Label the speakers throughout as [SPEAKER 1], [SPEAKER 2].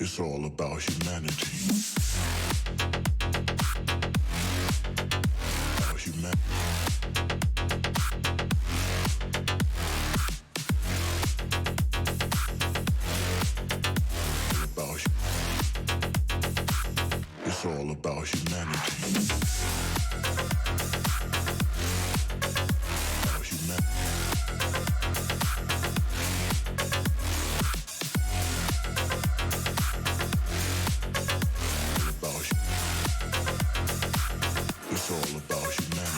[SPEAKER 1] It's all about humanity. About humanity. It's all about humanity. About humanity. It's all about humanity.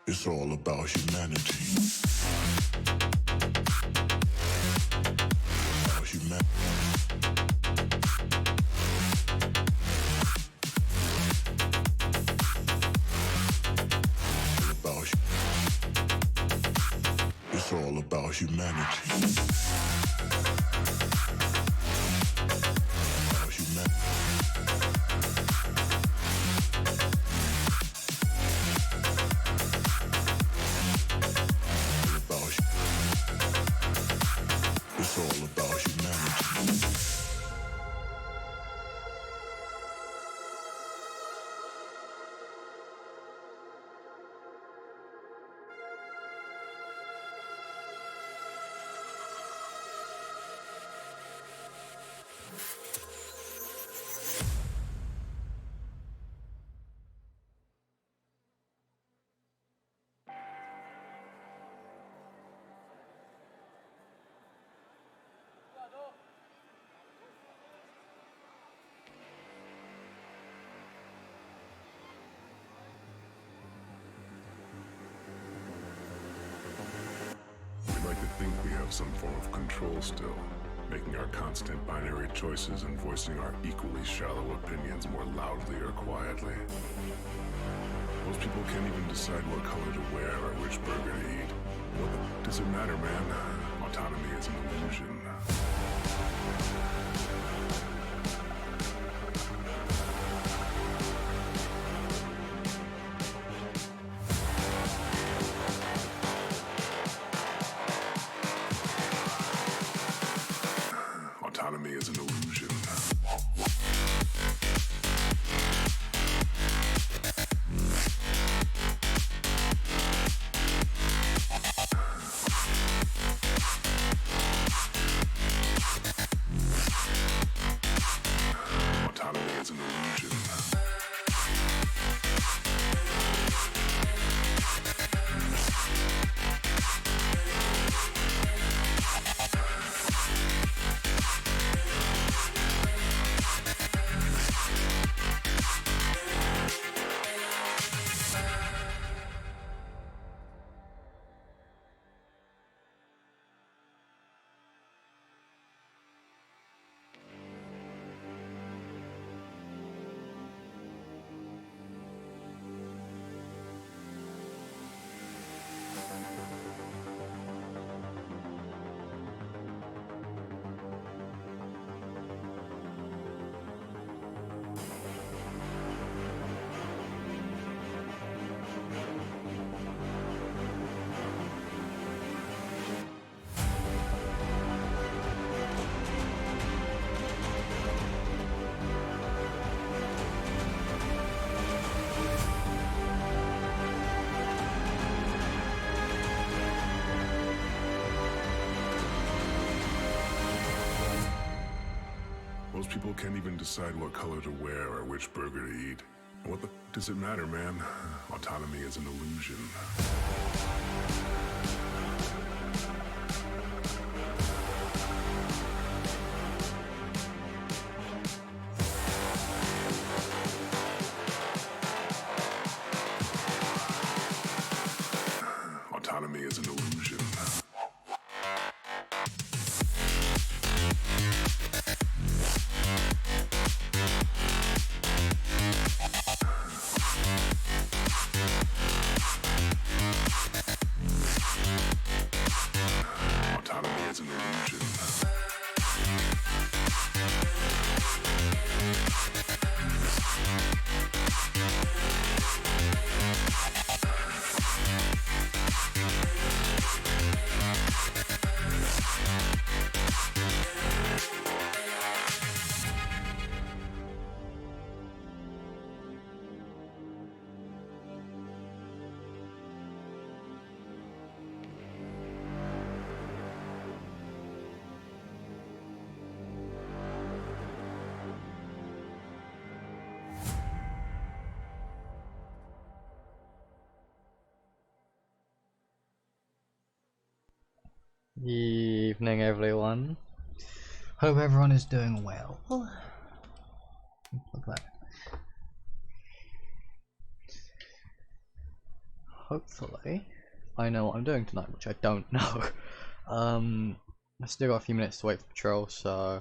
[SPEAKER 1] It's all about humanity. About humanity. It's all about humanity. About humanity. It's all about humanity.
[SPEAKER 2] We like to think we have some form of control still, making our constant binary choices and voicing our equally shallow opinions more loudly or quietly. Most people can't even decide what color to wear or which burger to eat. What does it matter, man? Autonomy is an illusion. Autonomy is an illusion. Autonomy is an illusion. Most people can't even decide what color to wear or which burger to eat. What the does it matter, man? Autonomy is an illusion. Autonomy is an illusion. Autonomy is an illusion.
[SPEAKER 3] Evening, everyone. Hope everyone is doing well. Look at that. Hopefully, I know what I'm doing tonight, which I don't know. I still got a few minutes to wait for patrol, so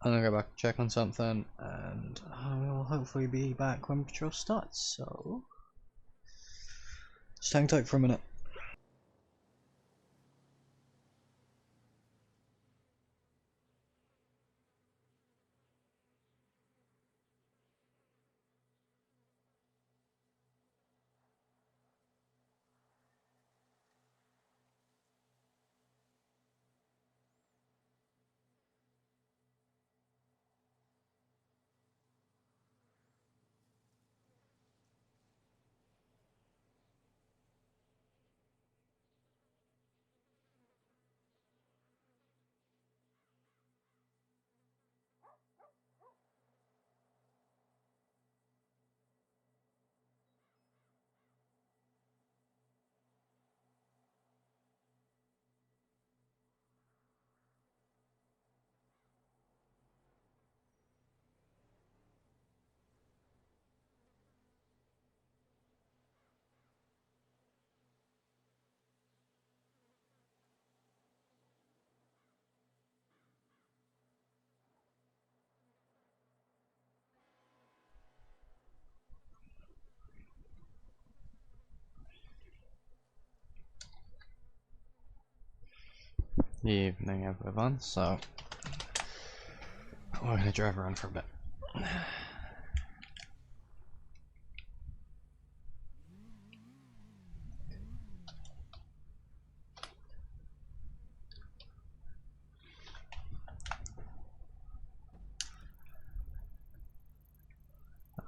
[SPEAKER 3] I'm gonna go back and check on something, and I will hopefully be back when patrol starts. So, just hang tight for a minute. Evening, everyone. So, we're gonna drive around for a bit.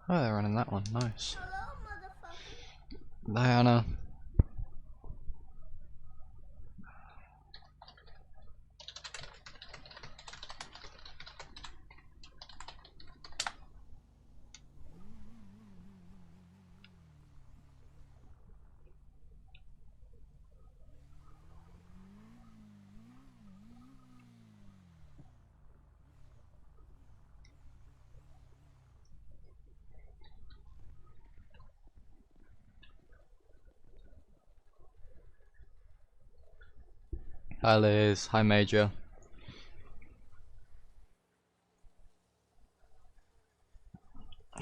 [SPEAKER 3] Oh, they're running that one. Nice. Diana. Hi Liz. Hi Major.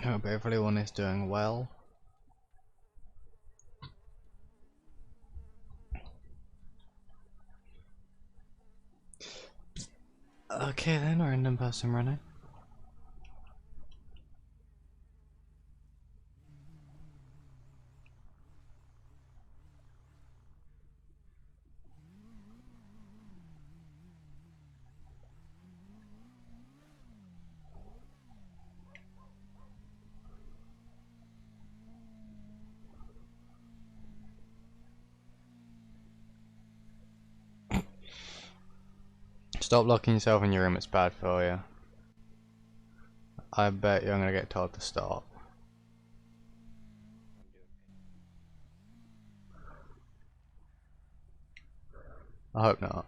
[SPEAKER 3] Hope everyone is doing well. Okay then, random person running. Stop locking yourself in your room, it's bad for you. I bet you're gonna get told to stop. I hope not.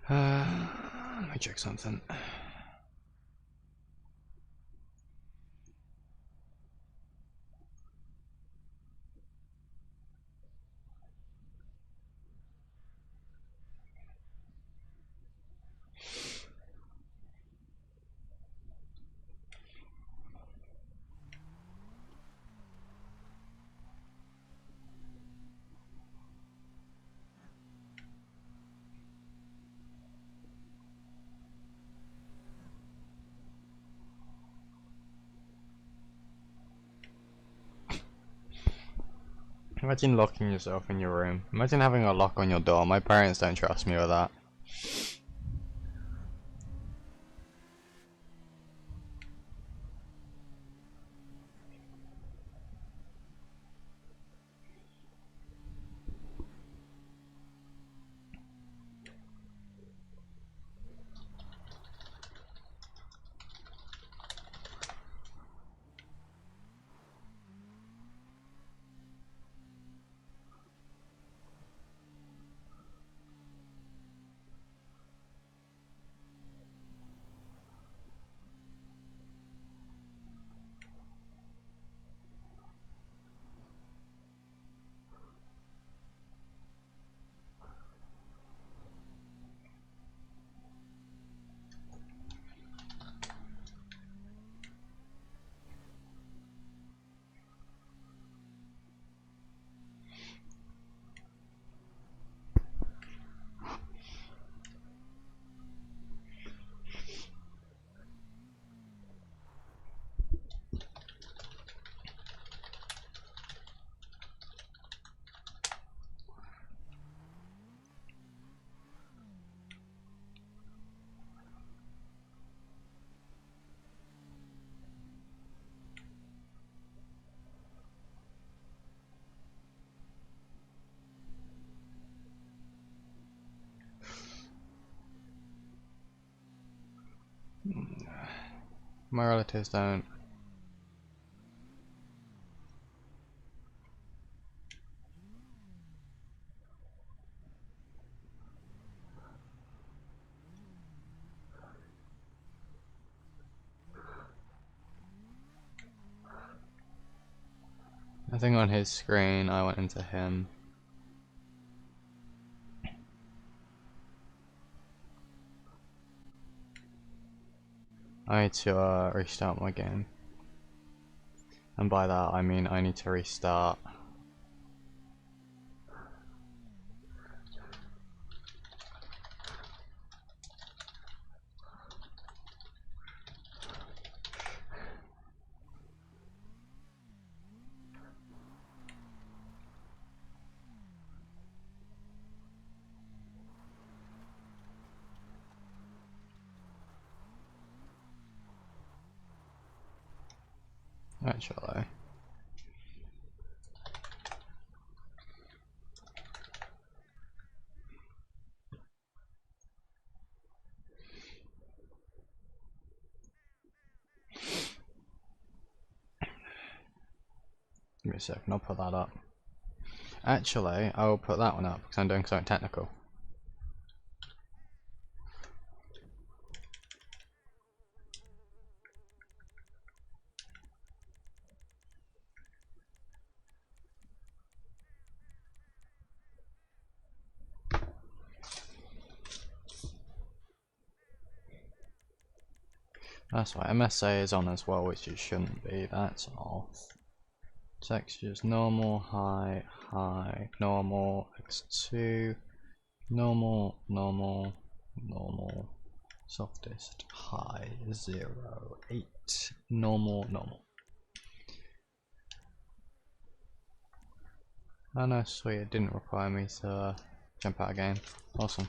[SPEAKER 3] Let me check something. Imagine locking yourself in your room. Imagine having a lock on your door. My parents don't trust me with that. My relatives don't. I think on his screen I went into him. I need to restart my game. And by that I mean I need to restart. Actually. Give me a second, I'll put that up. Actually, I will put that one up because I'm doing something technical. That's right, MSA is on as well, which it shouldn't be. That's off. Textures normal, high, high, normal, x2, normal, normal, normal, softest, high, 0, 8, normal, normal. Oh no, sweet, it didn't require me to jump out of game. Awesome.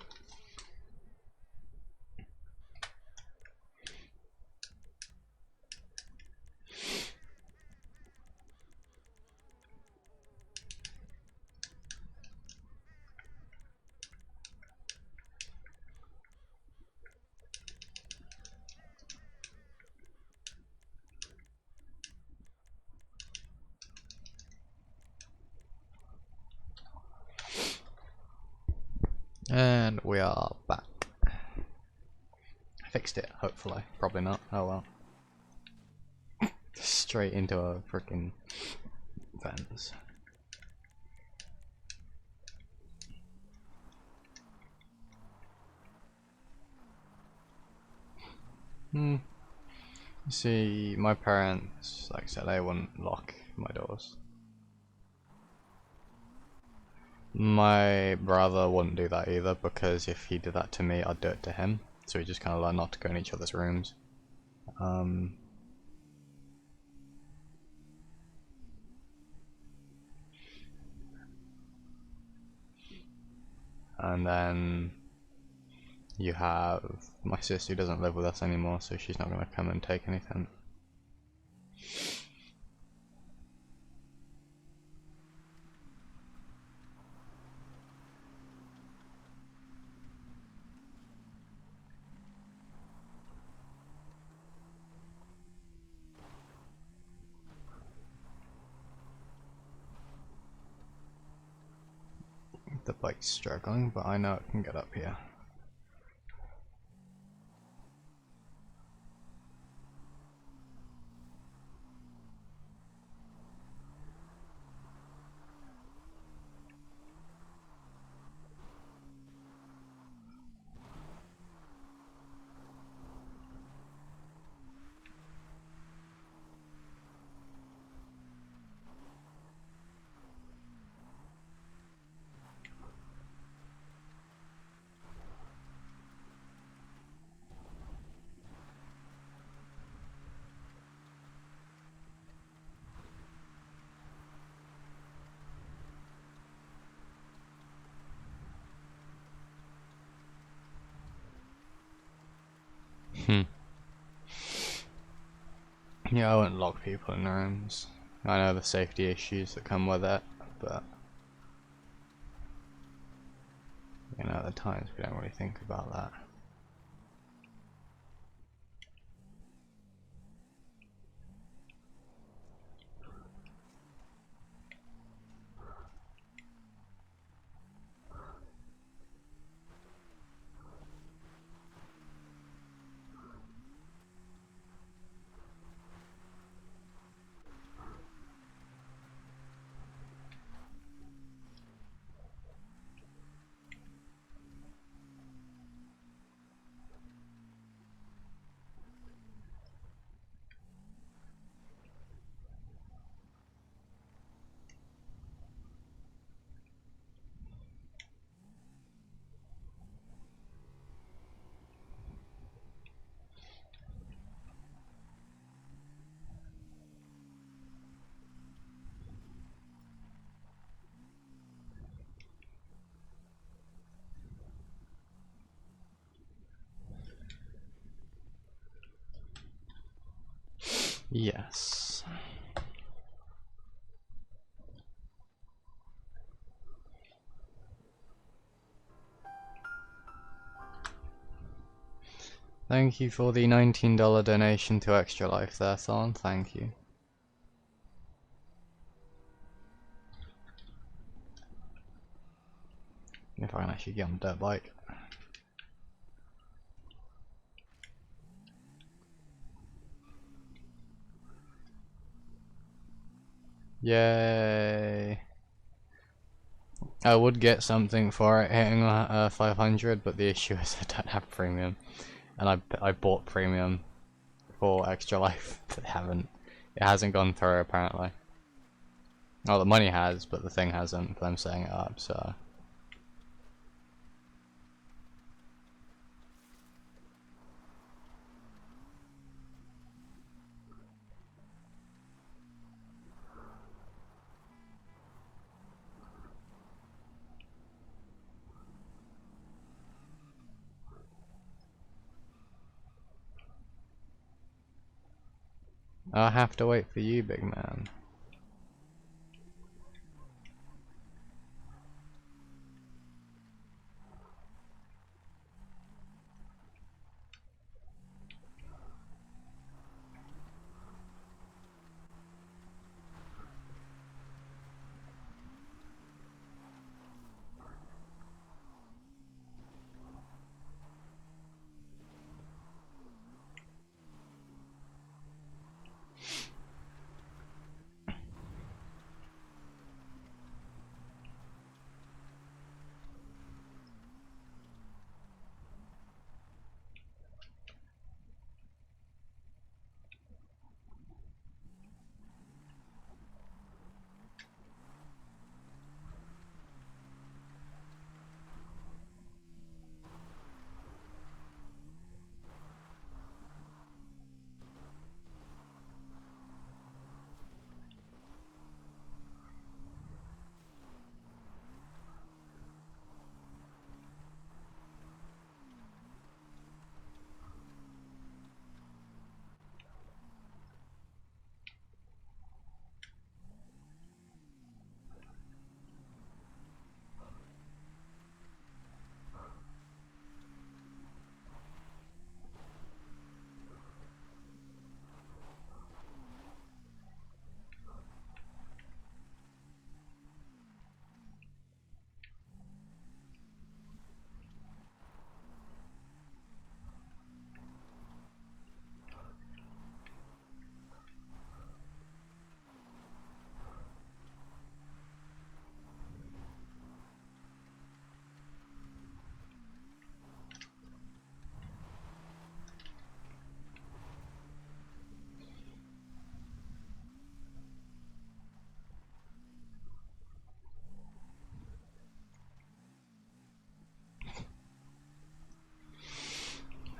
[SPEAKER 3] And we are back. fixed it, hopefully. Probably not. Oh well. Straight into a freaking fence. You see, my parents, like I said, they wouldn't lock my doors. My brother wouldn't do that either, because if he did that to me, I'd do it to him. So we just kind of learned not to go in each other's rooms. And then you have my sister who doesn't live with us anymore, so she's not going to come and take anything. The bike's struggling, but I know it can get up here. Yeah, I wouldn't lock people in rooms. I know the safety issues that come with it, but you know, at times we don't really think about that. Yes. Thank you for the $19 donation to Extra Life there, Thorn. Thank you. If I can actually get on a dirt bike. Yay! I would get something for it hitting 500, but the issue is I don't have premium, and I bought premium for Extra Life. It hasn't gone through apparently. Oh, the money has, but the thing hasn't for them setting it up. So I'll have to wait for you, big man.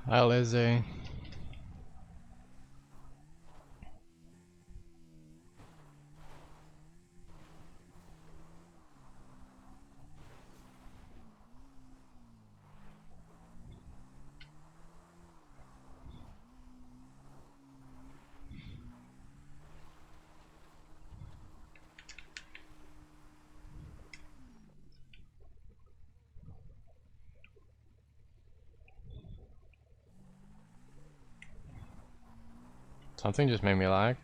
[SPEAKER 3] Hi, Lizzie. Something just made me lag.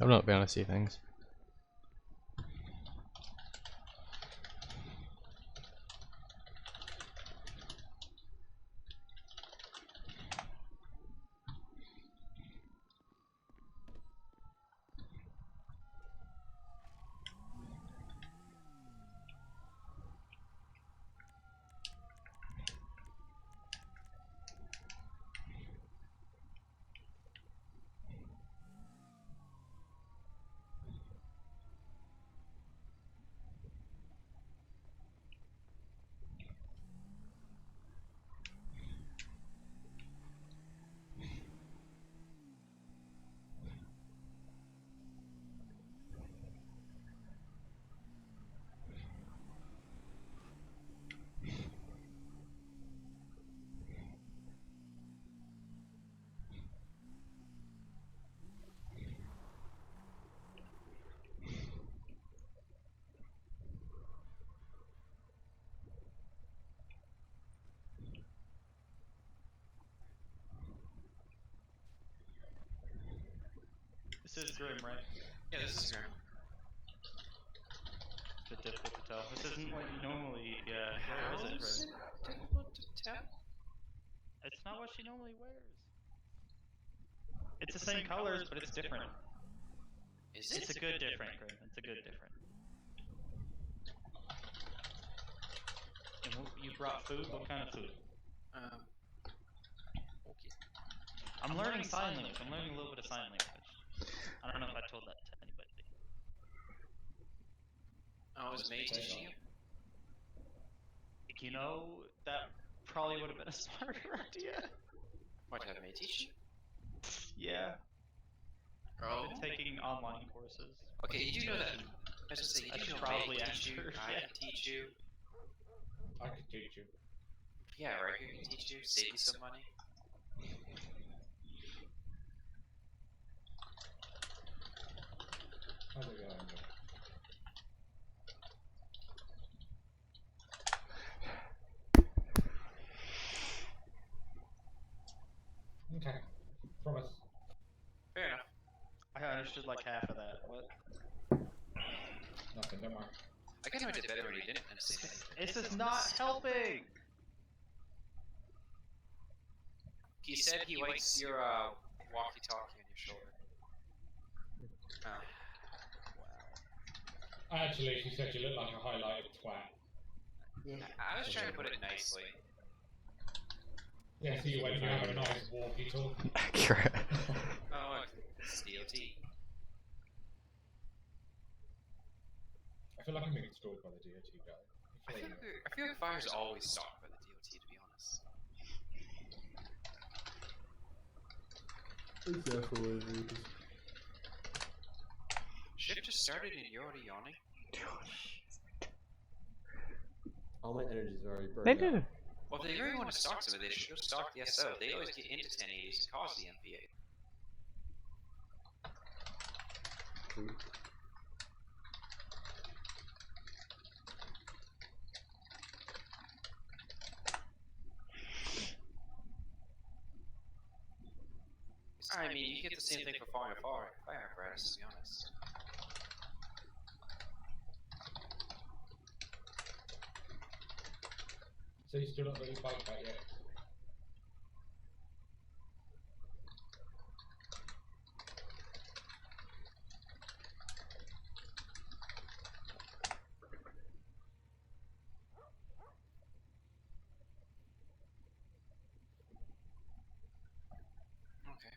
[SPEAKER 3] I've not been able to see things.
[SPEAKER 4] This is Grim, right?
[SPEAKER 5] Yeah, this is Grim.
[SPEAKER 4] It's a bit difficult to tell. This isn't what you normally wear,
[SPEAKER 5] How
[SPEAKER 4] is it,
[SPEAKER 5] is
[SPEAKER 4] Grim?
[SPEAKER 5] it difficult to tell?
[SPEAKER 4] It's not what she normally wears. It's the same colors, but it's different.
[SPEAKER 5] Is it?
[SPEAKER 4] It's a good different, Grim. It's a good different. And you brought food? What kind of food?
[SPEAKER 5] Okay.
[SPEAKER 4] I'm learning sign language. I'm learning a little bit of sign language. I don't know if I told that to anybody.
[SPEAKER 5] Oh, is May teaching you?
[SPEAKER 4] You know, that probably would have been a smarter idea.
[SPEAKER 5] What, have May teach you?
[SPEAKER 4] Yeah.
[SPEAKER 5] Oh.
[SPEAKER 4] I've been taking online courses.
[SPEAKER 5] Okay, you do know that. I was gonna say,
[SPEAKER 4] I
[SPEAKER 5] you do
[SPEAKER 4] should
[SPEAKER 5] know
[SPEAKER 4] probably
[SPEAKER 5] May can teach you,
[SPEAKER 4] answer,
[SPEAKER 5] I
[SPEAKER 4] yeah.
[SPEAKER 5] can teach you.
[SPEAKER 6] I could teach you.
[SPEAKER 5] Yeah, right here can teach you, save you some money.
[SPEAKER 6] How's it going?
[SPEAKER 4] understood like half of that. What?
[SPEAKER 6] Nothing, don't worry.
[SPEAKER 5] I kind of did better when you didn't understand anything.
[SPEAKER 4] This is not helping.
[SPEAKER 5] He said he likes your walkie-talkie on your shoulder. Oh.
[SPEAKER 6] Actually, she said you look like a highlighted twat.
[SPEAKER 5] I was trying to put it nicely.
[SPEAKER 6] Yeah, see when you have a nice walkie-talkie.
[SPEAKER 3] Accurate.
[SPEAKER 5] Oh, look, it's DOT.
[SPEAKER 6] I feel like I'm being stalked by the DOT guy.
[SPEAKER 5] I feel like fire's always stalked by the DOT, to be honest. Shift just started and you're already yawning?
[SPEAKER 7] All my energy's already burned.
[SPEAKER 3] They do.
[SPEAKER 5] Well, if they really want to stalk somebody, they should go stalk the SO. They always get into 1080s and cause the MPA.
[SPEAKER 7] True.
[SPEAKER 5] I mean, you get the same thing for fire apparatus, to be honest.
[SPEAKER 6] So you still not really bike back yet?
[SPEAKER 5] Okay.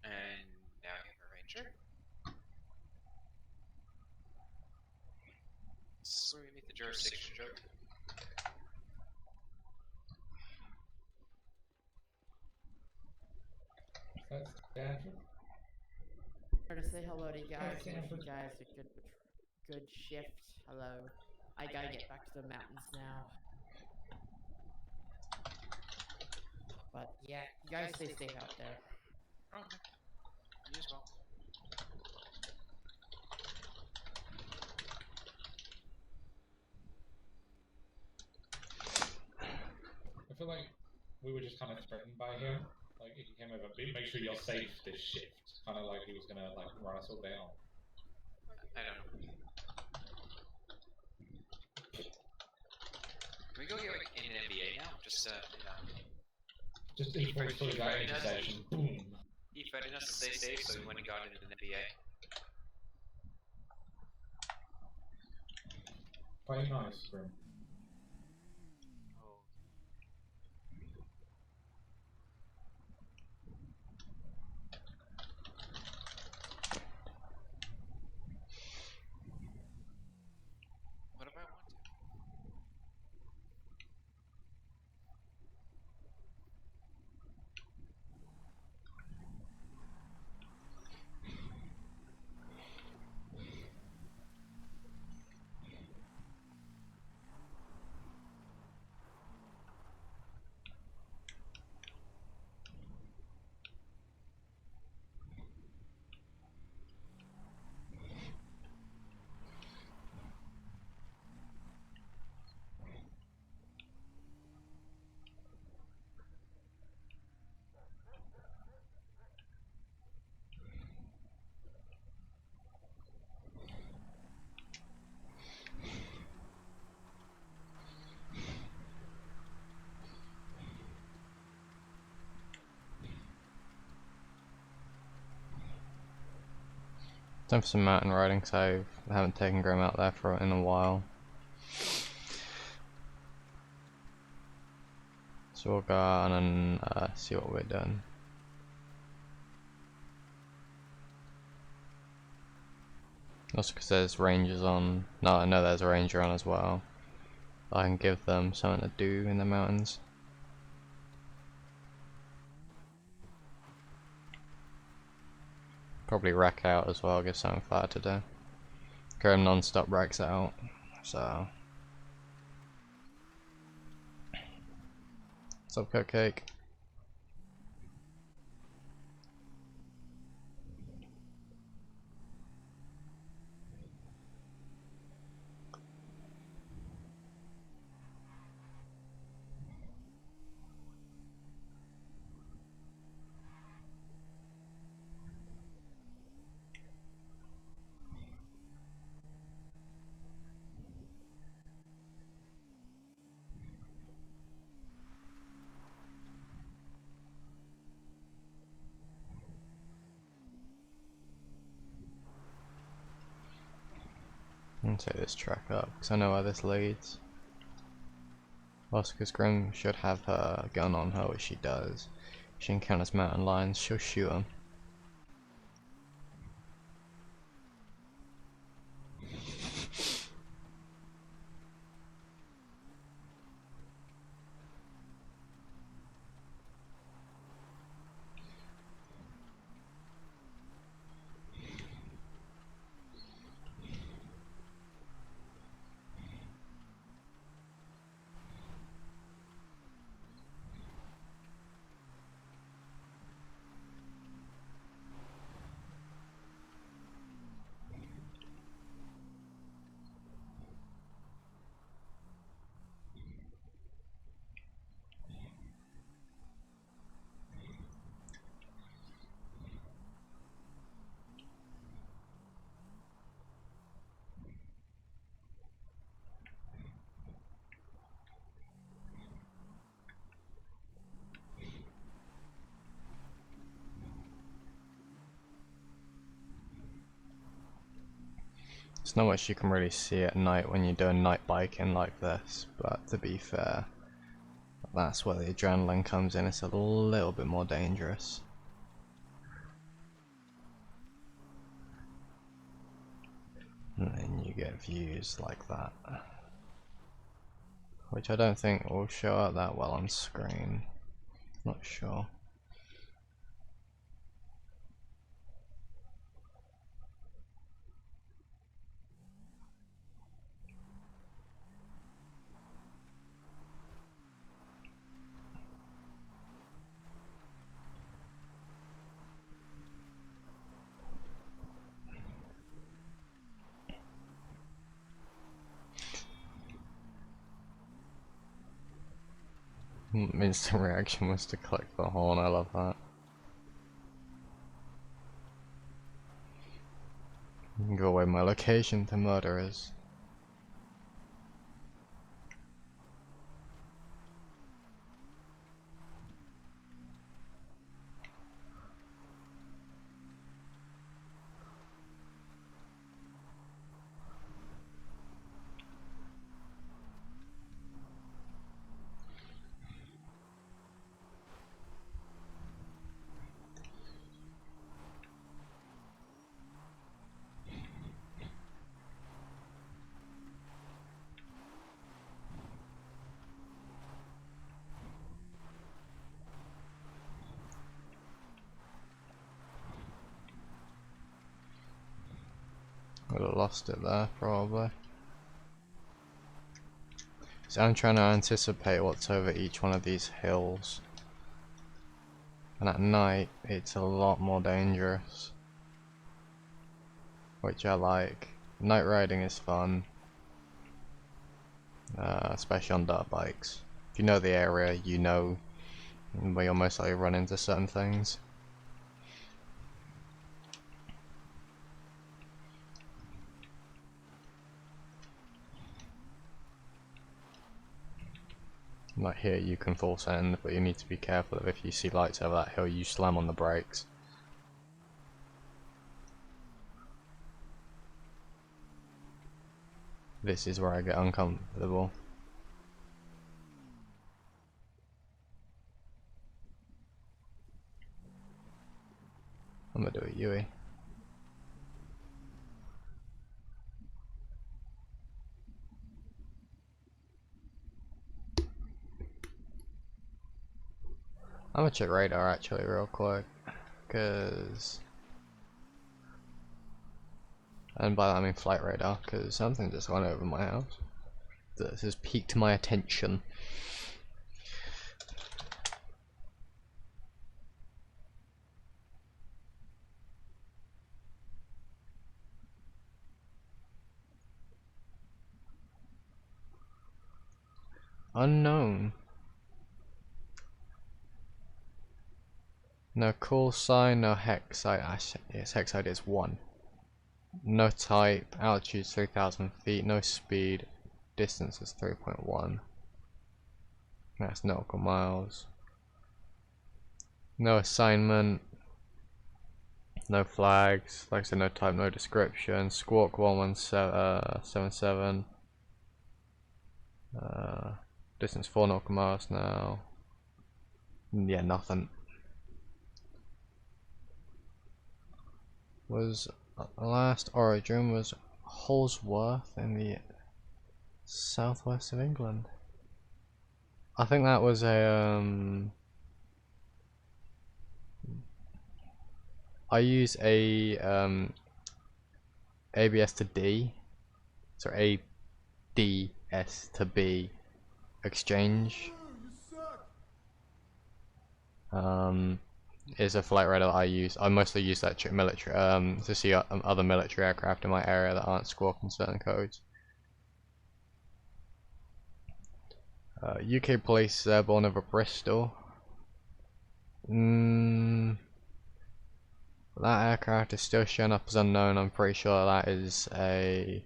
[SPEAKER 5] And now you have a ranger. This is where we meet the jurisdiction joke.
[SPEAKER 6] That's Stanford.
[SPEAKER 8] To say hello to you guys.
[SPEAKER 6] Yeah,
[SPEAKER 8] Wish you guys a good shift. Hello. I gotta get back to the mountains now. But yeah, you guys stay safe out there.
[SPEAKER 5] Okay. You as well.
[SPEAKER 6] I feel like we were just kind of threatened by him. Like, if he came over, make sure you're safe this shift. Kind of like he was gonna, like, run us all down.
[SPEAKER 5] I don't know. Can we go get like in an NBA now? Just
[SPEAKER 6] Just default through that intersection. Boom.
[SPEAKER 5] he threatened us to stay safe, so we went and got into an NBA.
[SPEAKER 6] Quite nice, Grim.
[SPEAKER 5] Oh. What if I want to?
[SPEAKER 3] Time for some mountain riding, so I haven't taken Grim out there for in a while. So we'll go out and see what we're doing. Also because there's rangers on. No, I know there's a ranger on as well. I can give them something to do in the mountains. Probably rack out as well, give something fire to do. Grim non-stop racks out, so. What's up, Cupcake? and take this track up because I know where this leads. Also, because Grim should have her gun on her, which she does. If she encounters mountain lions, she'll shoot them. There's not much you can really see at night when you're doing night biking like this, but to be fair, that's where the adrenaline comes in. It's a little bit more dangerous. And then you get views like that, which I don't think will show up that well on screen. Not sure. Instant reaction was to click the horn, I love that. Go away my location to murderers. Would have lost it there, probably. So I'm trying to anticipate what's over each one of these hills. And at night, it's a lot more dangerous. Which I like. Night riding is fun. Especially on dirt bikes. If you know the area, you know where you'll most likely run into certain things. Like here you can force end, but you need to be careful that if you see lights over that hill you slam on the brakes. This is where I get uncomfortable. I'm gonna do a Yui. I'm gonna check radar actually real quick, cause, and by that I mean flight radar, cause something just went over my house. This has piqued my attention. Unknown. No call sign, no hex site. Yes, hex site is 1. No type, altitude 3,000 feet, no speed, distance is 3.1. That's nautical miles. No assignment. No flags, like I said, no type, no description. Squawk 1177. Distance 4 nautical miles now. Yeah, nothing. Was last origin was Holsworth in the southwest of England. I think that was a I use a ABS to D, so ADS to B exchange. Is a flight radar I use. I mostly use that military to see other military aircraft in my area that aren't squawking certain codes. UK police airborne over Bristol. That aircraft is still showing up as unknown. I'm pretty sure that is a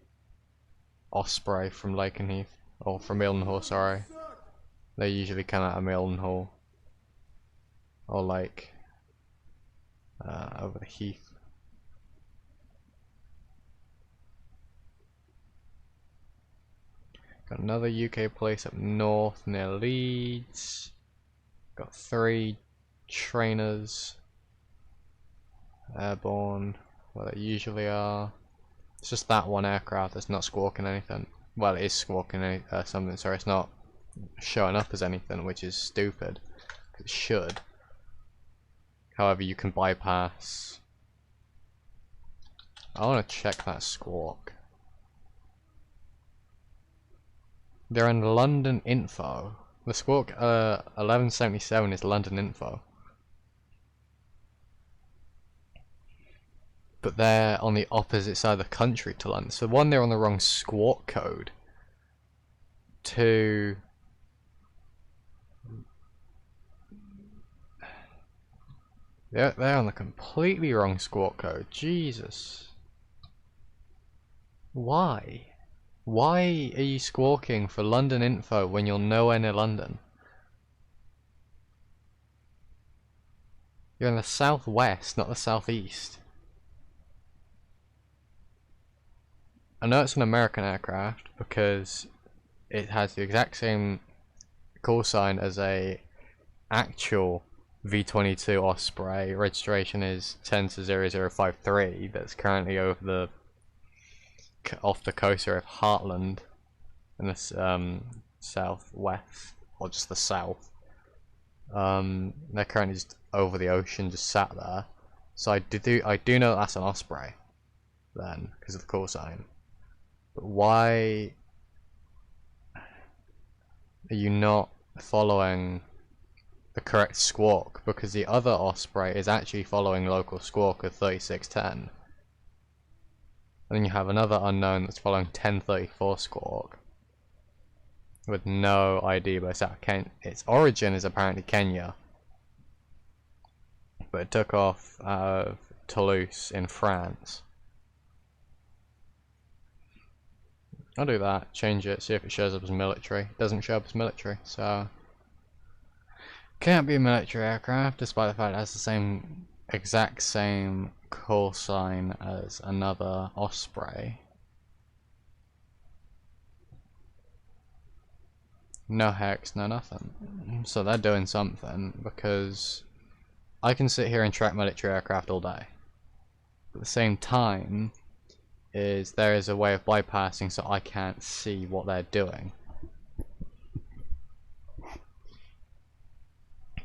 [SPEAKER 3] Osprey from Lakenheath, or from Mildenhall, sorry. They usually come out of Mildenhall, or like over the heath. Got another UK place up north near Leeds. Got 3 trainers airborne where they usually are. It's just that one aircraft that's not squawking anything. Well, it is squawking something, sorry, it's not showing up as anything, which is stupid. It should. However, you can bypass. I want to check that squawk. They're in London info. The squawk 1177 is London info. But they're on the opposite side of the country to London. So one, they're on the wrong squawk code. 2, they're on the completely wrong squawk code. Jesus. Why? Why are you squawking for London info when you're nowhere near London? You're in the southwest, not the southeast. I know it's an American aircraft because it has the exact same call sign as a actual V-22 Osprey. Registration is 10-0053. That's currently over off the coast of Heartland in the southwest, or just the south. They're currently just over the ocean, just sat there. So I do know that's an Osprey then, because of the call sign. But why are you not following the correct squawk? Because the other Osprey is actually following local squawk of 3610. And then you have another unknown that's following 1034 squawk with no ID based out of Kenya. Its origin is apparently Kenya, but it took off out of Toulouse in France. I'll do that, change it, see if it shows up as military. It doesn't show up as military, so can't be a military aircraft, despite the fact it has the exact same call sign as another Osprey. No hex, no nothing. So they're doing something, because I can sit here and track military aircraft all day. At the same time, there is a way of bypassing so I can't see what they're doing.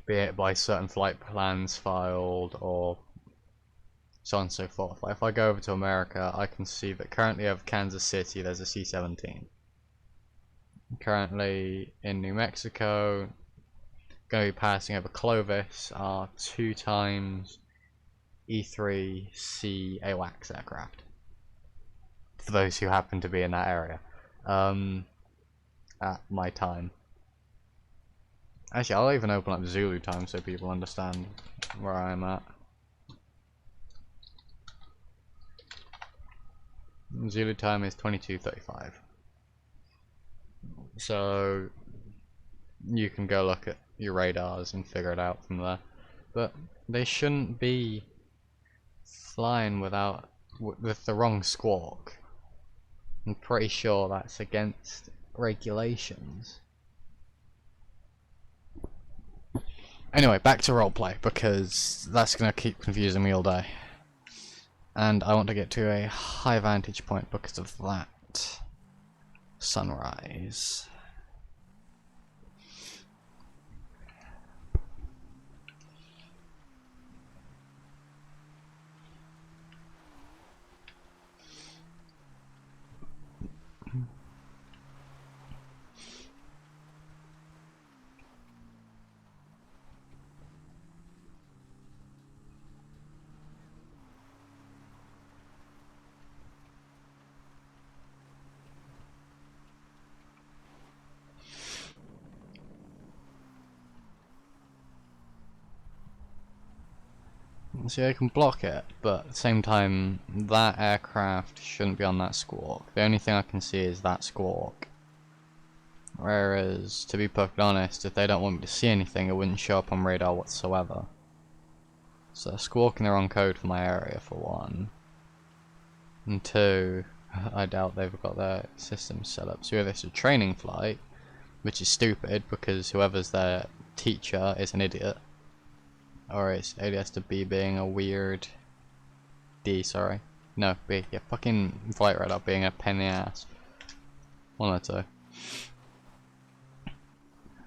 [SPEAKER 3] Be it by certain flight plans filed or so on and so forth. Like if I go over to America, I can see that currently over Kansas City there's a C-17. Currently in New Mexico, going to be passing over Clovis are 2 times E-3C AWACS aircraft. For those who happen to be in that area at my time. Actually, I'll even open up Zulu time so people understand where I am at. Zulu time is 22:35. So you can go look at your radars and figure it out from there. But they shouldn't be flying without with the wrong squawk. I'm pretty sure that's against regulations. Anyway, back to roleplay, because that's gonna keep confusing me all day. And I want to get to a high vantage point because of that. Sunrise. See, I can block it, but at the same time, that aircraft shouldn't be on that squawk. The only thing I can see is that squawk. Whereas, to be perfectly honest, if they don't want me to see anything, it wouldn't show up on radar whatsoever. So they're squawking the wrong code for my area, for one. And two, I doubt they've got their systems set up. So either it's a training flight, which is stupid because whoever's their teacher is an idiot. Or it's ADS to B being a weird... D, sorry. No, B. Yeah, fucking flight radar being a pain in the ass. One or two.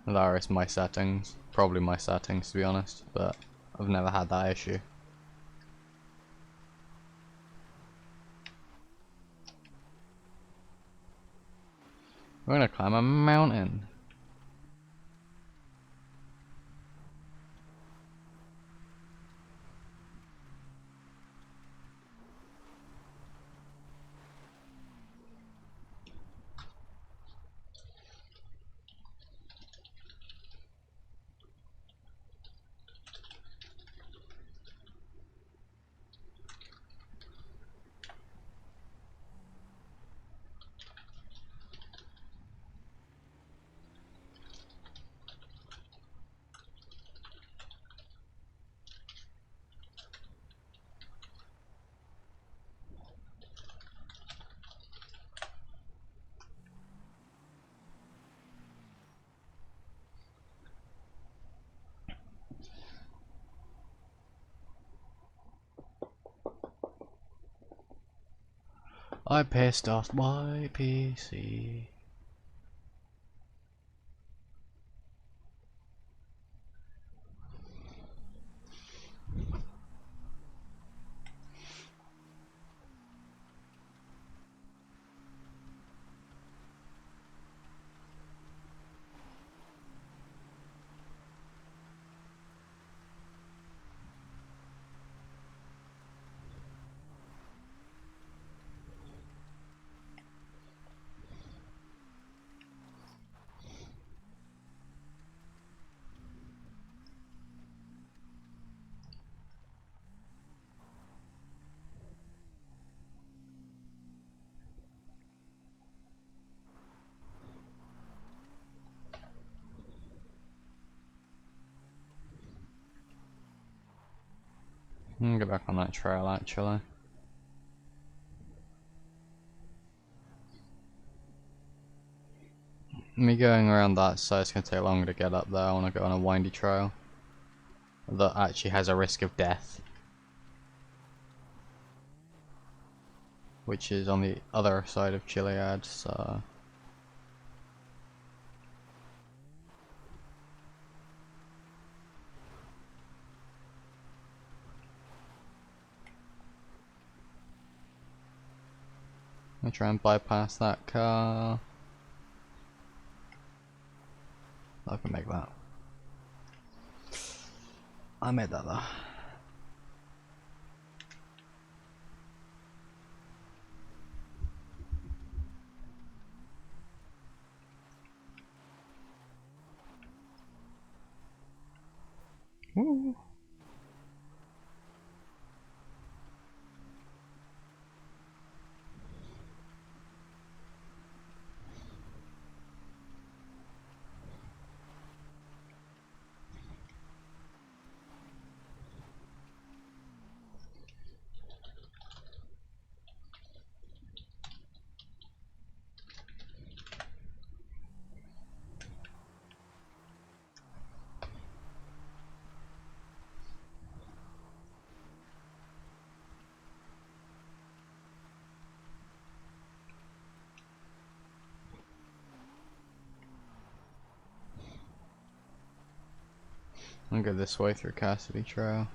[SPEAKER 3] That is my settings. Probably my settings, to be honest. But I've never had that issue. We're gonna climb a mountain. I pissed off my PC. I'm gonna get back on that trail actually. Me going around that side is gonna take longer to get up there. I wanna go on a windy trail that actually has a risk of death, which is on the other side of Chiliad, so... I'm gonna try and bypass that car. I can make that. I made that though. Woo. I'll go this way through Cassidy Trail.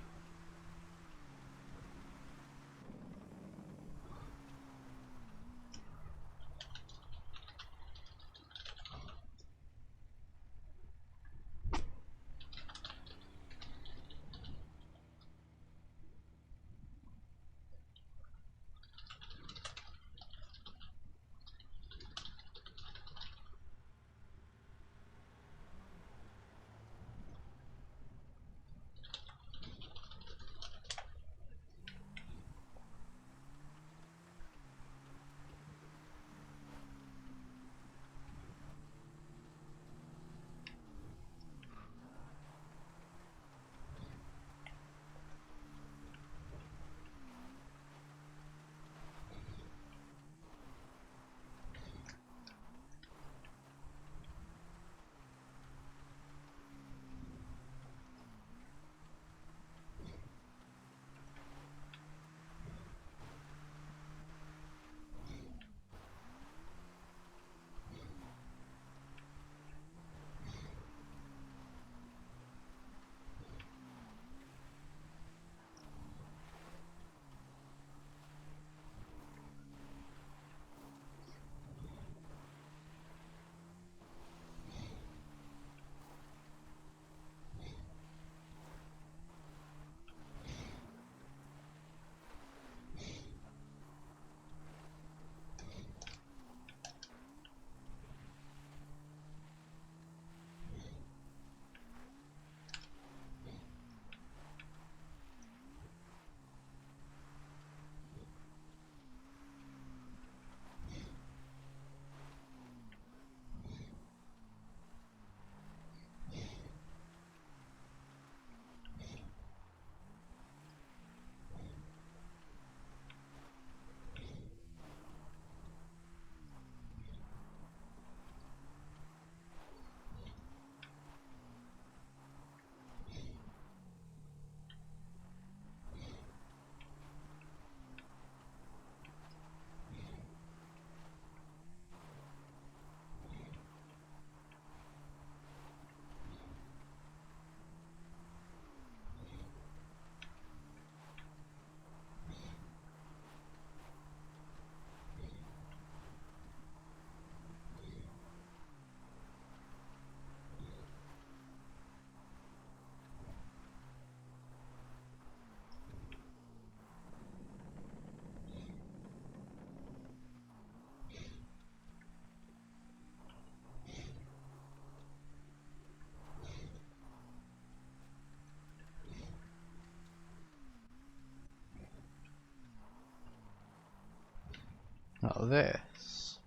[SPEAKER 3] Now this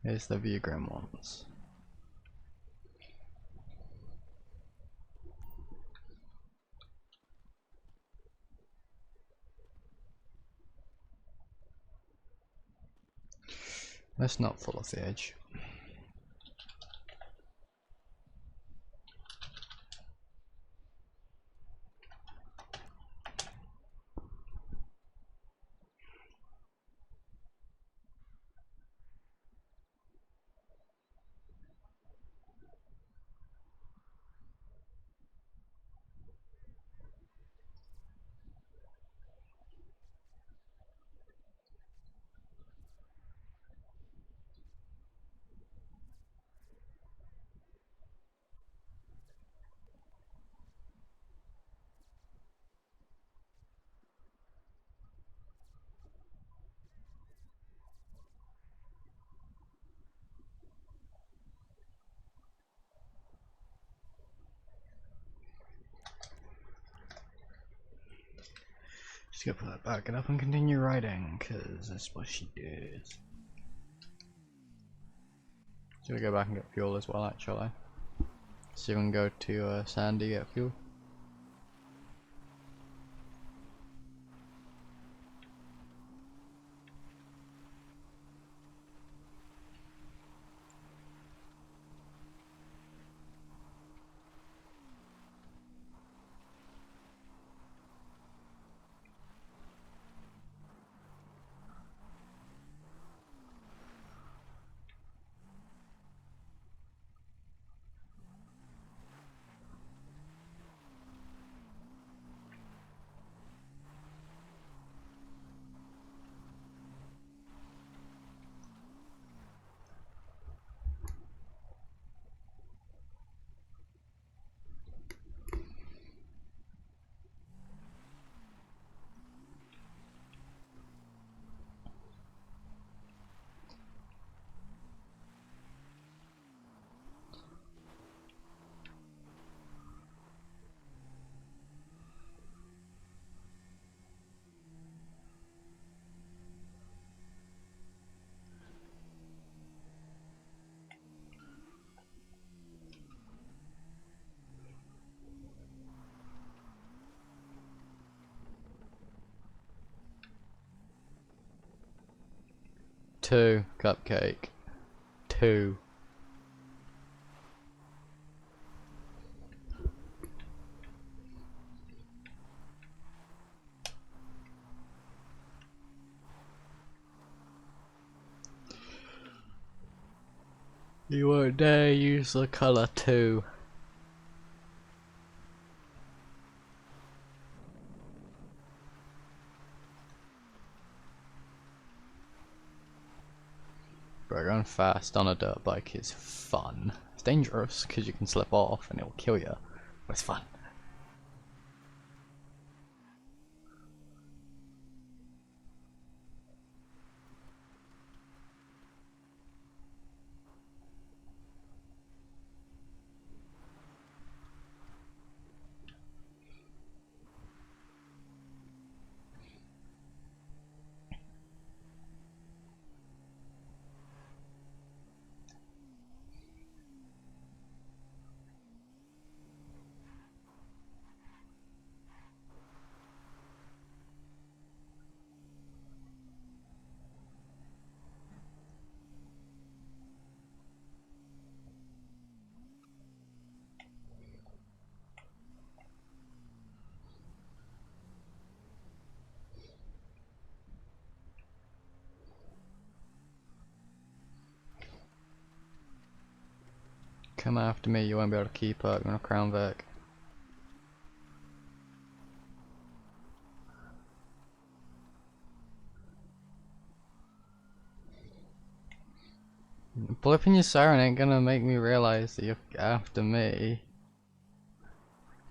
[SPEAKER 3] is the Vigrim ones. Let's not fall off the edge. Just gonna put that back up and continue riding, because that's what she does. So we go back and get fuel as well, actually. So you can go to Sandy, get fuel. 2, Cupcake. 2. You won't dare use the colour 2. Bro, going fast on a dirt bike is fun. It's dangerous because you can slip off and it will kill you, but it's fun. Come after me, you won't be able to keep up, you're on a Crown Vic. Blipping your siren ain't gonna make me realise that you're after me.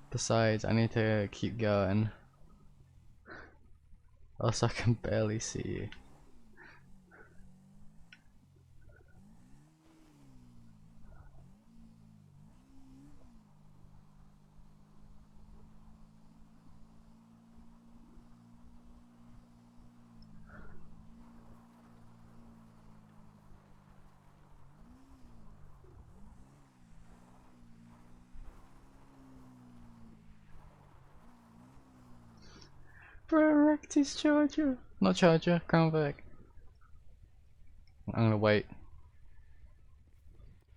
[SPEAKER 3] Besides, I need to keep going. Else I can barely see you. Bro, wrecked his charger. Not charger, Crown Vic. I'm gonna wait.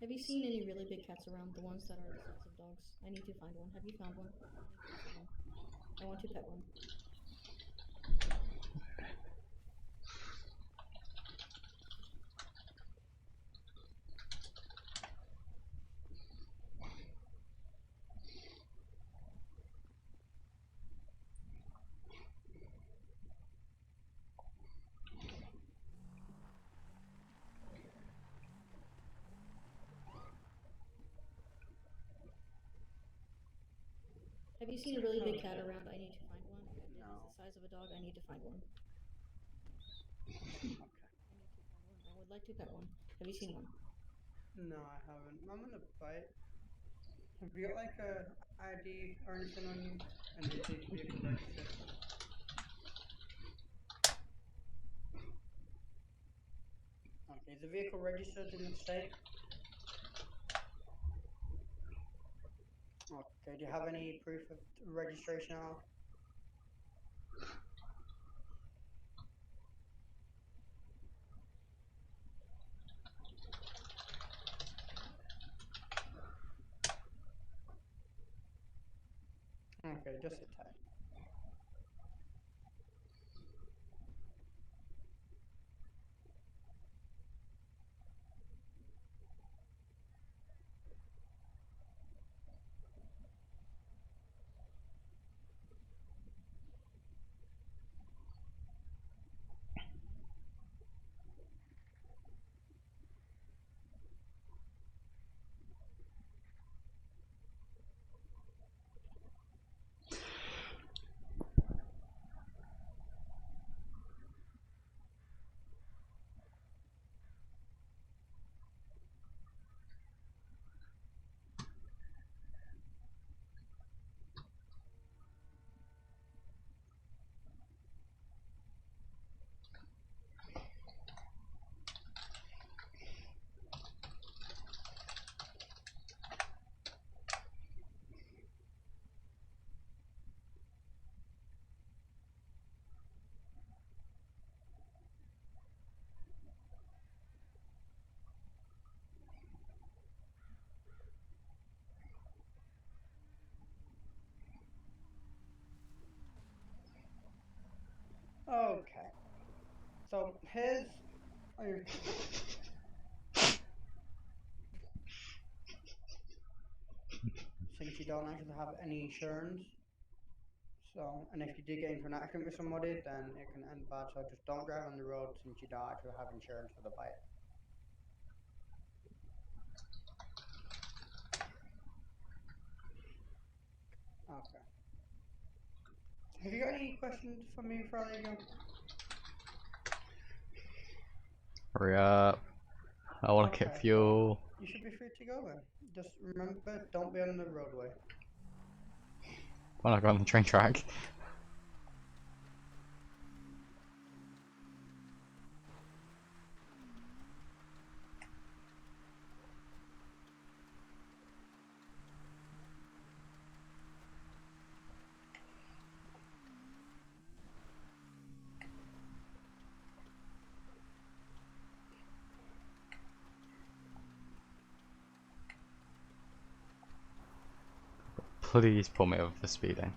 [SPEAKER 9] Have you seen any really big cats around? The ones that are the size of dogs? I need to find one. Have you found one? I want to pet one. Have you seen a really big cat around? I need to find one. It is the size of a dog. I need to find one.
[SPEAKER 10] Okay.
[SPEAKER 9] I would like to pet one. Have you seen one?
[SPEAKER 10] No, I haven't. I'm gonna bite. Have you got like a ID or anything on you? And is the vehicle registered? Okay, is the vehicle registered in the state? Okay, do you have any proof of registration at all? Okay, just a tad. So here's. Oh, since you don't actually have any insurance, so and if you did get into an accident with somebody, then it can end bad. So just don't drive on the road since you don't actually have insurance for the bike. Okay. Have you got any questions for me before I let you go?
[SPEAKER 3] Hurry up. I want to get
[SPEAKER 10] Okay,
[SPEAKER 3] fuel.
[SPEAKER 10] You should be free to go then. Just remember, don't be on the roadway.
[SPEAKER 3] Why not go on the train track? Please pull me over for speeding.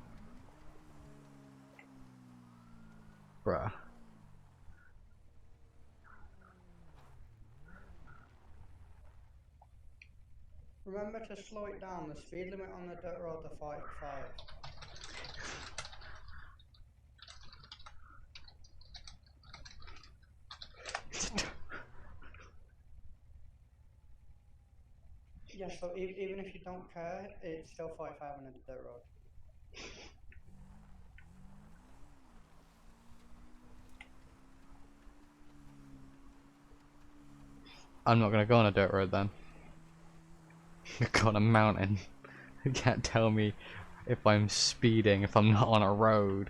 [SPEAKER 3] Bruh.
[SPEAKER 10] Remember to slow it down. The speed limit on the dirt road is 45. Yeah, so even if you don't care, it's still 45 on the dirt road.
[SPEAKER 3] I'm not gonna go on a dirt road then. Go on a mountain. You can't tell me if I'm speeding if I'm not on a road.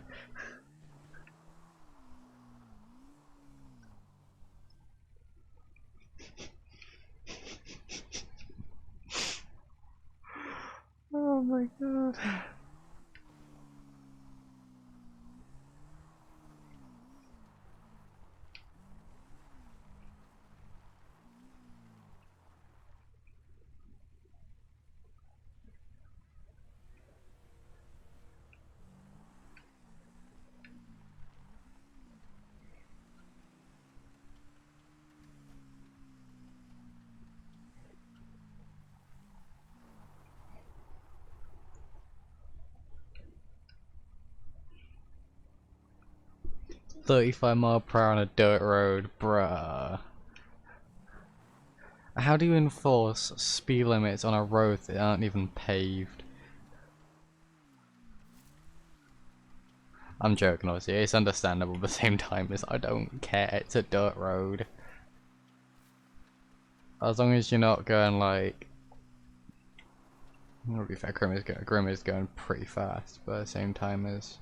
[SPEAKER 3] Oh my god. $35 mph on a dirt road, bruh. How do you enforce speed limits on a road that aren't even paved? I'm joking, obviously. It's understandable, but at the same time, as I don't care. It's a dirt road. As long as you're not going like. To be fair, Grim is going pretty fast, but at the same time as.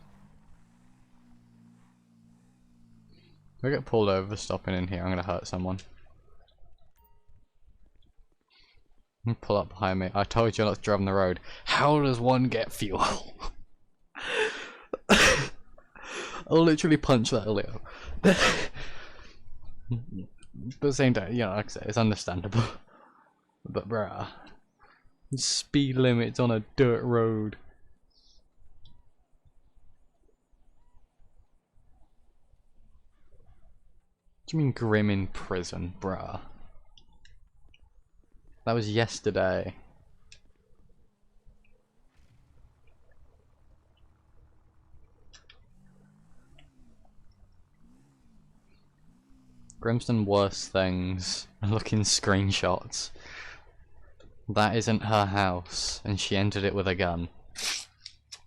[SPEAKER 3] If I get pulled over stopping in here, I'm gonna hurt someone. Pull up behind me. I told you not to drive on the road. How does one get fuel? I'll literally punch that Leo. But at the same time, you know, like I say, it's understandable. But bruh, speed limits on a dirt road. What do you mean Grim in prison, bruh? That was yesterday. Grim's done worse things. Looking screenshots. That isn't her house, and she entered it with a gun.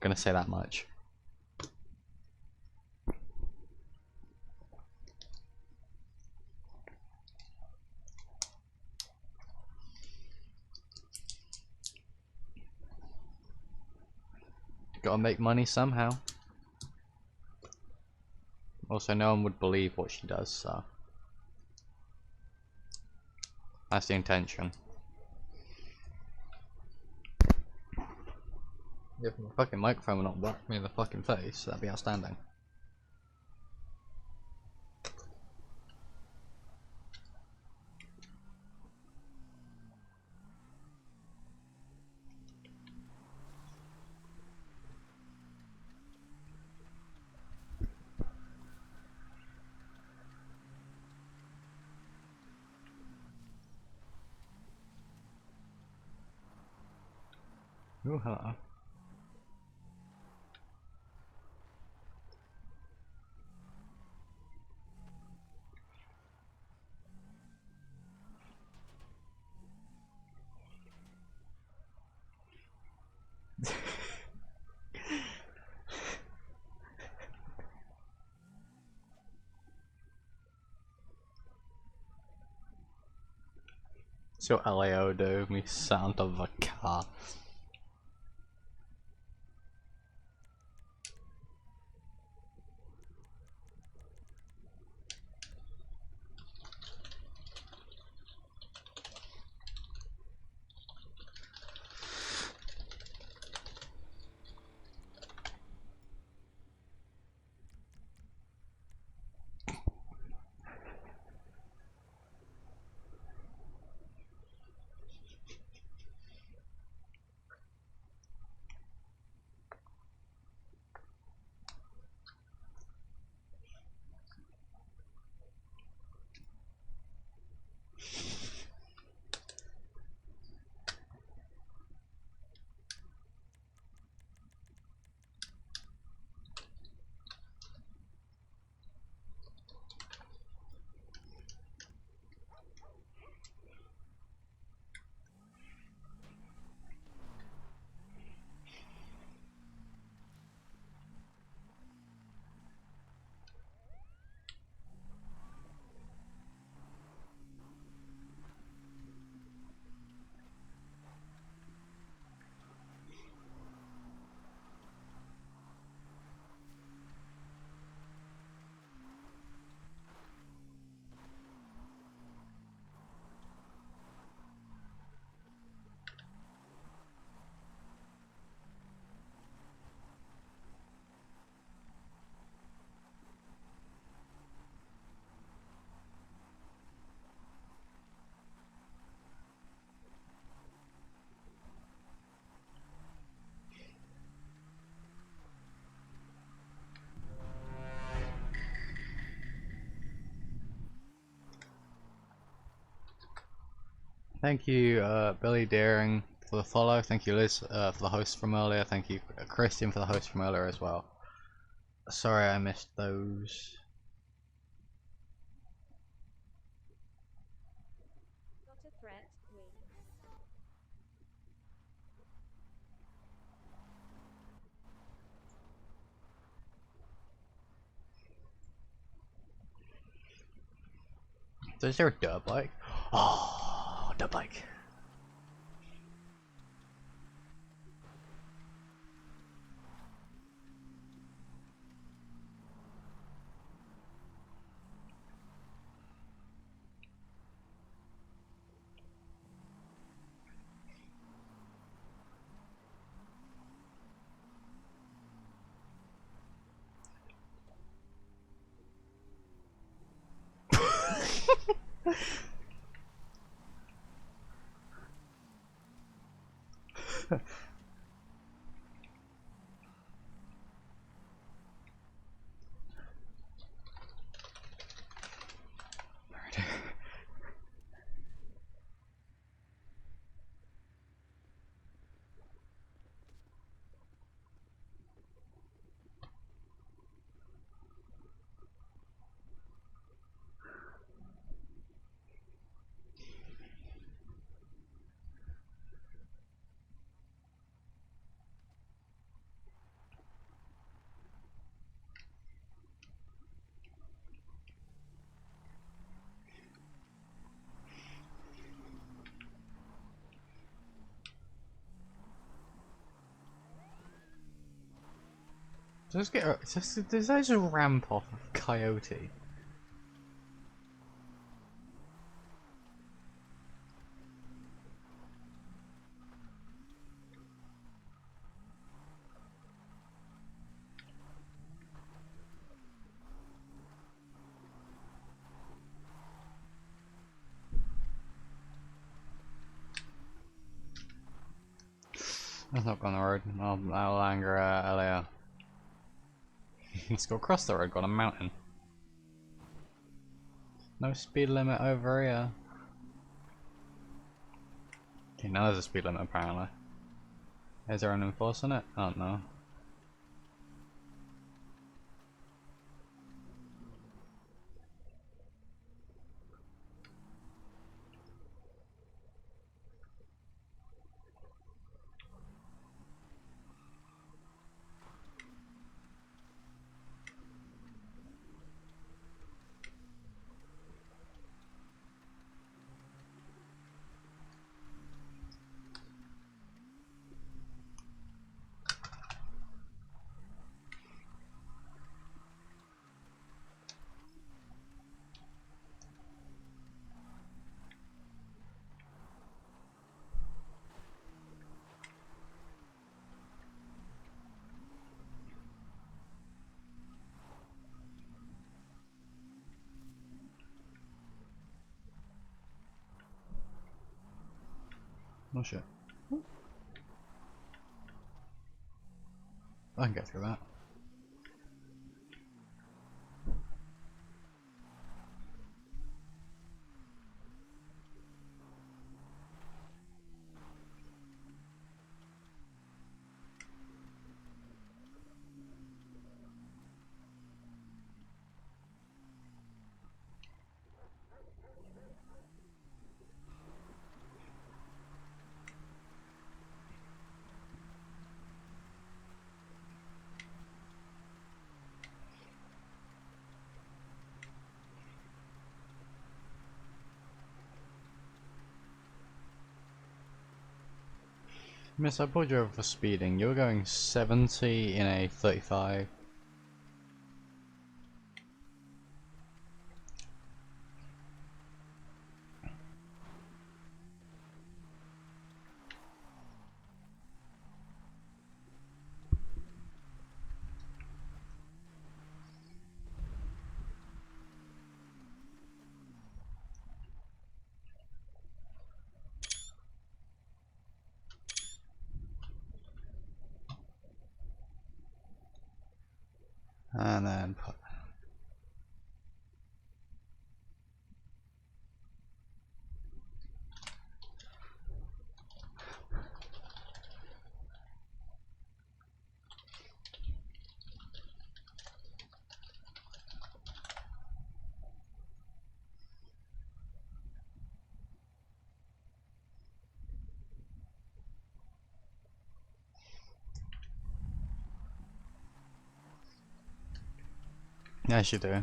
[SPEAKER 3] Gonna say that much. Gotta make money somehow. Also, no one would believe what she does, so. That's the intention. If my fucking microphone would not whack me in the fucking face, that'd be outstanding. Oh, hello. So LAO do me sound of a car. Thank you, Billy Deering, for the follow. Thank you, Liz, for the host from earlier. Thank you, Christian, for the host from earlier as well. Sorry I missed those.
[SPEAKER 11] Not a threat, wait.
[SPEAKER 3] So is there a dirt bike? Oh, dirt bike. Just get there's a ramp off of Coyote. Let's not go on the road. I'll anger Elia. Let's go across the road, got a mountain. No speed limit over here. Okay, now there's a speed limit apparently. Is there an enforcer in it? I don't know. Oh shit. I can get through that. Miss, I pulled you over for speeding. You were going 70 in a 35. And then put. Yes, you do.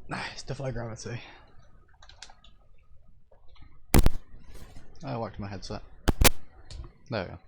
[SPEAKER 3] Nice, defy gravity. I whacked my headset. There we go.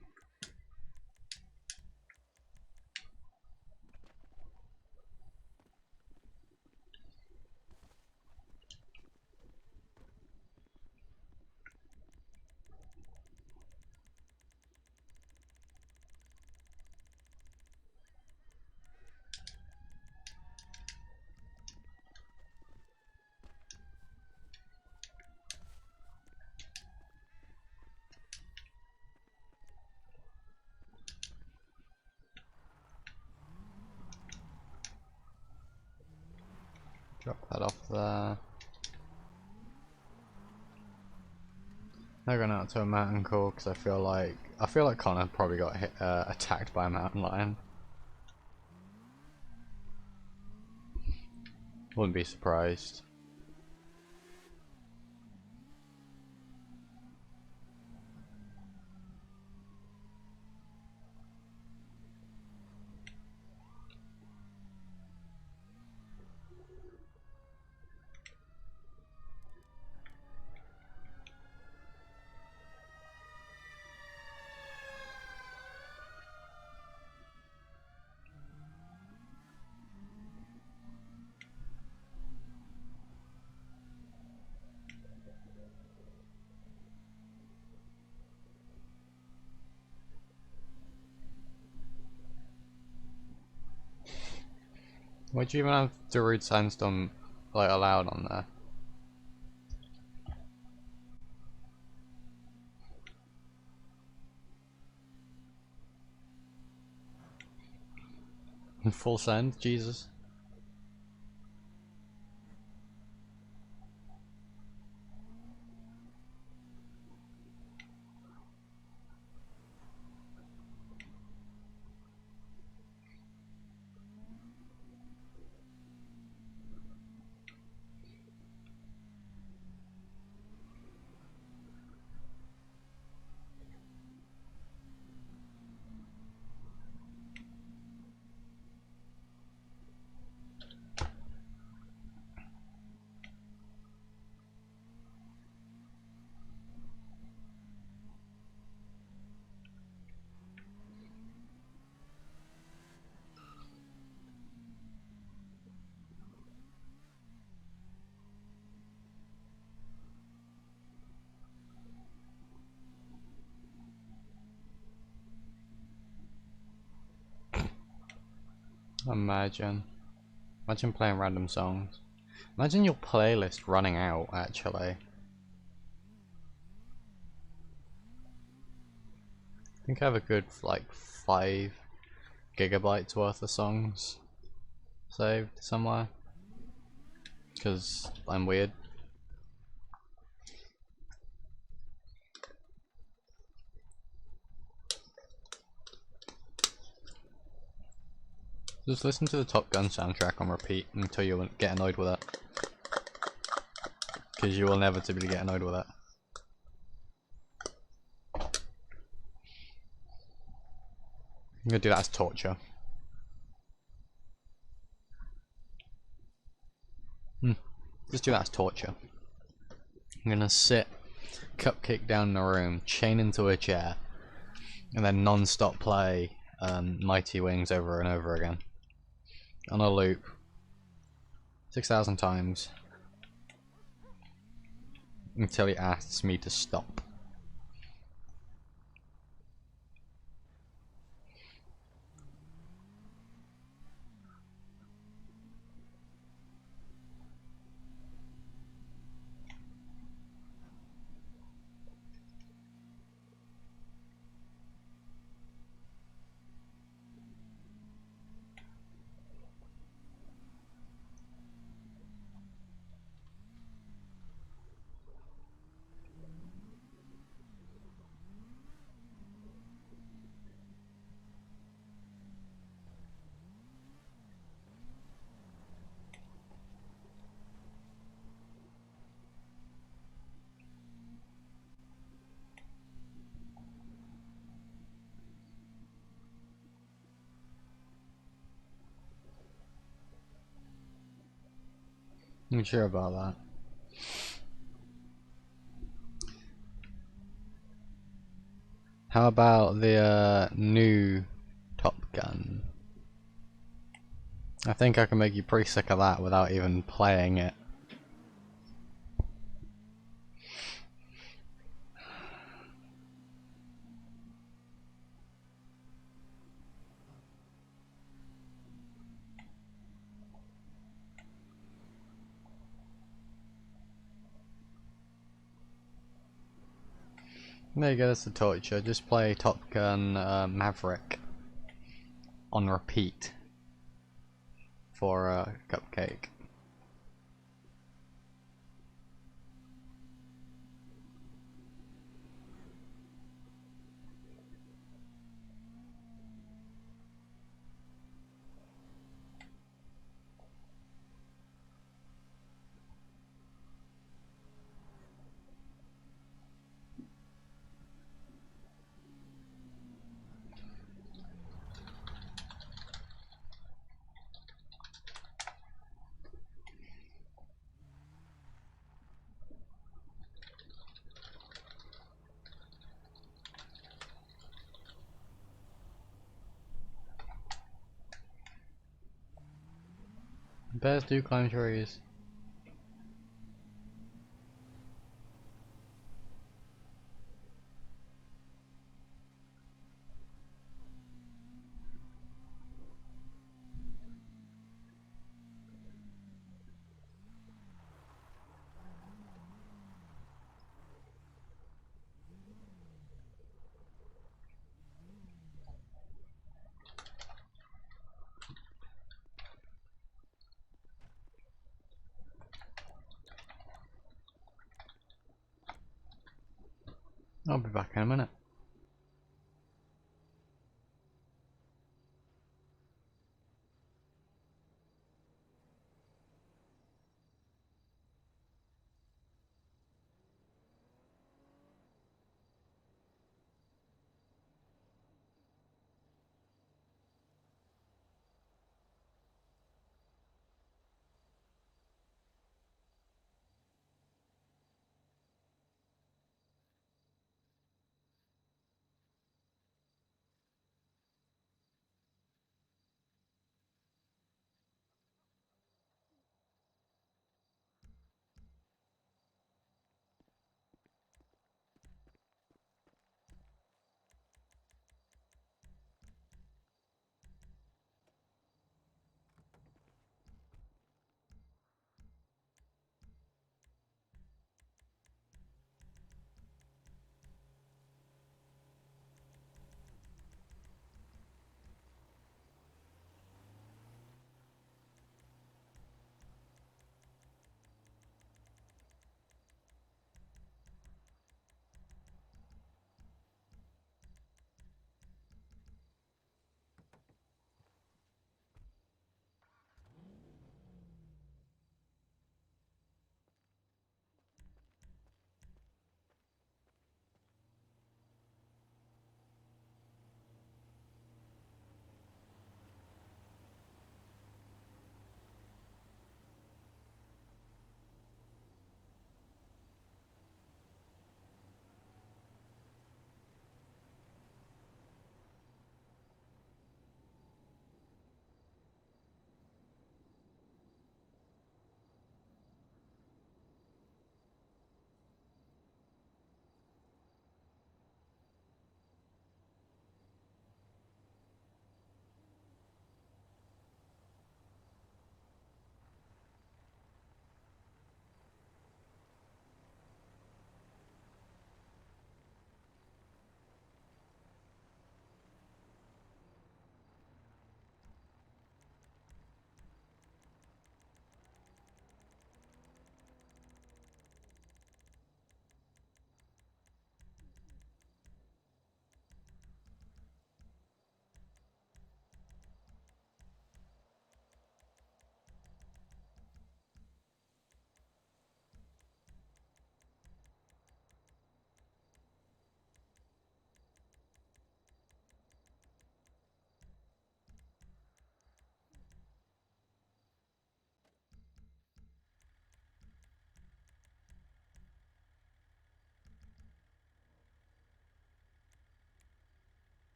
[SPEAKER 3] Drop that off there. They're going out to a mountain call because I feel like Connor probably got hit, attacked by a mountain lion. Wouldn't be surprised. Why'd you even have Darude Sandstorm like allowed on there? Full send, Jesus. Imagine playing random songs. Imagine your playlist running out, actually. I think I have a good, like, 5 gigabytes worth of songs saved somewhere. Because I'm weird. Just listen to the Top Gun soundtrack on repeat until you get annoyed with it. Because you will inevitably get annoyed with it. I'm gonna do that as torture. Just do that as torture. I'm gonna sit, cupcake down in the room, chain into a chair, and then non-stop play Mighty Wings over and over again. On a loop. 6,000 times. Until he asks me to stop. I'm sure about that. How about the new Top Gun? I think I can make you pretty sick of that without even playing it. There you go, that's the torture. Just play Top Gun Maverick on repeat for Cupcake. Bears do climb trees. I'll be back in a minute.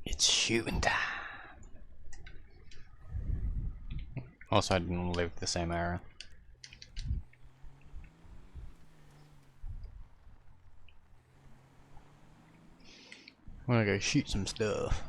[SPEAKER 3] It's shooting time. Also, I didn't live the same area. I'm gonna go shoot some stuff.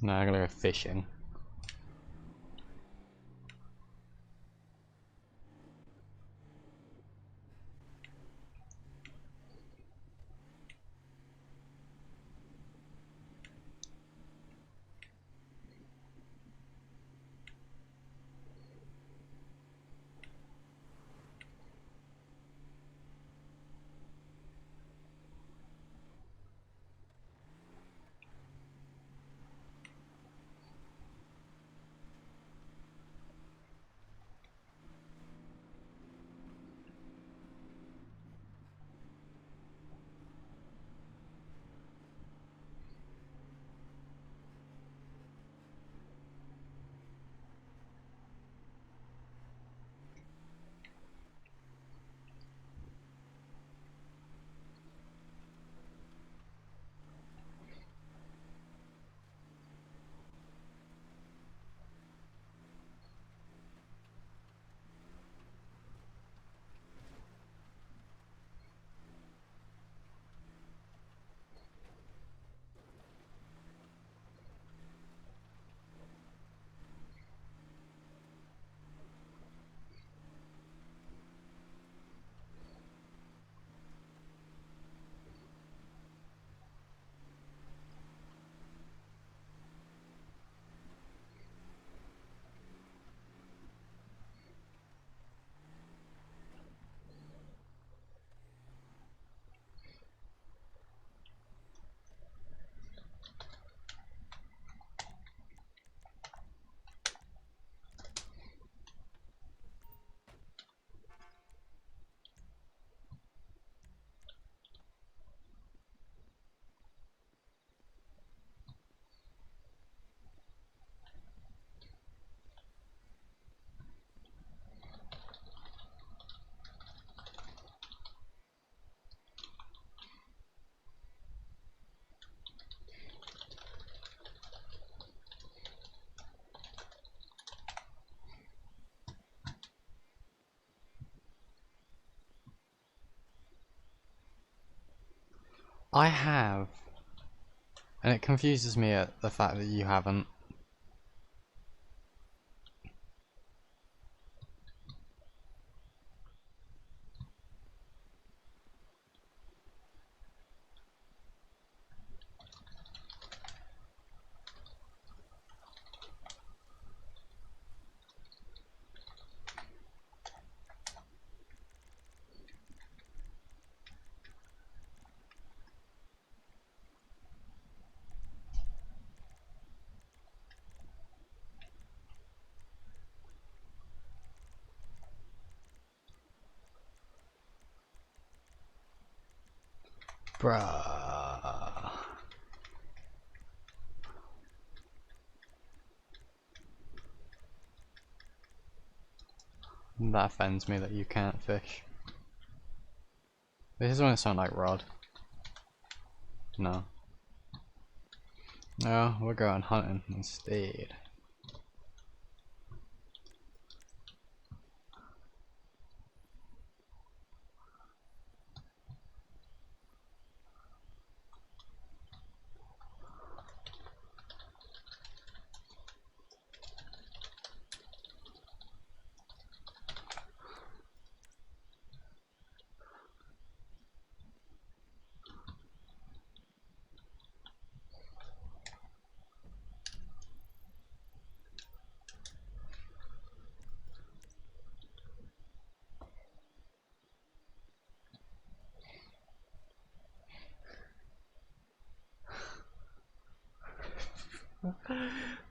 [SPEAKER 3] No, I'm gonna go fishing. I have, and it confuses me at the fact that you haven't. Bruh. That offends me that you can't fish. This is when it sounds like Rod. No. No, we're going hunting instead.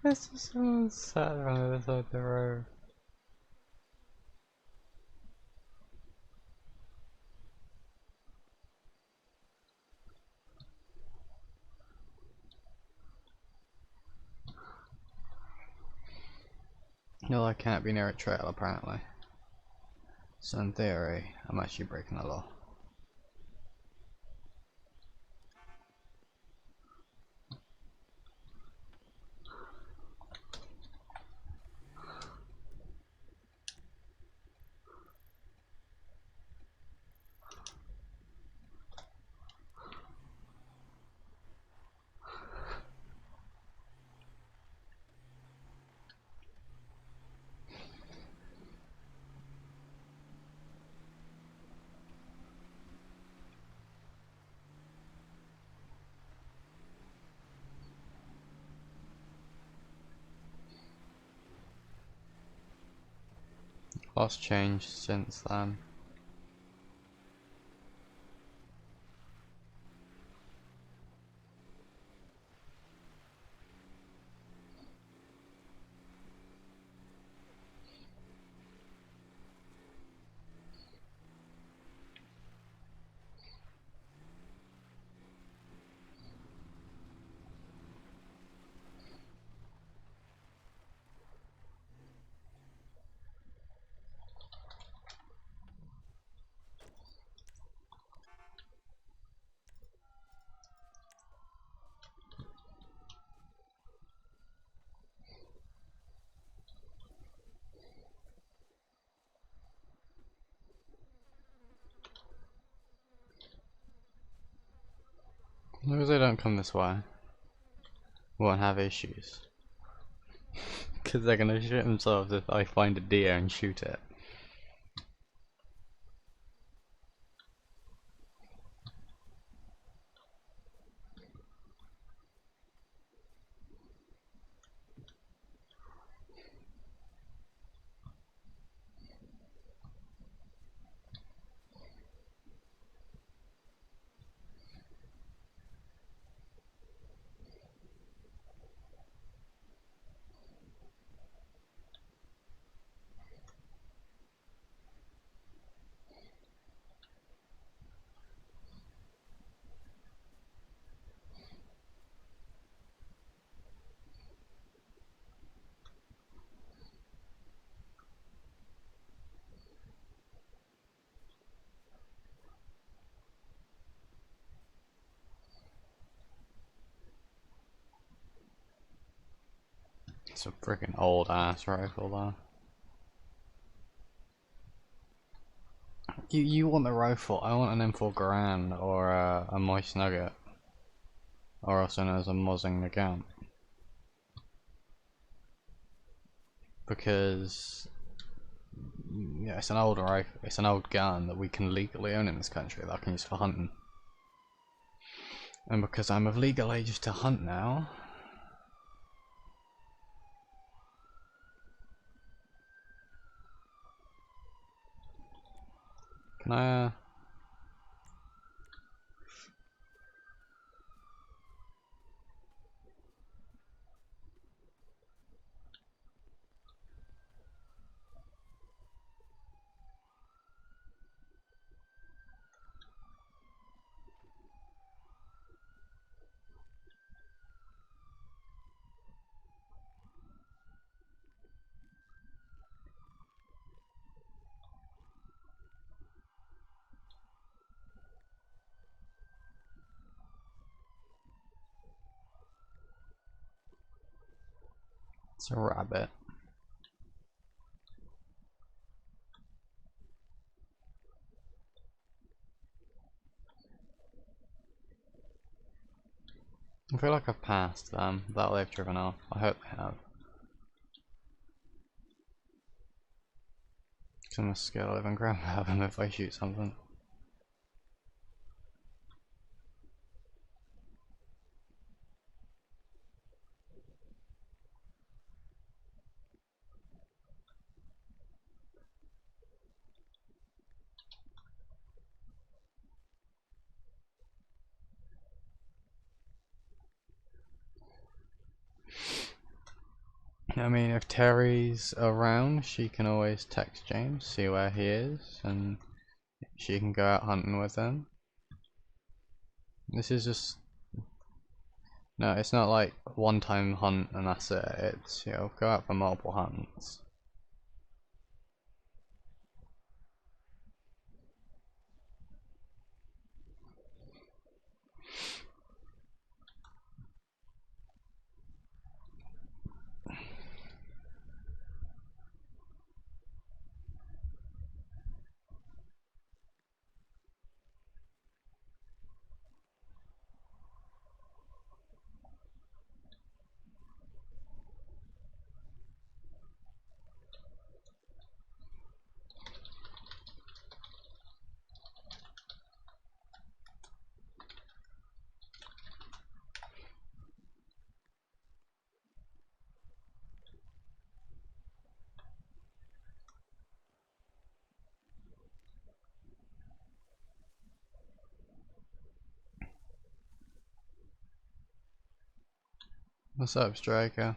[SPEAKER 3] This is someone sat on the other side of the road. No, I can't be near a trail apparently. So in theory, I'm actually breaking the law. Lots changed since then. As long as they don't come this way, we won't have issues. Because they're gonna shoot themselves if I find a deer and shoot it. It's a freaking old ass rifle though. You want the rifle, I want an M4 Garand or a Moist Nugget. Or also known as a Mozzing Nagant. Because yeah, it's an old rifle, it's an old gun that we can legally own in this country that I can use for hunting. And because I'm of legal age to hunt now, can I It's a rabbit. I feel like I've passed them, that they've driven off. I hope they have. Because I'm scared I'll even grab them if I shoot something. I mean, if Terry's around, she can always text James, see where he is, and she can go out hunting with him. This is just... No, it's not like one time hunt and that's it. It's, you know, go out for multiple hunts. What's up, Striker?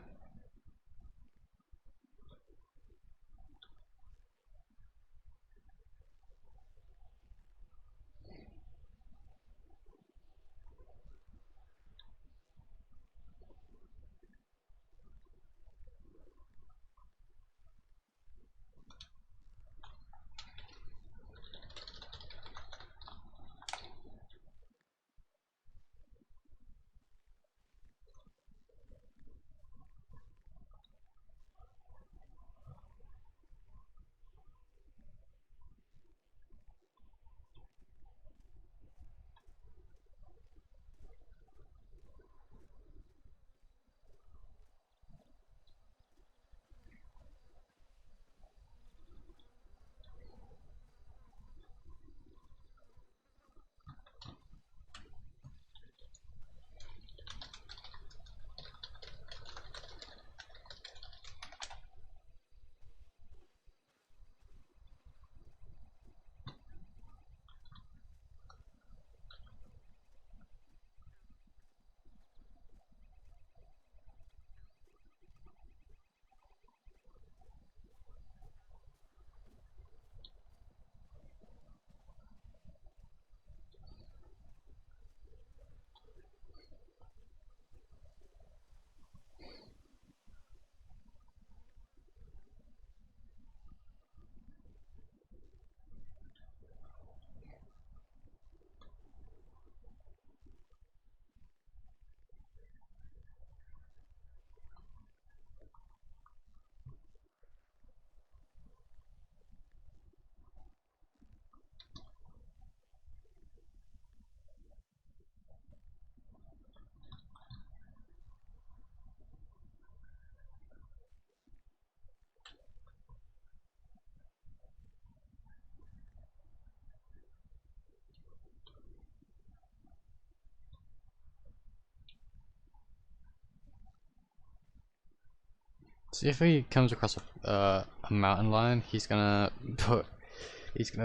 [SPEAKER 3] See if he comes across a mountain lion, he's gonna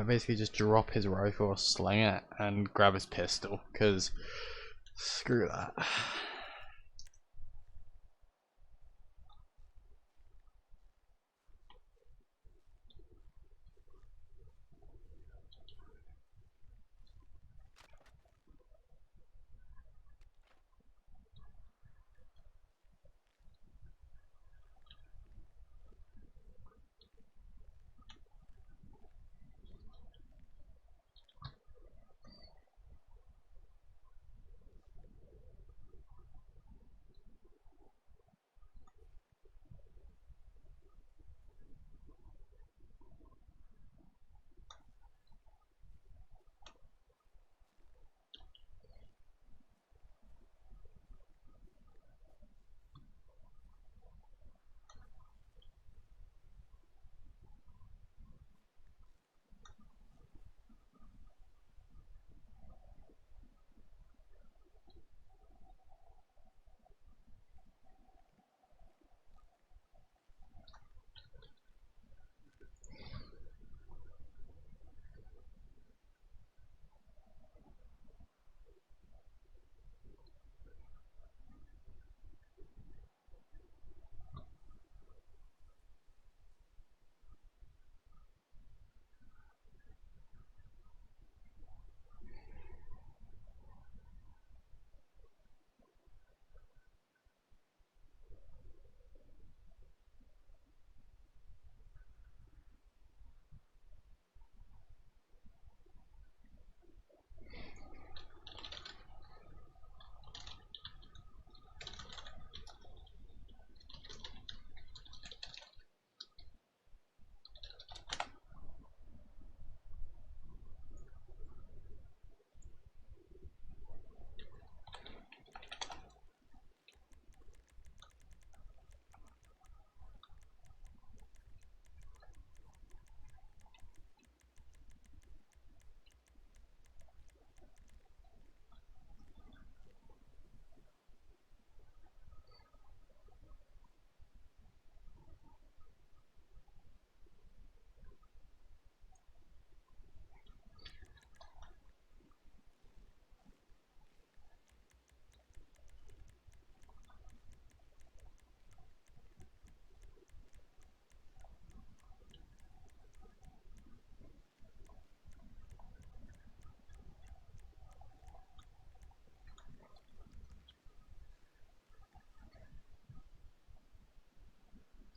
[SPEAKER 3] basically just drop his rifle or sling it and grab his pistol, cause screw that.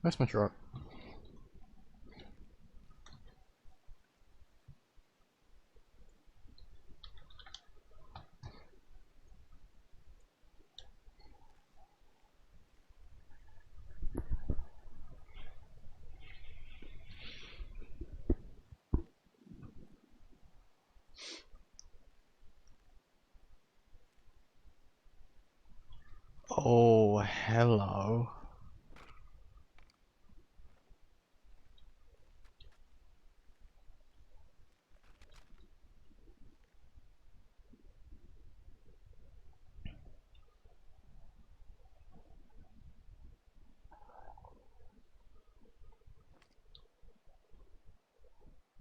[SPEAKER 3] Where's my truck? Oh, hello.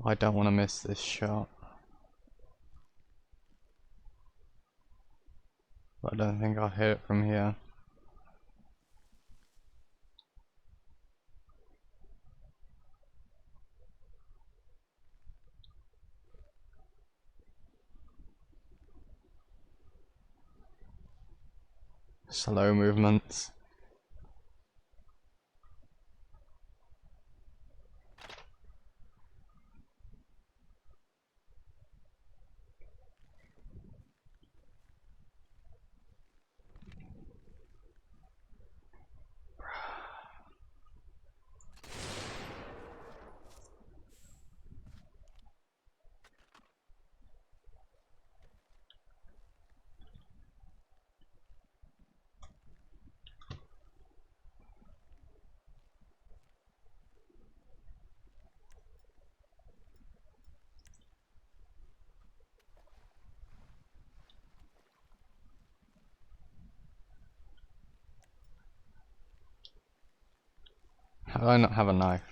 [SPEAKER 3] I don't want to miss this shot. But I don't think I'll hit it from here. Slow movements. How do I not have a knife?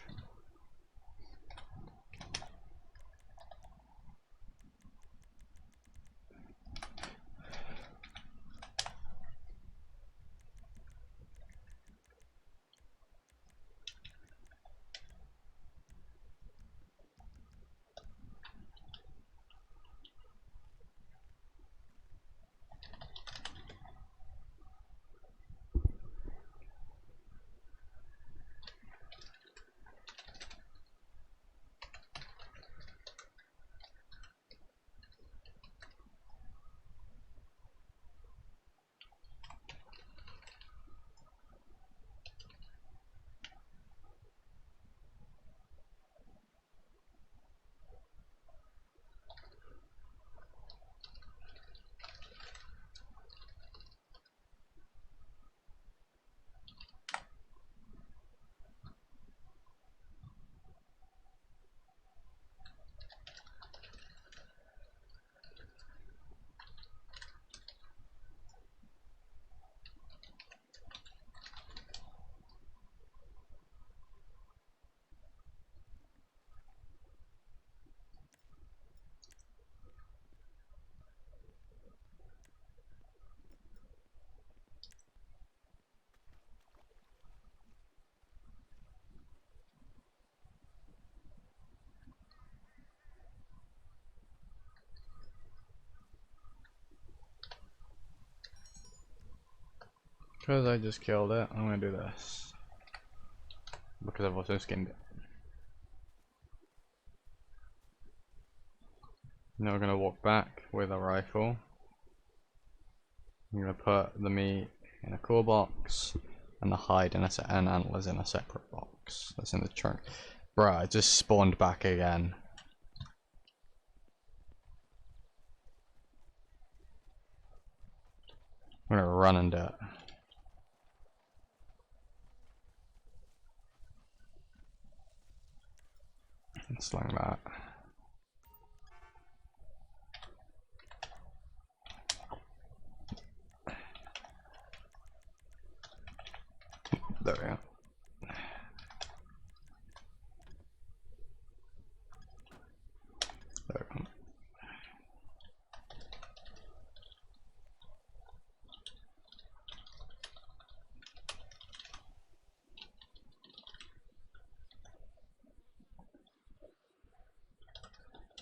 [SPEAKER 3] Because I just killed it, I'm gonna do this. Because I've also skinned it. Now we're gonna walk back with a rifle. I'm gonna put the meat in a cool box and the hide in and antlers in a separate box. That's in the trunk. Bruh, I just spawned back again. I'm gonna run and do it. And sling that. There we go. There we go.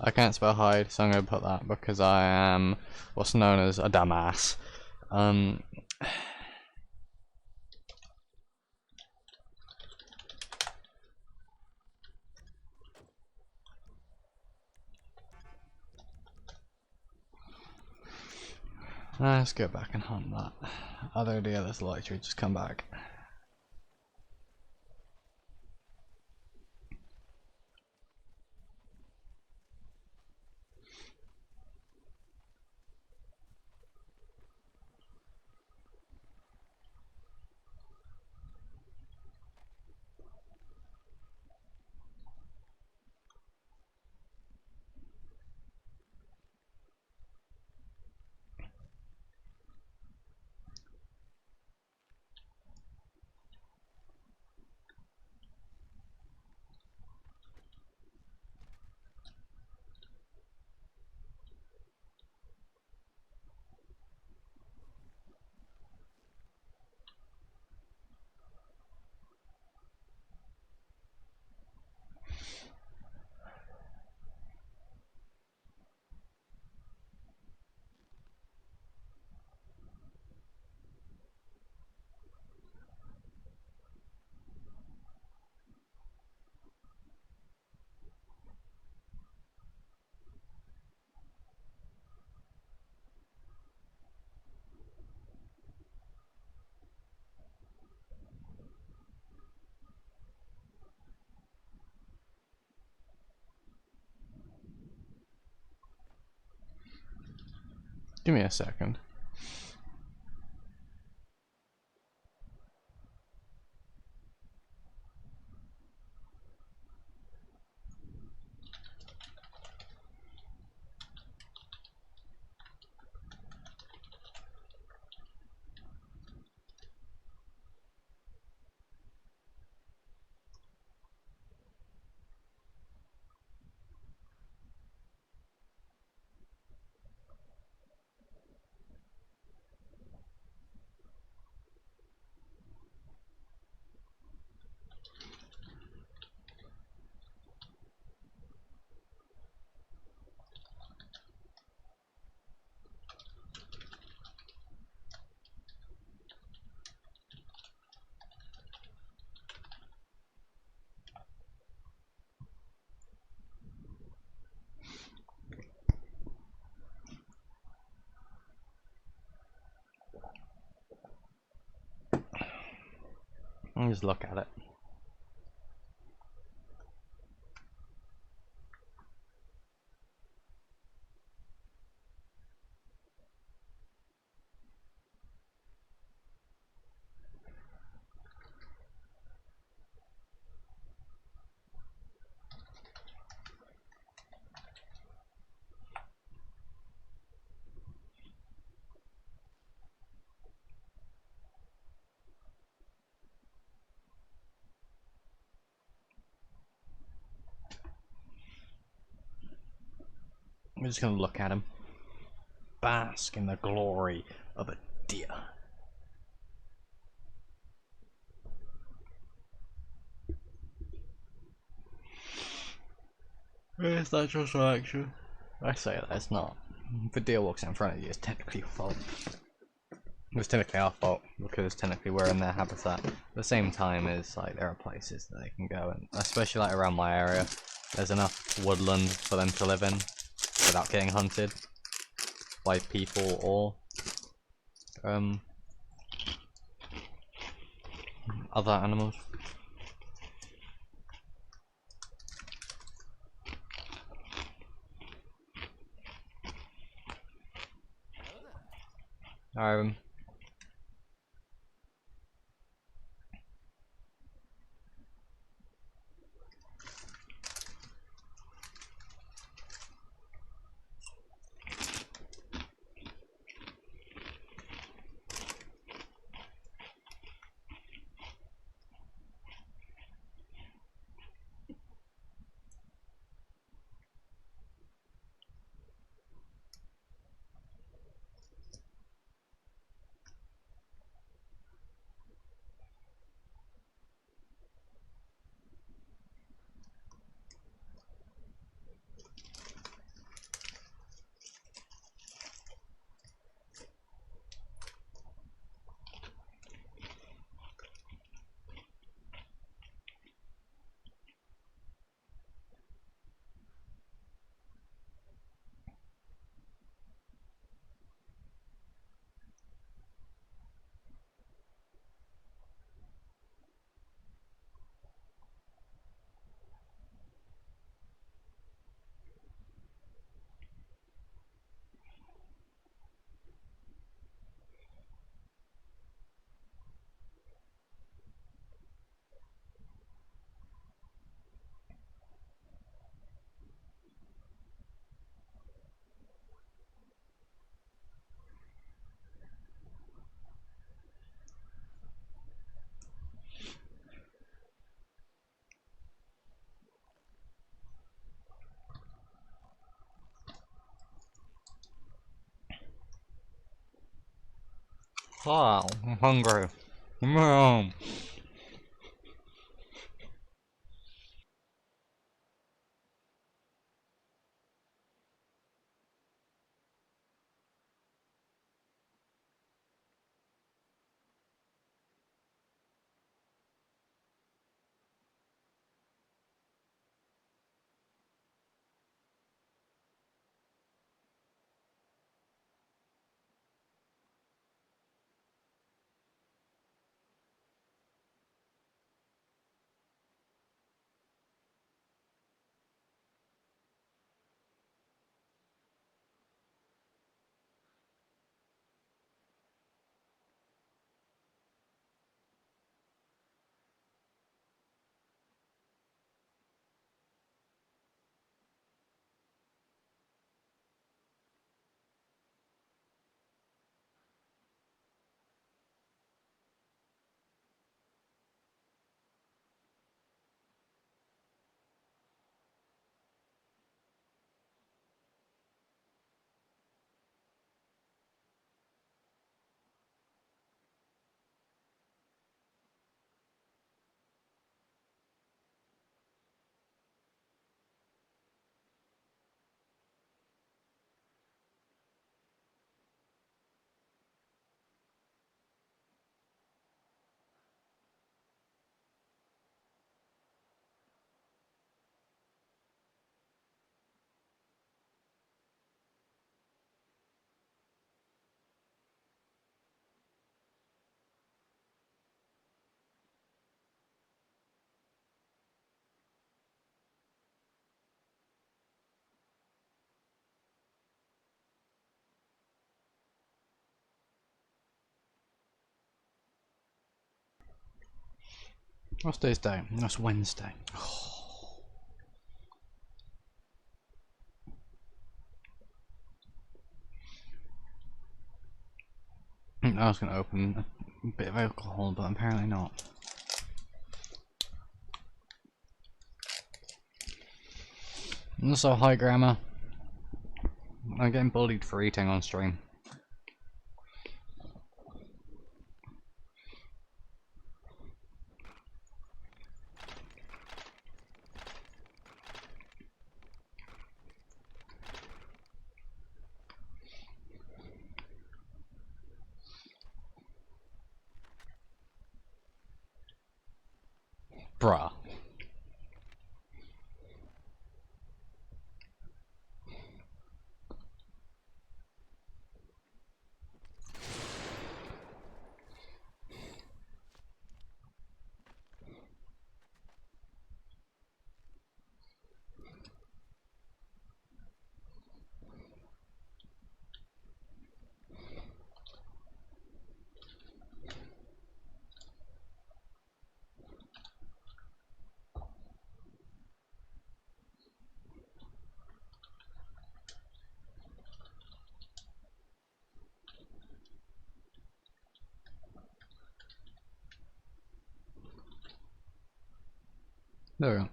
[SPEAKER 3] I can't spell hide, so I'm going to put that because I am what's known as a dumbass. Let's go back and hunt that. Although the others likely just come back. Give me a second. Just look at it. I'm just gonna look at him. Bask in the glory of a deer. It's natural selection. I say that it's not. If a deer walks in front of you, it's technically your fault. It's technically our fault because technically we're in their habitat. At the same time, is like there are places that they can go, and especially like around my area, there's enough woodland for them to live in without getting hunted by people or other animals. Wow, I'm hungry. Mm. What's today's day? That's Wednesday. I was going to open a bit of alcohol, but apparently not. Also, hi Grammar. I'm getting bullied for eating on stream. Bruh. There we go.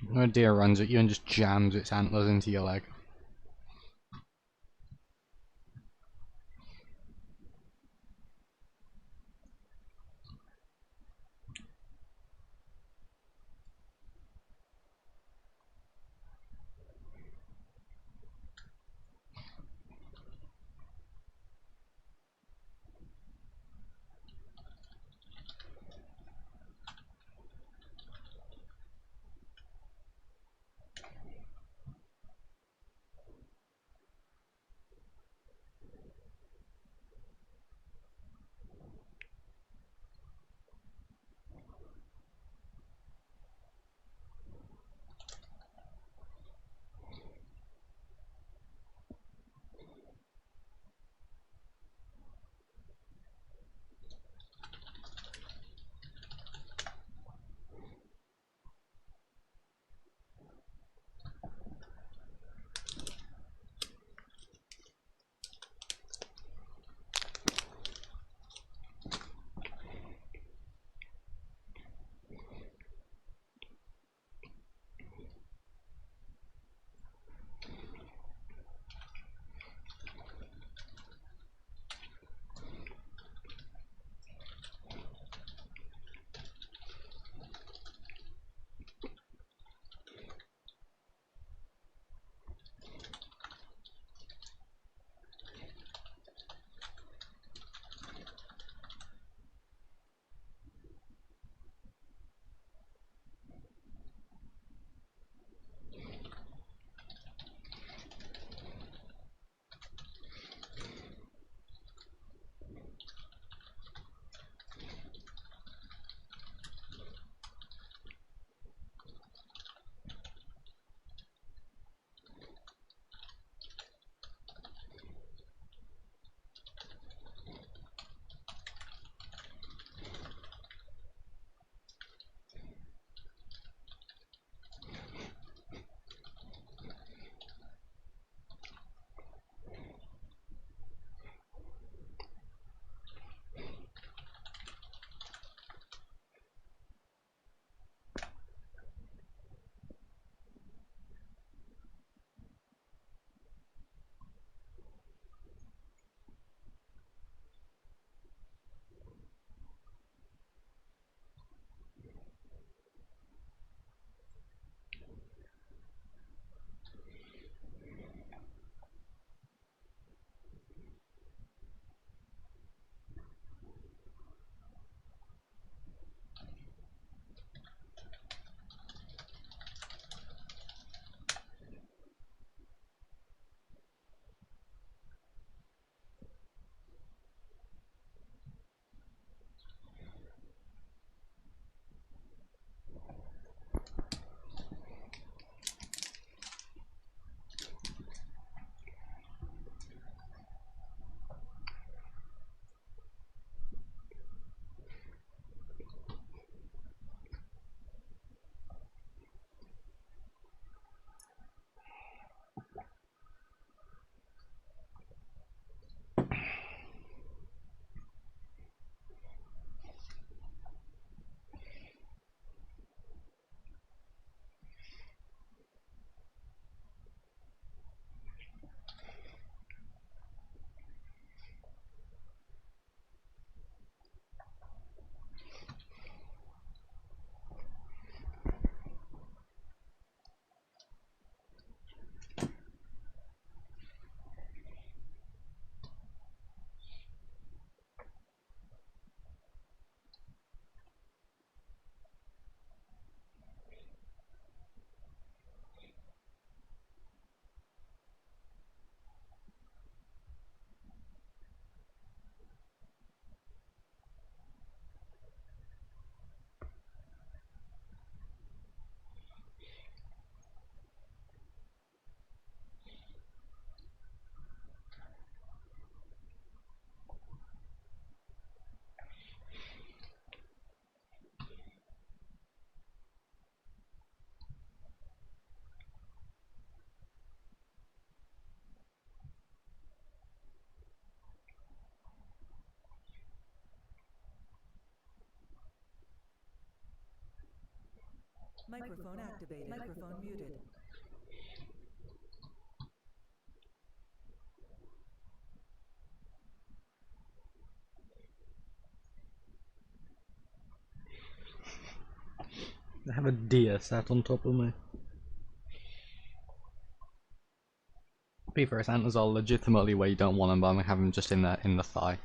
[SPEAKER 3] When a deer runs at you and just jams its antlers into your leg.
[SPEAKER 12] Microphone activated. Microphone muted.
[SPEAKER 3] I have a deer sat on top of me. Beaver antlers are legitimately where you don't want them, but I'm gonna have them just in the thigh.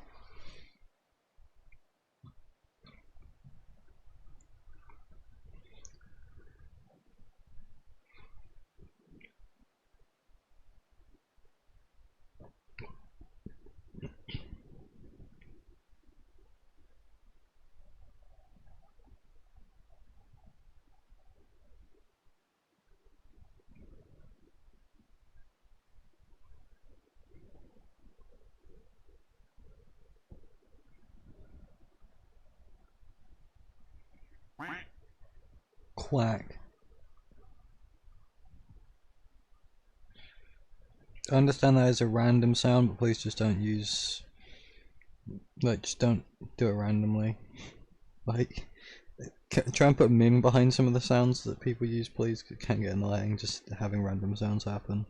[SPEAKER 3] Quack. I understand that is a random sound, but please just don't use, like, just don't do it randomly. Like, try and put meaning behind some of the sounds that people use, please, 'cause it can get annoying just having random sounds happen.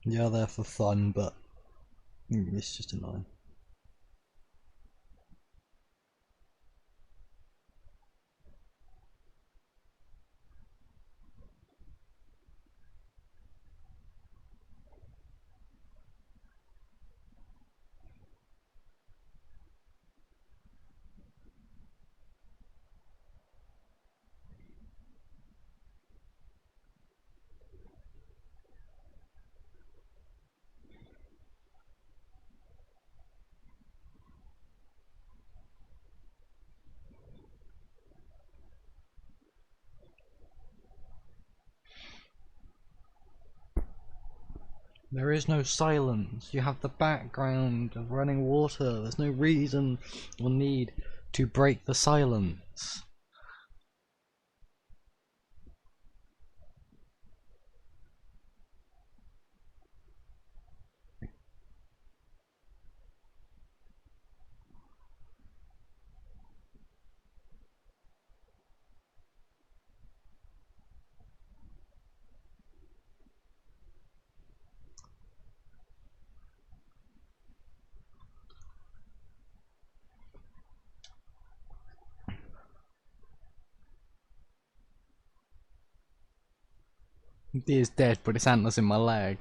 [SPEAKER 3] Yeah, they're for fun, but it's just annoying. There is no silence. You have the background of running water. There's no reason or need to break the silence. The deer's dead, but its antler's in my leg.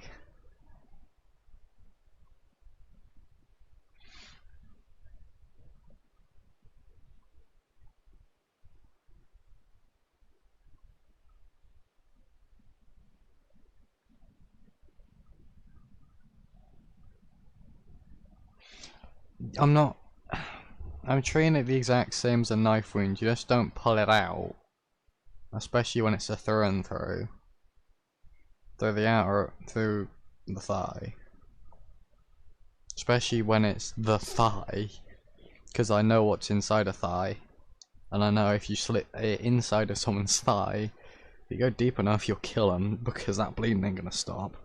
[SPEAKER 3] I'm treating it the exact same as a knife wound. You just don't pull it out, especially when it's a through and through. Through the thigh. Especially when it's the thigh, because I know what's inside a thigh, and I know if you slip it inside of someone's thigh, if you go deep enough, you'll kill them because that bleeding ain't gonna stop.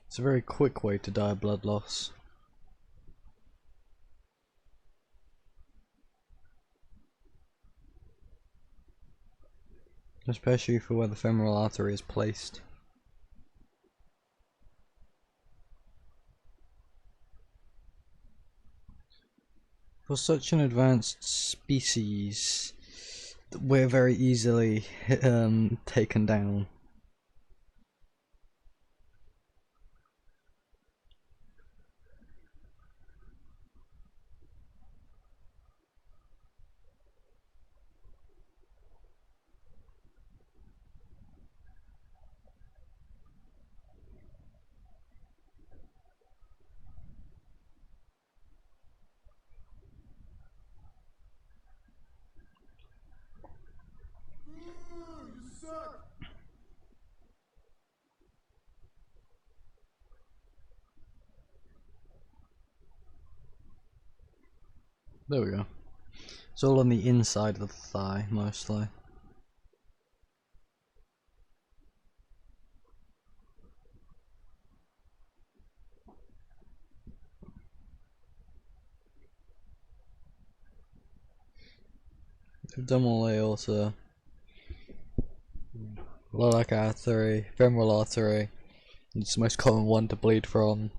[SPEAKER 3] It's a very quick way to die of blood loss. Especially for where the femoral artery is placed. For such an advanced species, we're very easily taken down. There we go. It's all on the inside of the thigh, mostly. Abdominal aorta, iliac artery, femoral artery. It's the most common one to bleed from.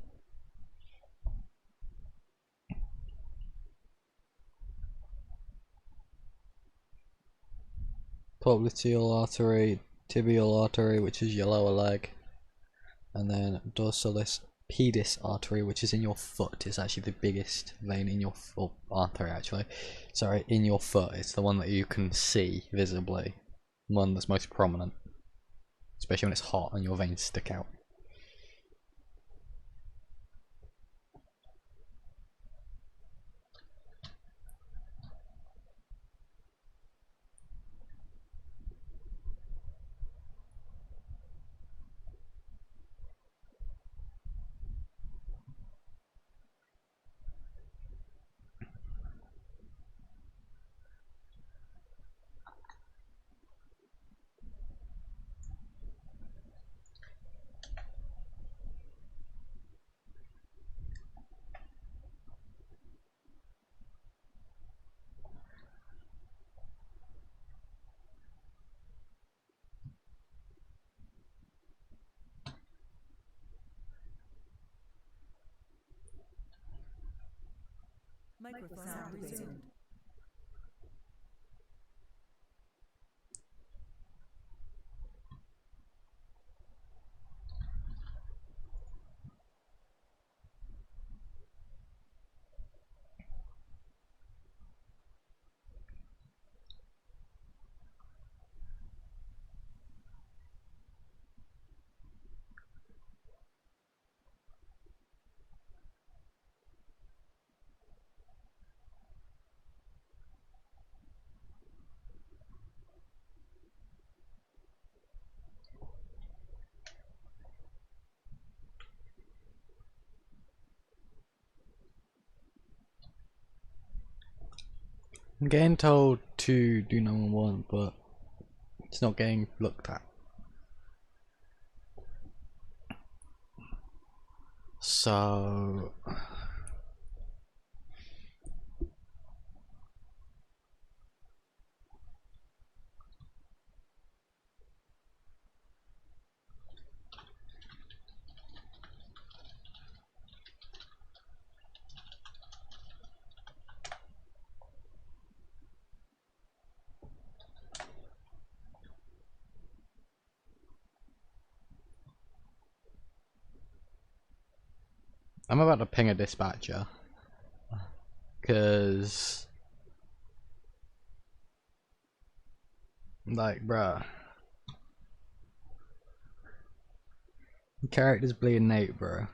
[SPEAKER 3] Popliteal artery, tibial artery, which is your lower leg, and then dorsalis pedis artery, which is in your foot. It's actually the biggest vein in your foot. Artery, actually. Sorry, in your foot. It's the one that you can see visibly. The one that's most prominent. Especially when it's hot and your veins stick out.
[SPEAKER 12] Microphone sound resumed.
[SPEAKER 3] I'm getting told to do 911, but it's not getting looked at. So I'm about to ping a dispatcher, cause like, bruh, character's bleeding Nate, bro.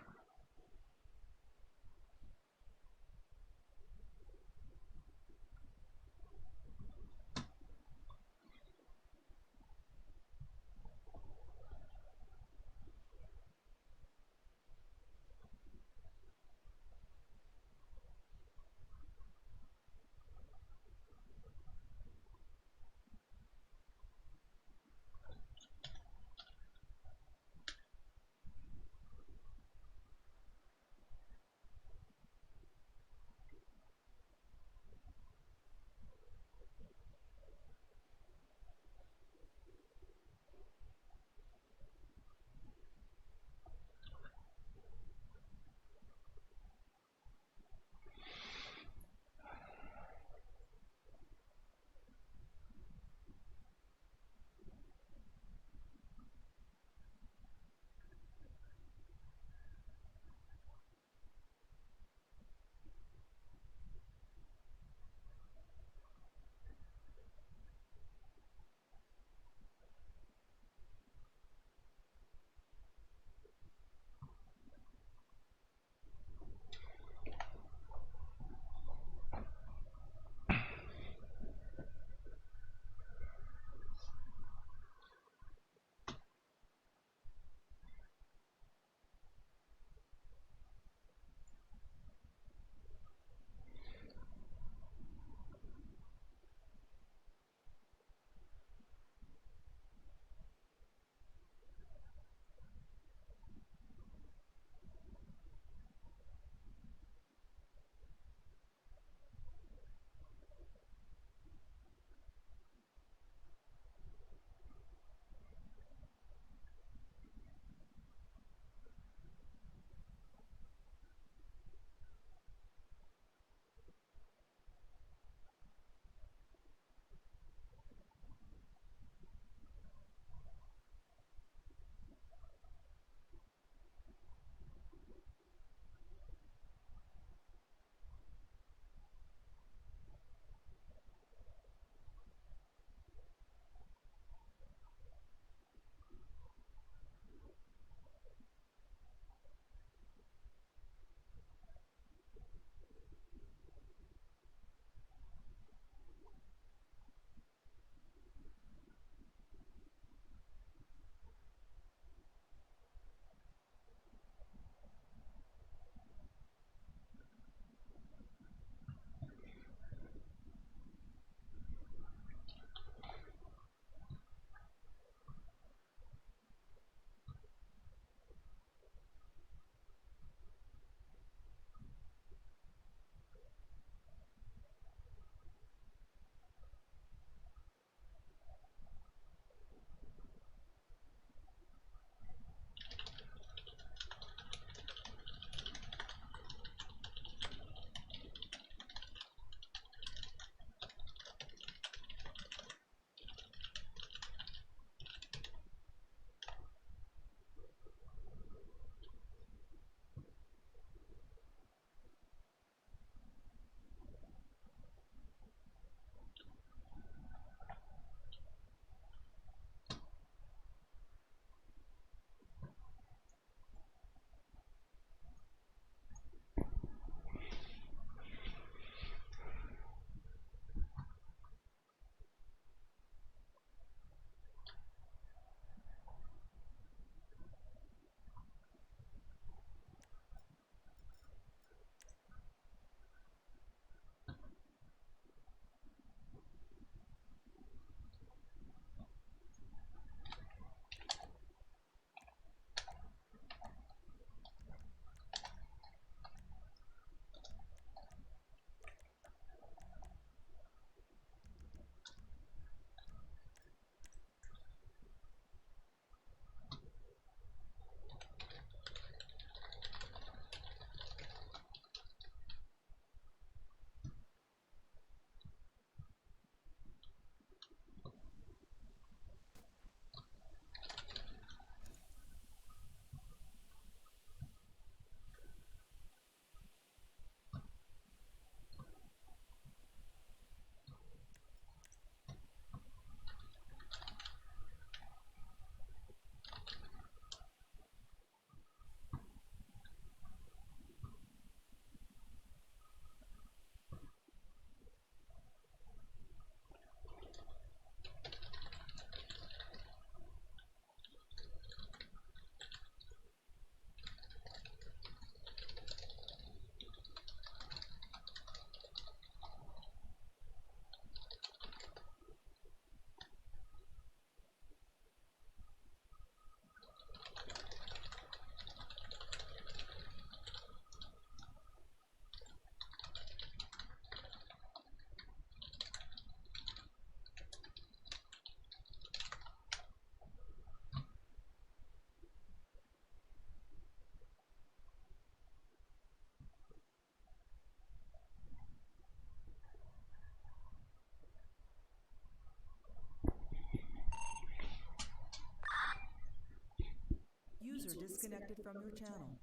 [SPEAKER 12] disconnected from your channel.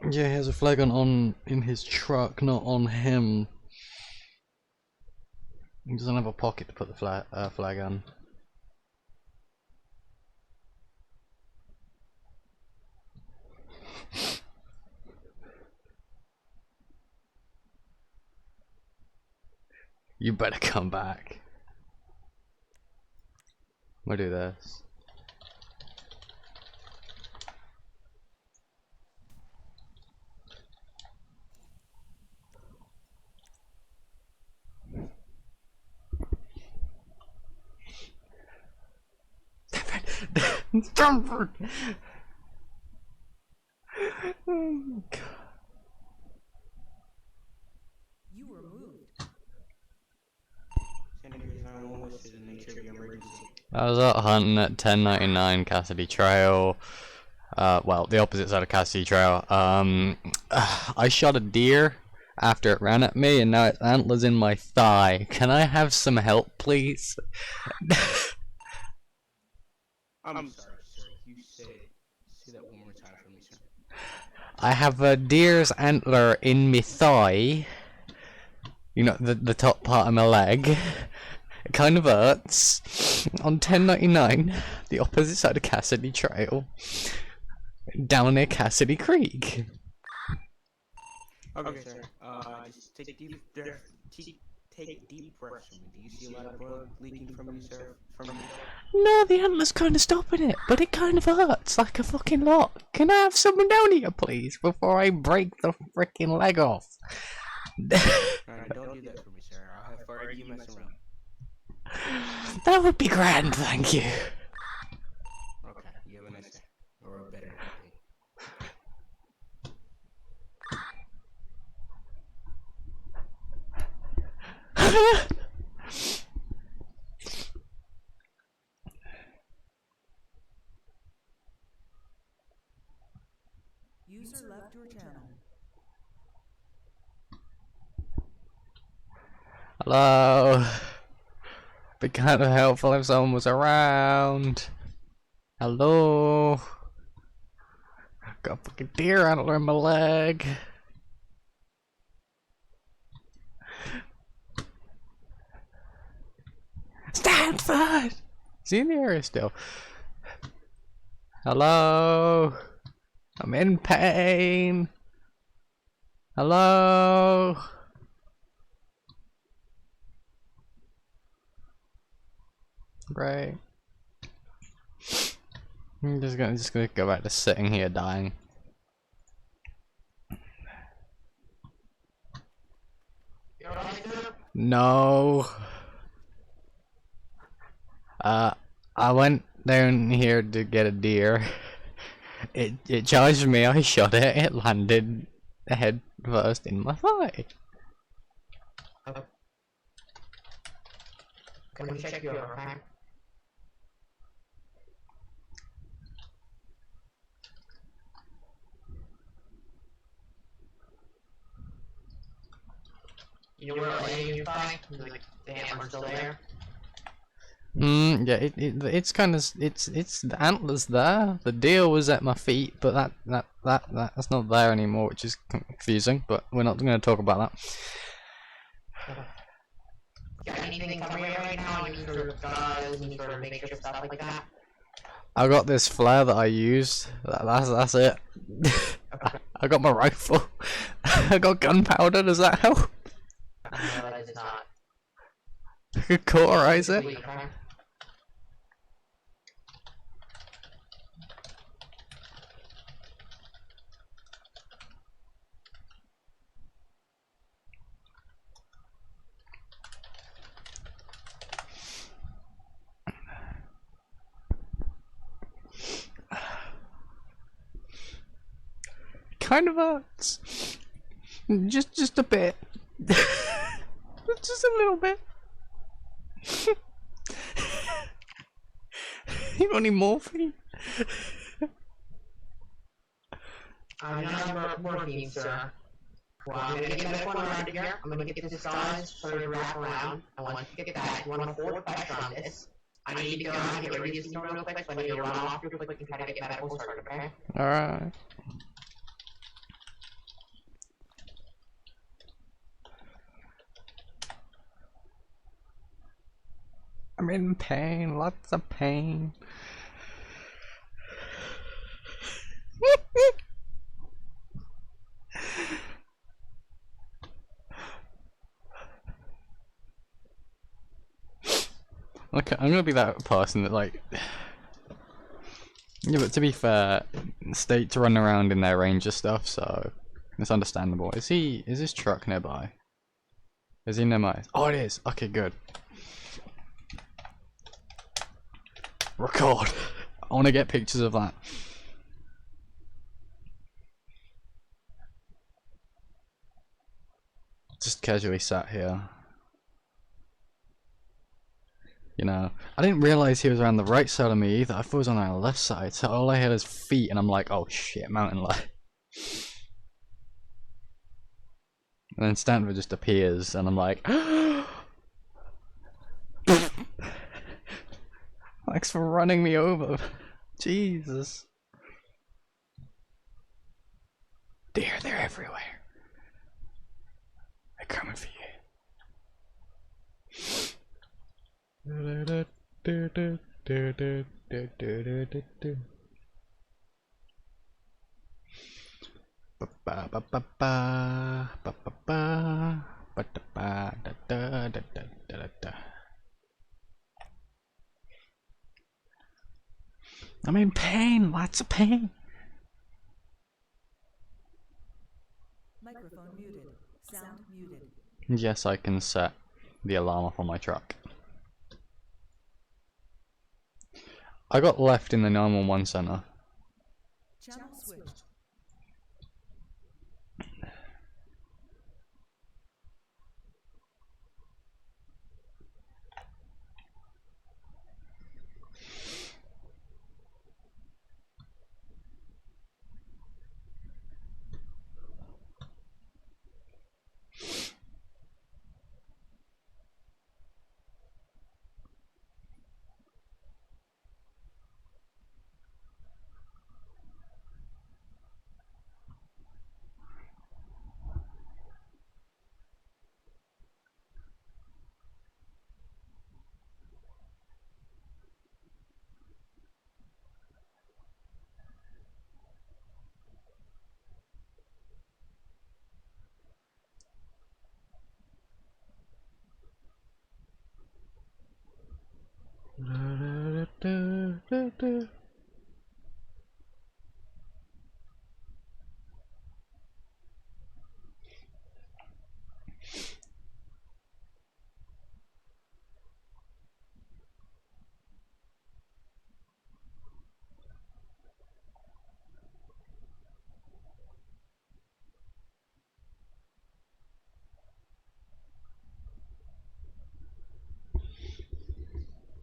[SPEAKER 3] Yeah, he has a flag on in his truck, not on him. He doesn't have a pocket to put the flag on. You better come back. We'll do this. Stanford! Oh God.
[SPEAKER 12] You were moved.
[SPEAKER 3] I was out hunting at 1099 Cassidy Trail. Well, the opposite side of Cassidy Trail. I shot a deer after it ran at me, and now its antlers in my thigh. Can I have some help, please?
[SPEAKER 13] I'm sorry, sir. You say that one more time for me, sir.
[SPEAKER 3] I have a deer's antler in my thigh. You know, the top part of my leg. It kind of hurts. On 1099, the opposite side of Cassidy Trail. Down near Cassidy Creek.
[SPEAKER 13] Okay, sir. Just take deep breaths from me. Do you see a lot of blood leaking from you, sir? From you?
[SPEAKER 3] No, the antler's kind of stopping it, but it kind of hurts like a fucking lot. Can I have someone down here, please, before I break the freaking leg off?
[SPEAKER 13] Alright, don't do that for me, sir. I'll have far you mess around.
[SPEAKER 3] That would be grand, thank you.
[SPEAKER 13] Okay, you have a nice day. Or a better day.
[SPEAKER 12] User left your channel.
[SPEAKER 3] Hello. Be kind of helpful if someone was around. Hello. Got a fucking deer antler in my leg. Stanford! Is he in the area still? Hello? I'm in pain. Hello? Right. I'm just gonna go back to sitting here dying. No. I went down here to get a deer. It charged me, I shot it, it landed head first in my thigh.
[SPEAKER 8] Can we check your rank? You know where you're flying? Like, the antler's still there?
[SPEAKER 3] Yeah, it's kind of it's the antlers there. The deer was at my feet, but that's not there anymore, which is confusing. But we're not going to talk about that.
[SPEAKER 8] Got anything coming right now? Any sort of guns, any sort of makeshift stuff like that?
[SPEAKER 3] I got this flare that I used. That's it. I got my rifle. I got gunpowder. Does that help?
[SPEAKER 8] No, that does not.
[SPEAKER 3] I could cauterize it.
[SPEAKER 8] Okay.
[SPEAKER 3] Kind of hurts. Just a bit. Just a little bit. You want any morphine?
[SPEAKER 8] I'm not morphine, sir. Well, I'm gonna get that one around here. I'm gonna get this gauze sort of wrap around. I want you to get that. You want to hold pressure on this. I need to go and get rid of these real quick, so I need to run off real quick and try to get medical started, okay?
[SPEAKER 3] Alright. I'm in pain, lots of pain. Okay, I'm gonna be that person that like. Yeah, but to be fair, states run around in their ranger stuff, so it's understandable. Is his truck nearby? Is he near my? Oh, it is. Okay, good. Record. I want to get pictures of that. Just casually sat here. You know, I didn't realize he was around the right side of me either. I thought he was on the left side, so all I had is feet, and I'm like, oh shit, mountain lion. And then Stanford just appears, and I'm like, thanks for running me over. Jesus. Deer, they're everywhere. They're coming for you. I'm in pain, lots of pain.
[SPEAKER 12] Microphone muted. Sound muted.
[SPEAKER 3] Yes, I can set the alarm off on my truck. I got left in the 911 center.
[SPEAKER 12] Channel switched.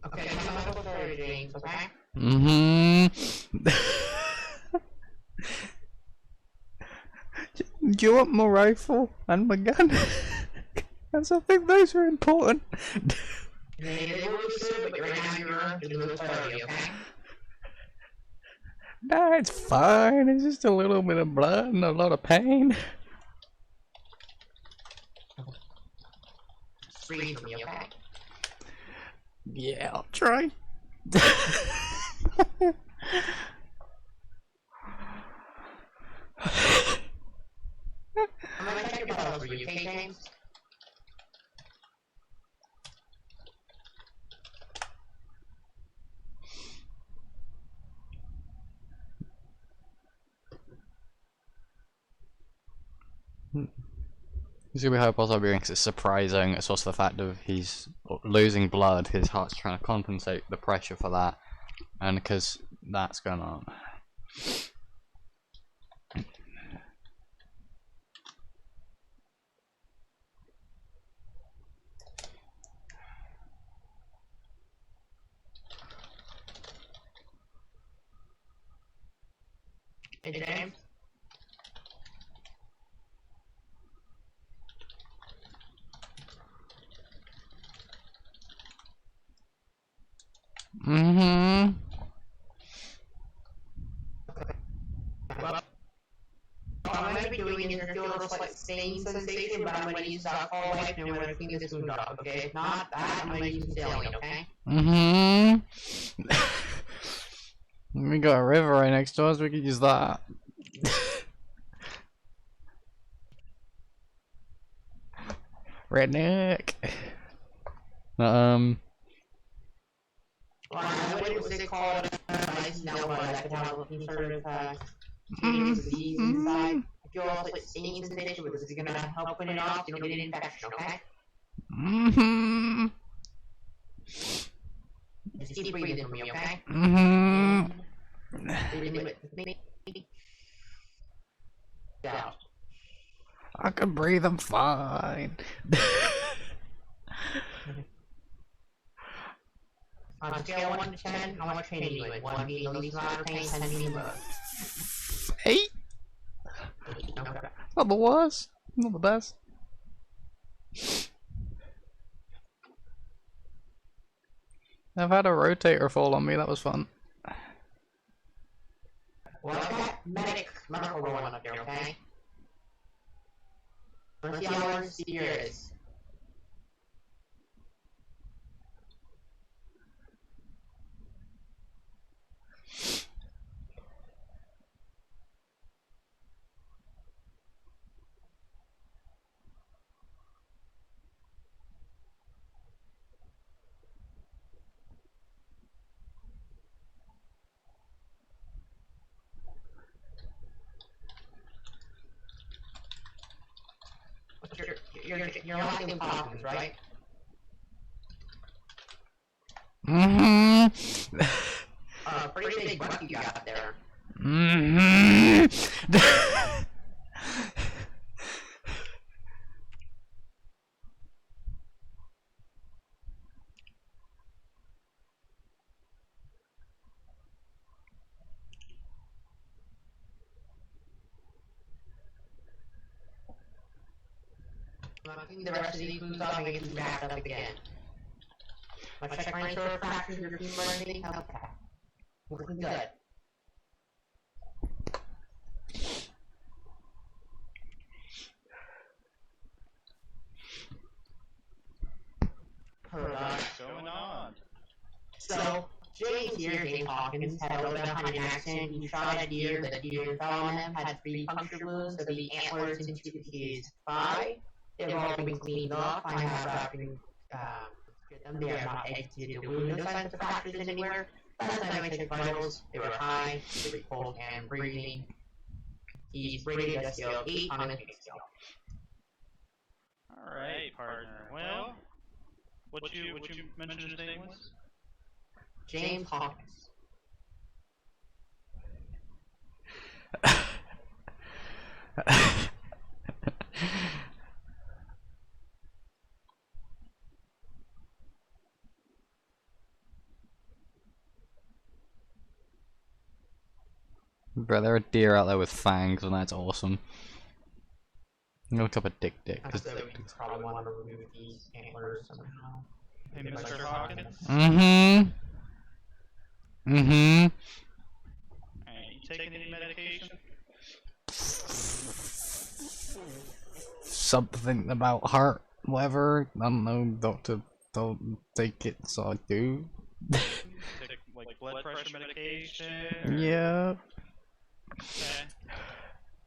[SPEAKER 8] Okay, I'm gonna go for your drinks, okay?
[SPEAKER 3] Do you want my rifle and my gun? And so I think those are important.
[SPEAKER 8] They will be soon, but right now you're a little early, okay?
[SPEAKER 3] No, it's fine. It's just a little bit of blood and a lot of pain.
[SPEAKER 8] Breathe for me, okay?
[SPEAKER 3] Yeah, I'll try.
[SPEAKER 8] I'm gonna check your vitals for you, okay, James?
[SPEAKER 3] It's gonna be hypoxic because it's surprising. It's also the fact of he's losing blood. His heart's trying to compensate the pressure for that, and because that's going on.
[SPEAKER 8] Hey, James?
[SPEAKER 3] Mm-hmm.
[SPEAKER 8] Well, what I'm gonna be doing is feel a slight stinging sensation, but I'm gonna use alcohol wipe and I'm gonna clean this wound up, okay? If not that, I'm gonna use saline, okay?
[SPEAKER 3] Mm-hmm. We got a river right next to us. We could use that. Redneck.
[SPEAKER 8] Well, what was it called? Ice now, but that could have some sort of disease inside. If you're also like stinging sensation, which is gonna help put it off, you don't get an infection, okay?
[SPEAKER 3] Mm-hmm.
[SPEAKER 8] Just keep breathing for me, okay?
[SPEAKER 3] Mm-hmm.
[SPEAKER 8] Breathing with me. Down.
[SPEAKER 3] I can breathe. I'm fine.
[SPEAKER 8] On a scale of 1 to 10, how much pain are you in? 1 being the least amount of pain, 10 being the most.
[SPEAKER 3] 8.
[SPEAKER 8] Okay.
[SPEAKER 3] Not the worst. Not the best. I've had a rotator fall on me. That was fun.
[SPEAKER 8] Well, I got medical rolling up here, okay? Let's see how severe it is. You're lacking in confidence, right?
[SPEAKER 3] Mm-hmm.
[SPEAKER 8] Pretty big butt you got there.
[SPEAKER 3] Mm-hmm.
[SPEAKER 8] I'm gonna clean the rest of these wounds off and get these wrapped up again. I'll check my internal fractures, your femur, or anything. Okay. Looking good.
[SPEAKER 4] What's going on?
[SPEAKER 8] So, James here, James Hawkins, had a little bit of hunting accident. He shot a deer, the deer fell on him, had 3 puncture wounds to the antlers into his thigh. They've all been cleaned off. I have wrapping, them. They are not exited the wound. No signs of fractures anywhere. Last time I checked vitals, they were high, very cold, and breathing. He's rated a scale 8 on a pain scale.
[SPEAKER 4] Alright, partner. Well, what you mentioned his name was?
[SPEAKER 8] James Hawkins.
[SPEAKER 3] Bro, there are deer out there with fangs, and that's awesome. Look up a dick.
[SPEAKER 8] I said we probably want to remove these antlers somehow.
[SPEAKER 4] Hey, Mr. Hawkins.
[SPEAKER 3] Mm-hmm. Mm-hmm.
[SPEAKER 4] Alright, you taking any medication?
[SPEAKER 3] Something about heart, whatever. I don't know, doctor don't take it, so I do.
[SPEAKER 4] Take, like, blood pressure medication?
[SPEAKER 3] Yeah.
[SPEAKER 4] Okay. Have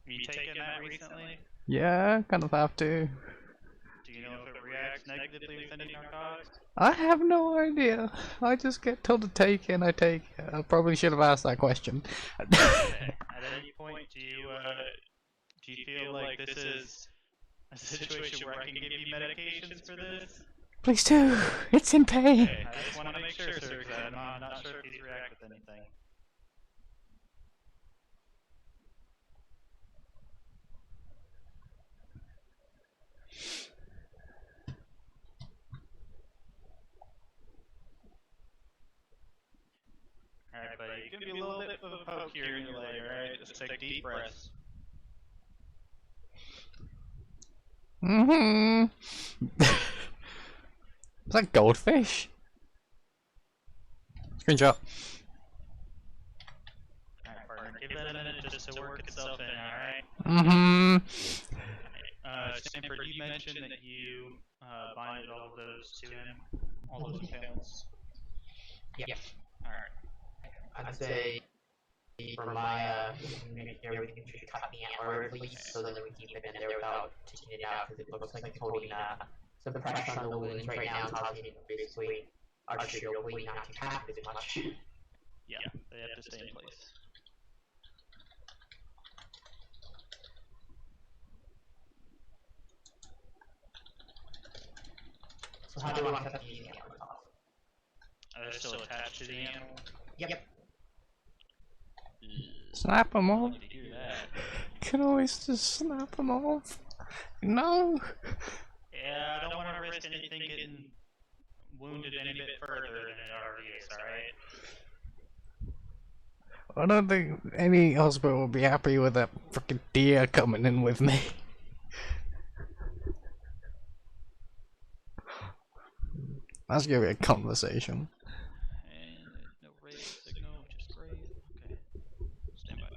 [SPEAKER 4] you taken that recently?
[SPEAKER 3] Yeah, kind of have to.
[SPEAKER 4] Do you know if it reacts negatively with any narcotics?
[SPEAKER 3] I have no idea. I just get told to take it and I take it. I probably should have asked that question.
[SPEAKER 4] At any point, do you feel like this is a situation where I can give you medications for this?
[SPEAKER 3] Please do. It's in pain.
[SPEAKER 4] Okay, I just want to make sure, sir, because I'm not sure if these react with anything. Alright, buddy, you can be a little bit of a poke here in your leg, alright? Just take deep breaths.
[SPEAKER 3] Mm-hmm. Is that goldfish? Screenshot.
[SPEAKER 4] Alright, partner, give that a minute just to work itself in, alright?
[SPEAKER 3] Mm-hmm.
[SPEAKER 4] Stanford, you mentioned that you binded all of those to him, all those accounts.
[SPEAKER 8] Yep.
[SPEAKER 4] Alright.
[SPEAKER 8] I'd say for my everything should cut the antler at least, so that we keep it in there without taking it out, because it looks like it's holding some pressure on the wounds right now, causing it basically arterially not to happen as much.
[SPEAKER 4] Yeah, they have to stay in place.
[SPEAKER 8] So how do I cut these antlers off?
[SPEAKER 4] Are they still attached to the animal?
[SPEAKER 8] Yep.
[SPEAKER 3] Snap them off.
[SPEAKER 4] Did you hear that?
[SPEAKER 3] Can always just snap them off. No.
[SPEAKER 4] Yeah, I don't want to risk anything getting wounded any bit further than it already is, alright?
[SPEAKER 3] I don't think any hospital will be happy with that freaking deer coming in with me. Let's give it a conversation.
[SPEAKER 4] And no radio signal, just great. Okay. Stand by.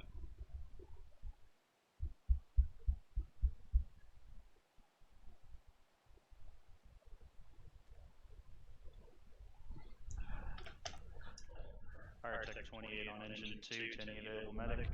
[SPEAKER 4] Fire Tech 28 on engine 2 to any available medic.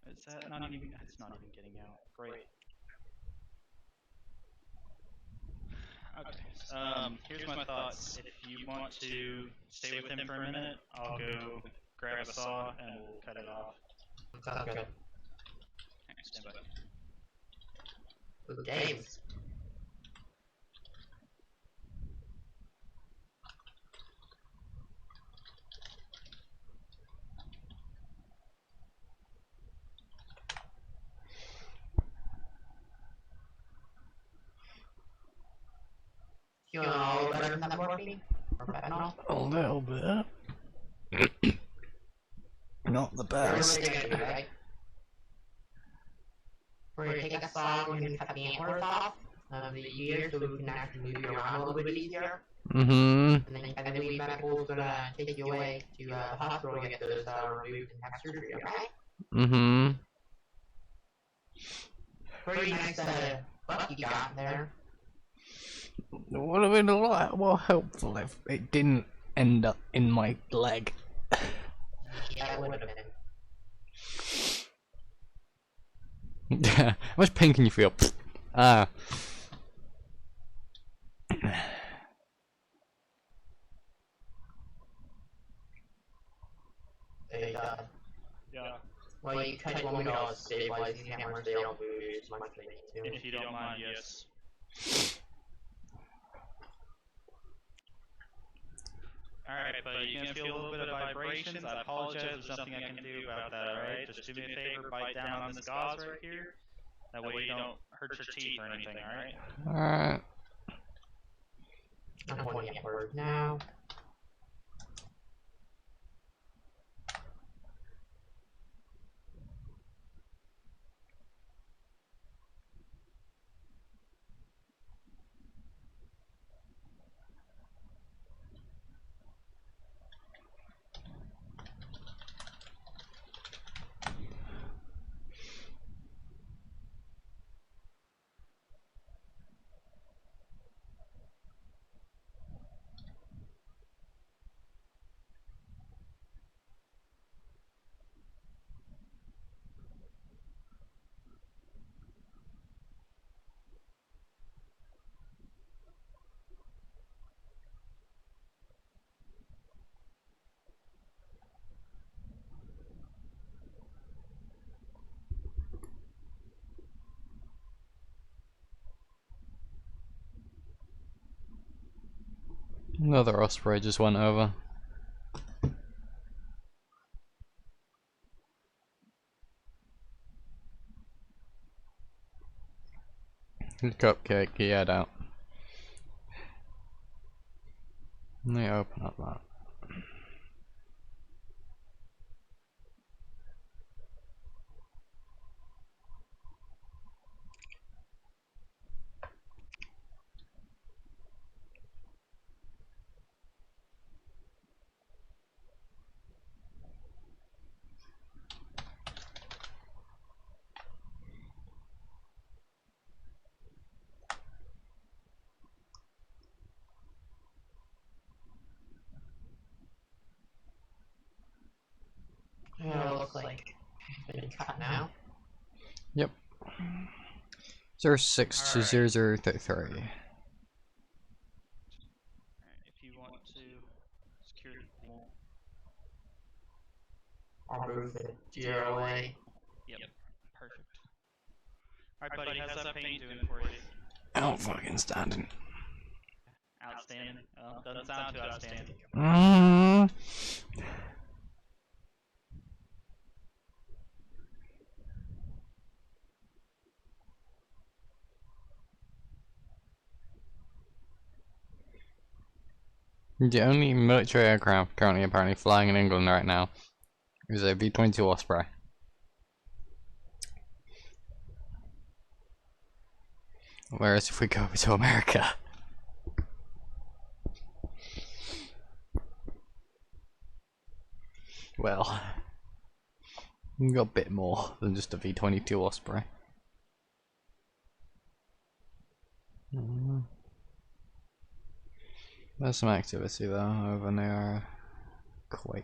[SPEAKER 4] Is that not even, it's not even getting out. Great. Okay, here's my thoughts. If you want to stay with him for a minute, I'll go grab a saw and we'll cut it off.
[SPEAKER 8] Sounds good.
[SPEAKER 4] Okay, stand by.
[SPEAKER 8] Ooh, James. You want a little better than that morphine? Or fentanyl?
[SPEAKER 3] A little bit. Not the best.
[SPEAKER 8] We're gonna take a saw, we're gonna cut the antlers off of the ear so we can actually move you around a little bit easier.
[SPEAKER 3] Mm-hmm.
[SPEAKER 8] And then I believe medical's gonna take you away to the hospital to get those removed and have surgery, okay?
[SPEAKER 3] Mm-hmm.
[SPEAKER 8] Pretty nice butt you got there.
[SPEAKER 3] It would have been a lot more helpful if it didn't end up in my leg.
[SPEAKER 8] Yeah, it would have been.
[SPEAKER 3] How much pain can you feel? Ah.
[SPEAKER 4] Yeah.
[SPEAKER 8] Well, you kind of want me to stabilize these hammers, they don't move as much as they need to.
[SPEAKER 4] If you don't mind, yes. Alright, buddy, you're gonna feel a little bit of vibrations. I apologize, there's nothing I can do about that, alright? Just do me a favor, bite down on this gauze right here. That way you don't hurt your teeth or anything, alright?
[SPEAKER 3] Alright.
[SPEAKER 8] I'm pointing upward now.
[SPEAKER 3] Another osprey just went over. Cupcake, he head out. Let me open up that.
[SPEAKER 8] Yeah, it looks like it's been cut now.
[SPEAKER 3] Yep. 06 to 0033.
[SPEAKER 4] Alright, if you want to secure the wall.
[SPEAKER 8] I'll move the GROA.
[SPEAKER 4] Yep, perfect. Alright, buddy, how's that paint doing for you?
[SPEAKER 3] Out fucking standing.
[SPEAKER 4] Outstanding? Well, doesn't sound too outstanding.
[SPEAKER 3] The only military aircraft currently apparently flying in England right now is a V-22 Osprey. Whereas if we go over to America, well, we've got a bit more than just a V-22 Osprey. There's some activity though over near Kuwait.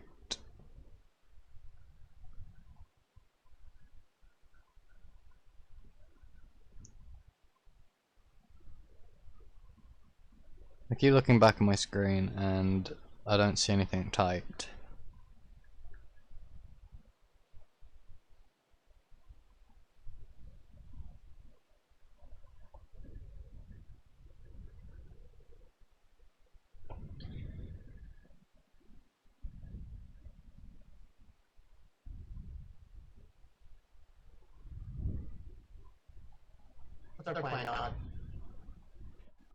[SPEAKER 3] I keep looking back at my screen and I don't see anything typed.
[SPEAKER 8] What's our plan, Todd?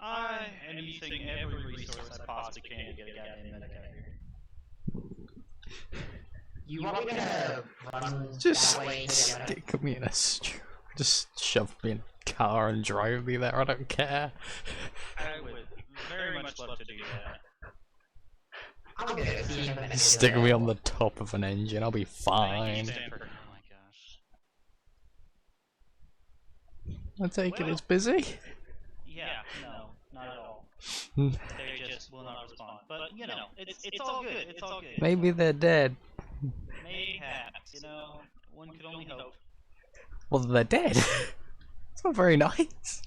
[SPEAKER 4] I am using every resource I possibly can to get a goddamn medic out here.
[SPEAKER 8] You want me to run
[SPEAKER 3] Just
[SPEAKER 8] that way to
[SPEAKER 3] stick me in a just shove me in a car and drive me there, I don't care.
[SPEAKER 4] I would very much love to do that.
[SPEAKER 8] I'm gonna see him in a
[SPEAKER 3] Stick me on the top of an engine, I'll be fine.
[SPEAKER 4] Stanford. Oh my gosh.
[SPEAKER 3] I take it it's busy.
[SPEAKER 4] Yeah, no, not at all. They just will not respond. But you know, it's all good. It's all good.
[SPEAKER 3] Maybe they're dead.
[SPEAKER 4] Mayhaps, you know, one could only hope.
[SPEAKER 3] Well, they're dead. It's not very nice.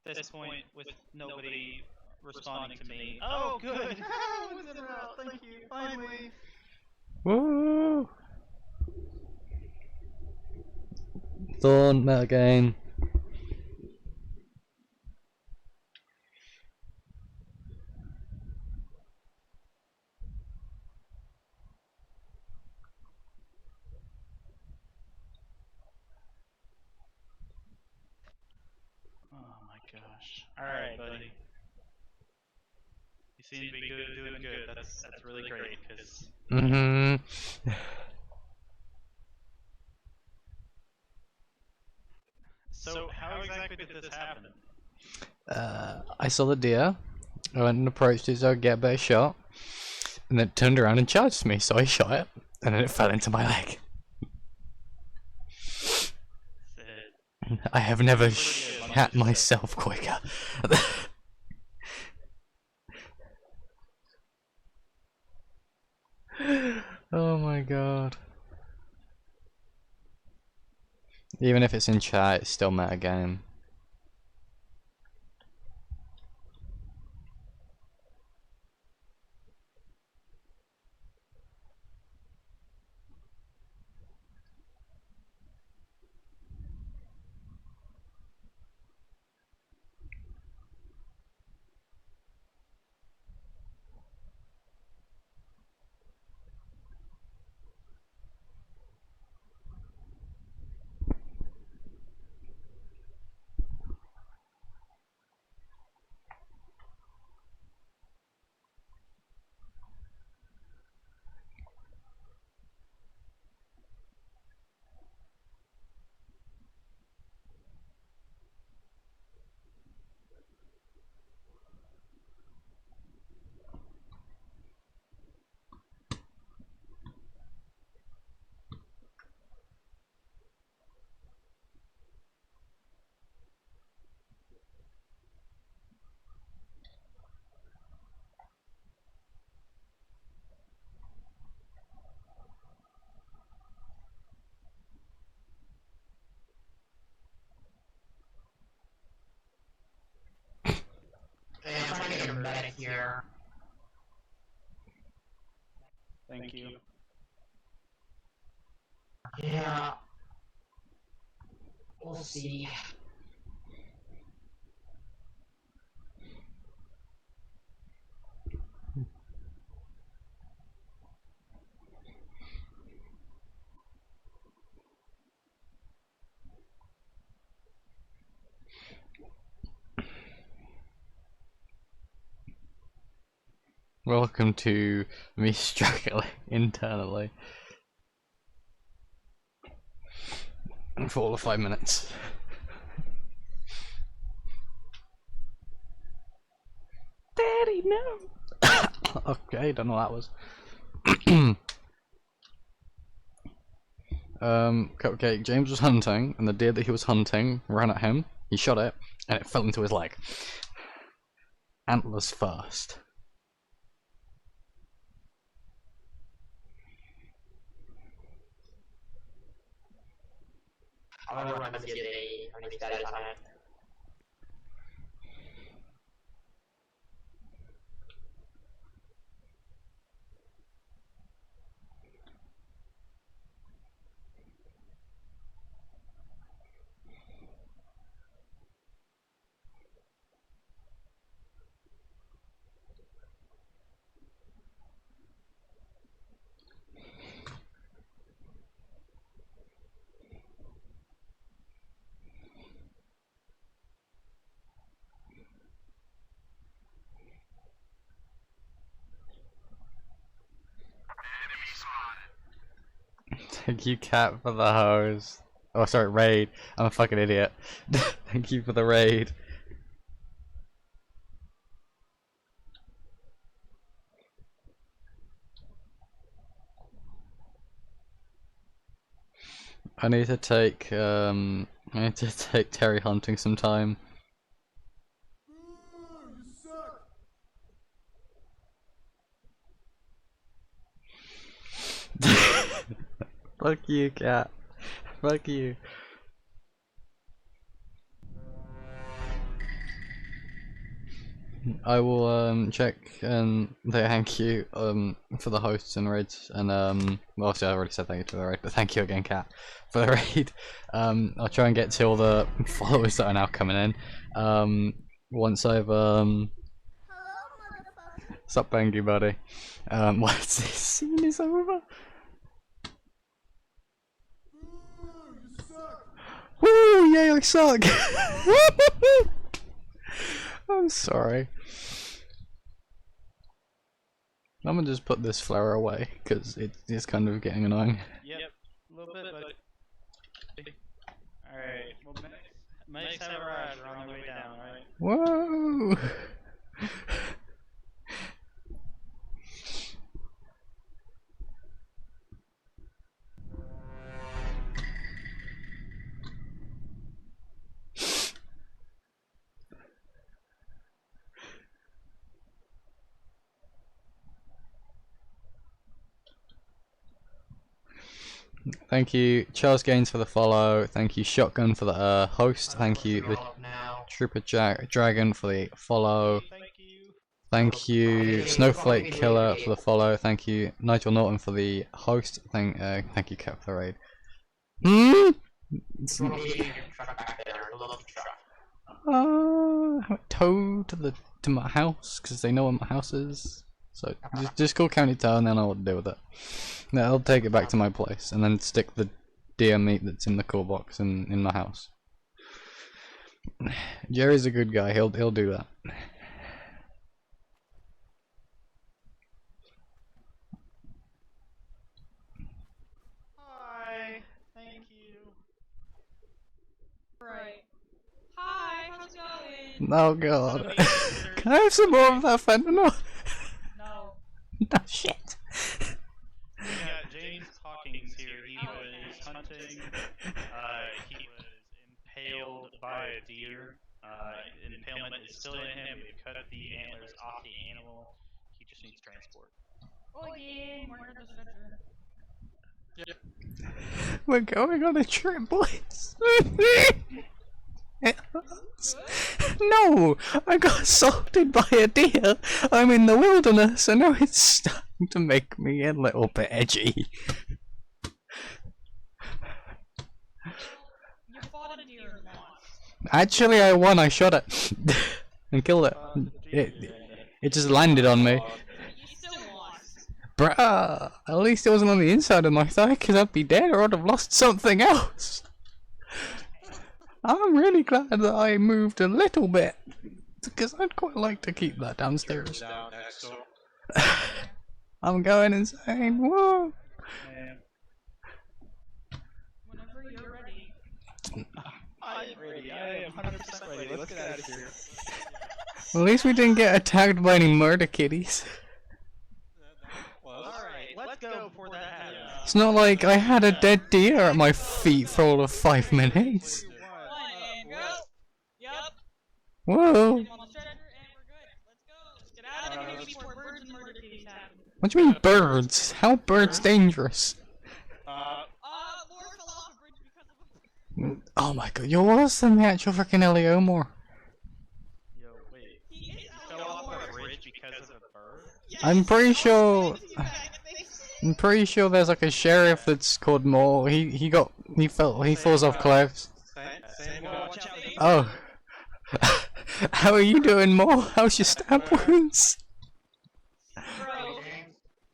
[SPEAKER 4] At this point, with nobody responding to me. Oh, good! Thank you, finally!
[SPEAKER 3] Woo! Dawn, not again.
[SPEAKER 4] gosh. Alright, buddy. You seem to be doing good. That's really great, because... So, how exactly did this happen?
[SPEAKER 3] I saw the deer, I went and approached it so I'd get a better shot, and then it turned around and charged me, so I shot it, and then it fell into my leg. I have never shot myself quicker. Oh my god. Even if it's in chat, it's still meta game.
[SPEAKER 8] Hey, I'm trying to get a medic here.
[SPEAKER 4] Thank you.
[SPEAKER 8] Yeah. We'll see.
[SPEAKER 3] Welcome to me struggling internally for all of 5 minutes. Daddy, no! Okay, don't know what that was. Cupcake, James was hunting, and the deer that he was hunting ran at him. He shot it, and it fell into his leg. Antlers first.
[SPEAKER 8] I'm gonna run and see if any status on it.
[SPEAKER 3] Thank you, Cat, for the hose. Oh, sorry, raid. I'm a fucking idiot. Thank you for the raid. I need to take Terry hunting sometime. Fuck you, Cat. Fuck you. I will check the thank you for the hosts and raids, and well, obviously I already said thank you for the raid, but thank you again, Cat, for the raid. I'll try and get to all the followers that are now coming in. Once I've Sup, Bangy buddy. Once this scene is over. Woo! Yay, I suck! I'm sorry. I'm gonna just put this flower away because it's kind of getting annoying.
[SPEAKER 4] Yep, a little bit, but. Alright, well, Mike's Savaraj are on the way down, right?
[SPEAKER 3] Whoa! Thank you, Charles Gaines, for the follow. Thank you, Shotgun, for the host. Thank you, the Trooper Dragon, for the follow. Thank you, Snowflake Killer, for the follow. Thank you, Nigel Norton, for the host. Thank you, Cat, for the raid. Have it towed to my house because they know where my house is. So just call County Town, and then I'll deal with it. No, I'll take it back to my place and then stick the deer meat that's in the cool box in my house. Jerry's a good guy. He'll do that.
[SPEAKER 4] Hi, thank you.
[SPEAKER 9] Right. Hi, how's it going?
[SPEAKER 3] Oh god. Can I have some more of that fentanyl?
[SPEAKER 9] No.
[SPEAKER 3] No shit.
[SPEAKER 4] We got James Hawkins here. He was hunting. He was impaled by a deer. Impalement is still in him. We cut the antlers off the animal. He just needs transport.
[SPEAKER 9] Oh yeah, more of the center.
[SPEAKER 4] Yep.
[SPEAKER 3] We're going on a trip, boys. No, I got assaulted by a deer. I'm in the wilderness, and now it's starting to make me a little bit edgy.
[SPEAKER 9] You fought a deer and lost.
[SPEAKER 3] Actually, I won. I shot it and killed it. It just landed on me.
[SPEAKER 9] You still lost.
[SPEAKER 3] Bruh, at least it wasn't on the inside of my thigh, because I'd be dead or I'd have lost something else. I'm really glad that I moved a little bit, because I'd quite like to keep that downstairs. I'm going insane. Whoa!
[SPEAKER 9] Whenever you're ready.
[SPEAKER 13] I am ready. I am 100% ready. Let's get out of here.
[SPEAKER 3] Well, at least we didn't get attacked by any murder kitties.
[SPEAKER 4] Alright, let's go before that happens.
[SPEAKER 3] It's not like I had a dead deer at my feet for all of 5 minutes.
[SPEAKER 9] Yep.
[SPEAKER 3] Whoa! What do you mean birds? How are birds dangerous? Oh my god, you're worse than the actual freaking Elio Moore.
[SPEAKER 4] Yo, wait. He fell off a bridge because of a bird?
[SPEAKER 3] I'm pretty sure there's like a sheriff that's called Moore. He falls off cliffs. Oh. How are you doing, Moore? How's your stab wounds?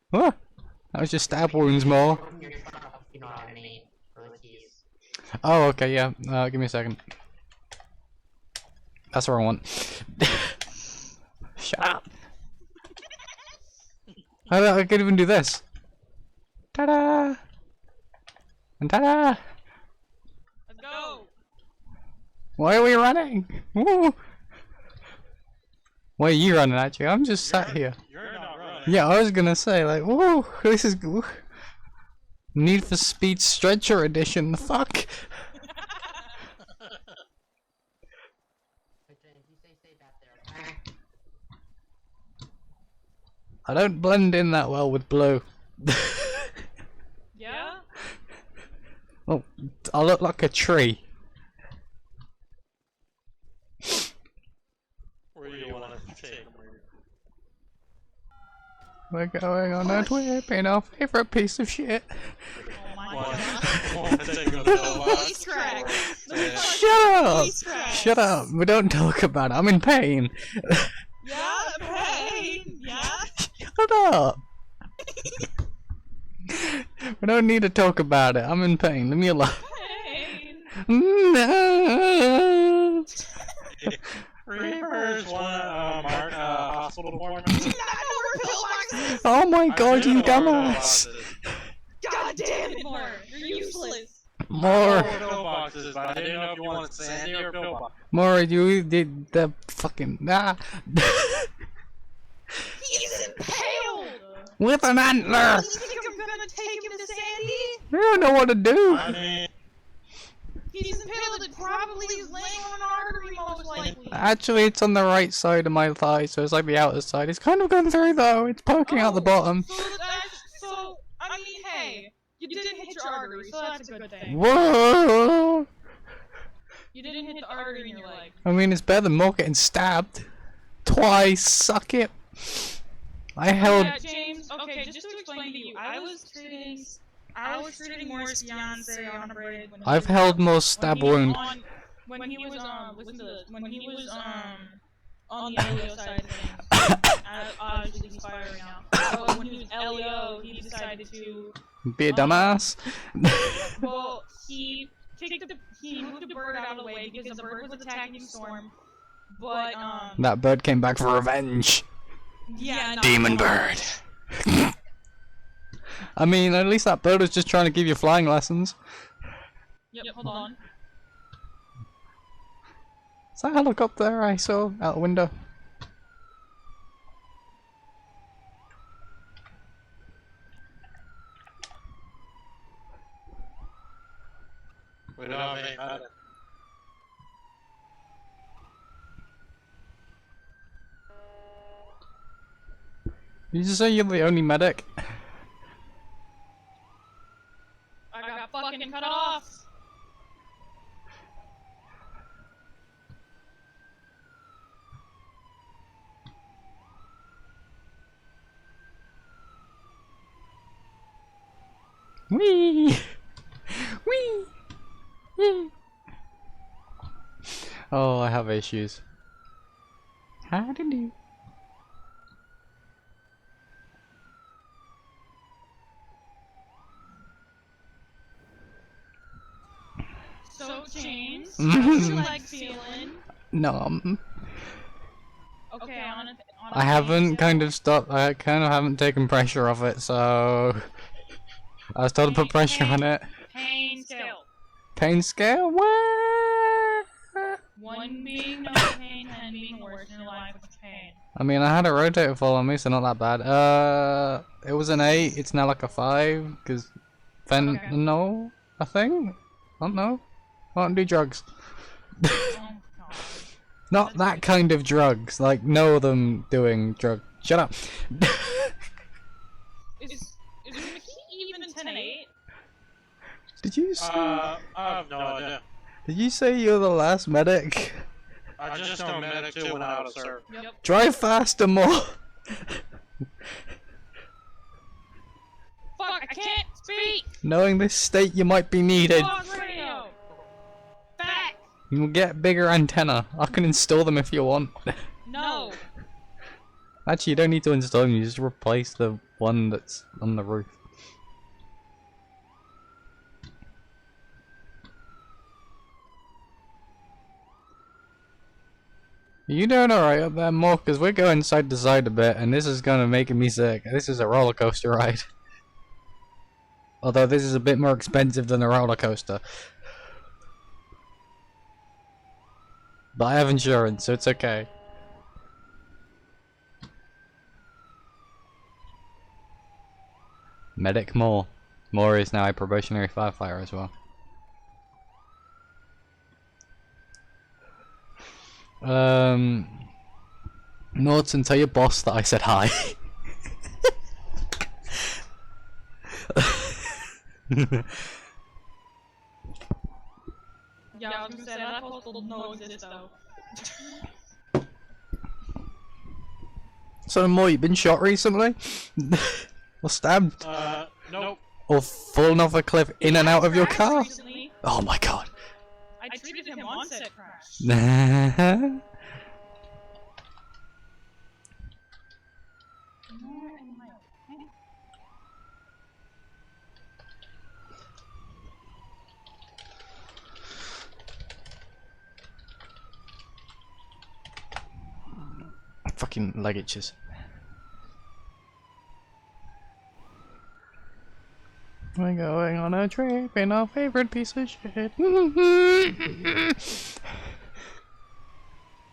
[SPEAKER 3] What? How's your stab wounds, Moore? Oh, okay, yeah. Give me a second. That's the wrong one. Shut up. I could even do this. Ta-da! And ta-da!
[SPEAKER 9] Let's go!
[SPEAKER 3] Why are we running? Woo! Why are you running, actually? I'm just sat here.
[SPEAKER 4] You're not running.
[SPEAKER 3] Yeah, I was gonna say, like, whoa, this is good. Need for Speed Stretcher Edition, the fuck? I don't blend in that well with blue.
[SPEAKER 9] Yeah?
[SPEAKER 3] Oh, I look like a tree.
[SPEAKER 4] Where do you want to take them?
[SPEAKER 3] We're going on a trip in our favorite piece of shit. Shut up! Shut up! We don't talk about it. I'm in pain.
[SPEAKER 9] Yeah, pain! Yeah?
[SPEAKER 3] Shut up! We don't need to talk about it. I'm in pain. Leave me alone.
[SPEAKER 9] Pain!
[SPEAKER 3] No.
[SPEAKER 14] Reapers want mark hospital appointment.
[SPEAKER 3] Oh my god, you dumbass!
[SPEAKER 15] God damn it, More! You're useless!
[SPEAKER 3] More!
[SPEAKER 14] Pillboxes, but I didn't know if you wanted Sandy or pillbox.
[SPEAKER 3] More, you did the fucking
[SPEAKER 15] He's impaled!
[SPEAKER 3] with an antler!
[SPEAKER 15] You think I'm gonna take him to Sandy?
[SPEAKER 3] I don't know what to do.
[SPEAKER 14] I mean,
[SPEAKER 15] He's impaled and probably is laying on an artery most likely.
[SPEAKER 3] Actually, it's on the right side of my thigh, so it's like the outer side. It's kind of gone through though. It's poking out the bottom.
[SPEAKER 15] So, I mean, hey, you didn't hit your artery, so that's a good thing.
[SPEAKER 3] Whoa!
[SPEAKER 15] You didn't hit the artery in your leg.
[SPEAKER 3] I mean, it's better than more getting stabbed twice. Suck it. I held.
[SPEAKER 15] Yeah, James. Okay, just to explain to you, I was treating Moore's fiance on a break.
[SPEAKER 3] I've held more stab wound.
[SPEAKER 15] When he was listen to this. When he was on the LEO side of things, obviously he's firing now. But when he was LEO, he decided to
[SPEAKER 3] Be a dumbass.
[SPEAKER 15] well, he moved the bird out of the way because the bird was attacking Storm. But
[SPEAKER 3] That bird came back for revenge.
[SPEAKER 15] yeah, no,
[SPEAKER 3] Demon bird. I mean, at least that bird was just trying to give you flying lessons.
[SPEAKER 15] Yep, hold on.
[SPEAKER 3] Is that helicopter I saw out the window?
[SPEAKER 14] we don't have any medic.
[SPEAKER 3] Did you just say you're the only medic?
[SPEAKER 15] I got fucking cut off.
[SPEAKER 3] Wee! Wee! Wee! Oh, I have issues. How to do?
[SPEAKER 15] So, James, how's your leg feeling?
[SPEAKER 3] Numb.
[SPEAKER 15] Okay,
[SPEAKER 3] I haven't kind of stopped. I kind of haven't taken pressure off it, so I was told to put pressure on it.
[SPEAKER 15] Pain scale.
[SPEAKER 3] Pain scale? What?
[SPEAKER 15] 1 being no pain, 10 being the worst in your life with pain.
[SPEAKER 3] I mean, I had a rotator follow me, so not that bad. It was an 8. It's now like a 5 because fentanyl, I think. I don't know. I don't do drugs. Not that kind of drugs. Like, no them doing drugs. Shut up.
[SPEAKER 15] Is McKee even 10-8?
[SPEAKER 3] Did you say?
[SPEAKER 14] I have no idea.
[SPEAKER 3] Did you say you're the last medic?
[SPEAKER 14] I just know medic 2 went out of service.
[SPEAKER 15] Yep.
[SPEAKER 3] Drive faster, more.
[SPEAKER 15] Fuck, I can't speak!
[SPEAKER 3] Knowing this state, you might be needed.
[SPEAKER 15] Talk radio! Back!
[SPEAKER 3] You will get bigger antenna. I can install them if you want.
[SPEAKER 15] No!
[SPEAKER 3] Actually, you don't need to install them. You just replace the one that's on the roof. You doing alright up there, Morph? Because we're going side to side a bit, and this is gonna make me sick. This is a roller coaster ride. Although this is a bit more expensive than a roller coaster. But I have insurance, so it's okay. Medic Moore. Moore is now a probationary firefighter as well. Norton, tell your boss that I said hi.
[SPEAKER 15] Yeah, I was gonna say that postal no exist though.
[SPEAKER 3] So, Moore, you been shot recently? Or stabbed?
[SPEAKER 14] Nope.
[SPEAKER 3] Or fallen off a cliff in and out of your
[SPEAKER 15] Crashed
[SPEAKER 3] car?
[SPEAKER 15] recently.
[SPEAKER 3] Oh my god.
[SPEAKER 15] I treated him once at crash.
[SPEAKER 3] fucking leg itches. We're going on a trip in our favorite piece of shit.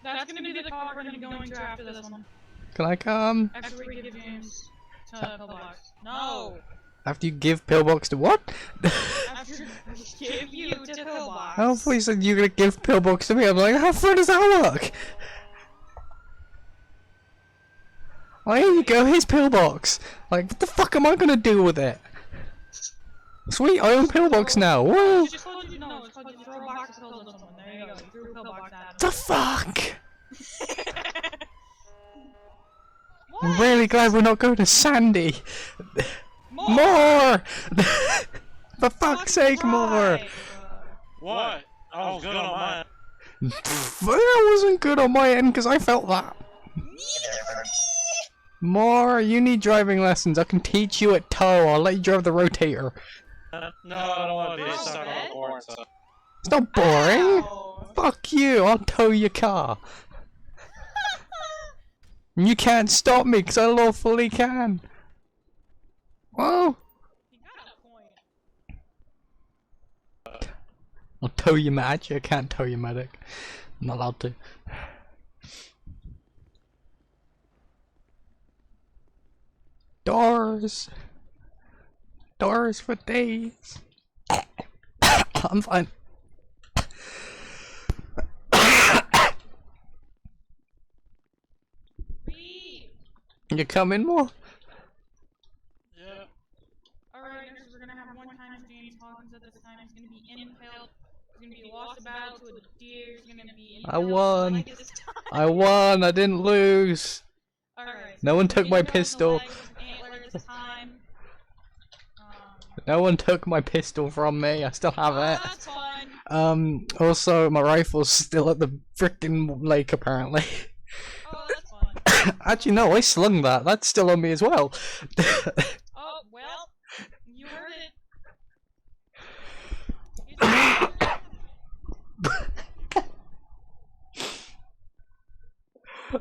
[SPEAKER 15] That's gonna be the car we're gonna be going to after this one.
[SPEAKER 3] Can I come?
[SPEAKER 15] After we give James to Pillbox. No!
[SPEAKER 3] After you give Pillbox to what?
[SPEAKER 15] After we give you to Pillbox.
[SPEAKER 3] I thought you said you were gonna give Pillbox to me. I'm like, how far does that work? Oh, here you go, here's Pillbox. Like, what the fuck am I gonna do with it? Sweet, I own Pillbox now. Whoa!
[SPEAKER 15] Just told you, no, it's called you throw a box of pills at someone. There you go. You threw a Pillbox at him.
[SPEAKER 3] The fuck? I'm really glad we're not going to Sandy. More! For fuck's sake, more!
[SPEAKER 14] What? I was good on mine.
[SPEAKER 3] That wasn't good on my end because I felt that. More, you need driving lessons. I can teach you at tow. I'll let you drive the rotator.
[SPEAKER 14] No, I don't want to be stuck on the board. So.
[SPEAKER 3] It's not boring. Fuck you. I'll tow your car. You can't stop me because I lawfully can. Whoa. I'll tow your magic. I can't tow your medic. I'm not allowed to. Doors. Doors for days. I'm fine. You coming more?
[SPEAKER 14] Yeah.
[SPEAKER 15] Alright, nurses, we're gonna have one time James Hawkins at this time. He's gonna be impaled. He's gonna be lost a battle to a deer. He's gonna be
[SPEAKER 3] I
[SPEAKER 15] impaled.
[SPEAKER 3] won.
[SPEAKER 15] Like this time.
[SPEAKER 3] I won. I didn't lose.
[SPEAKER 15] Alright.
[SPEAKER 3] No one took my pistol. No one took my pistol from me. I still have it.
[SPEAKER 15] That's fine.
[SPEAKER 3] Also, my rifle's still at the frickin' lake, apparently.
[SPEAKER 15] Oh, that's fine.
[SPEAKER 3] Actually, no, I slung that. That's still on me as well.
[SPEAKER 15] Oh, well, you heard it.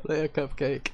[SPEAKER 3] Later, cupcake.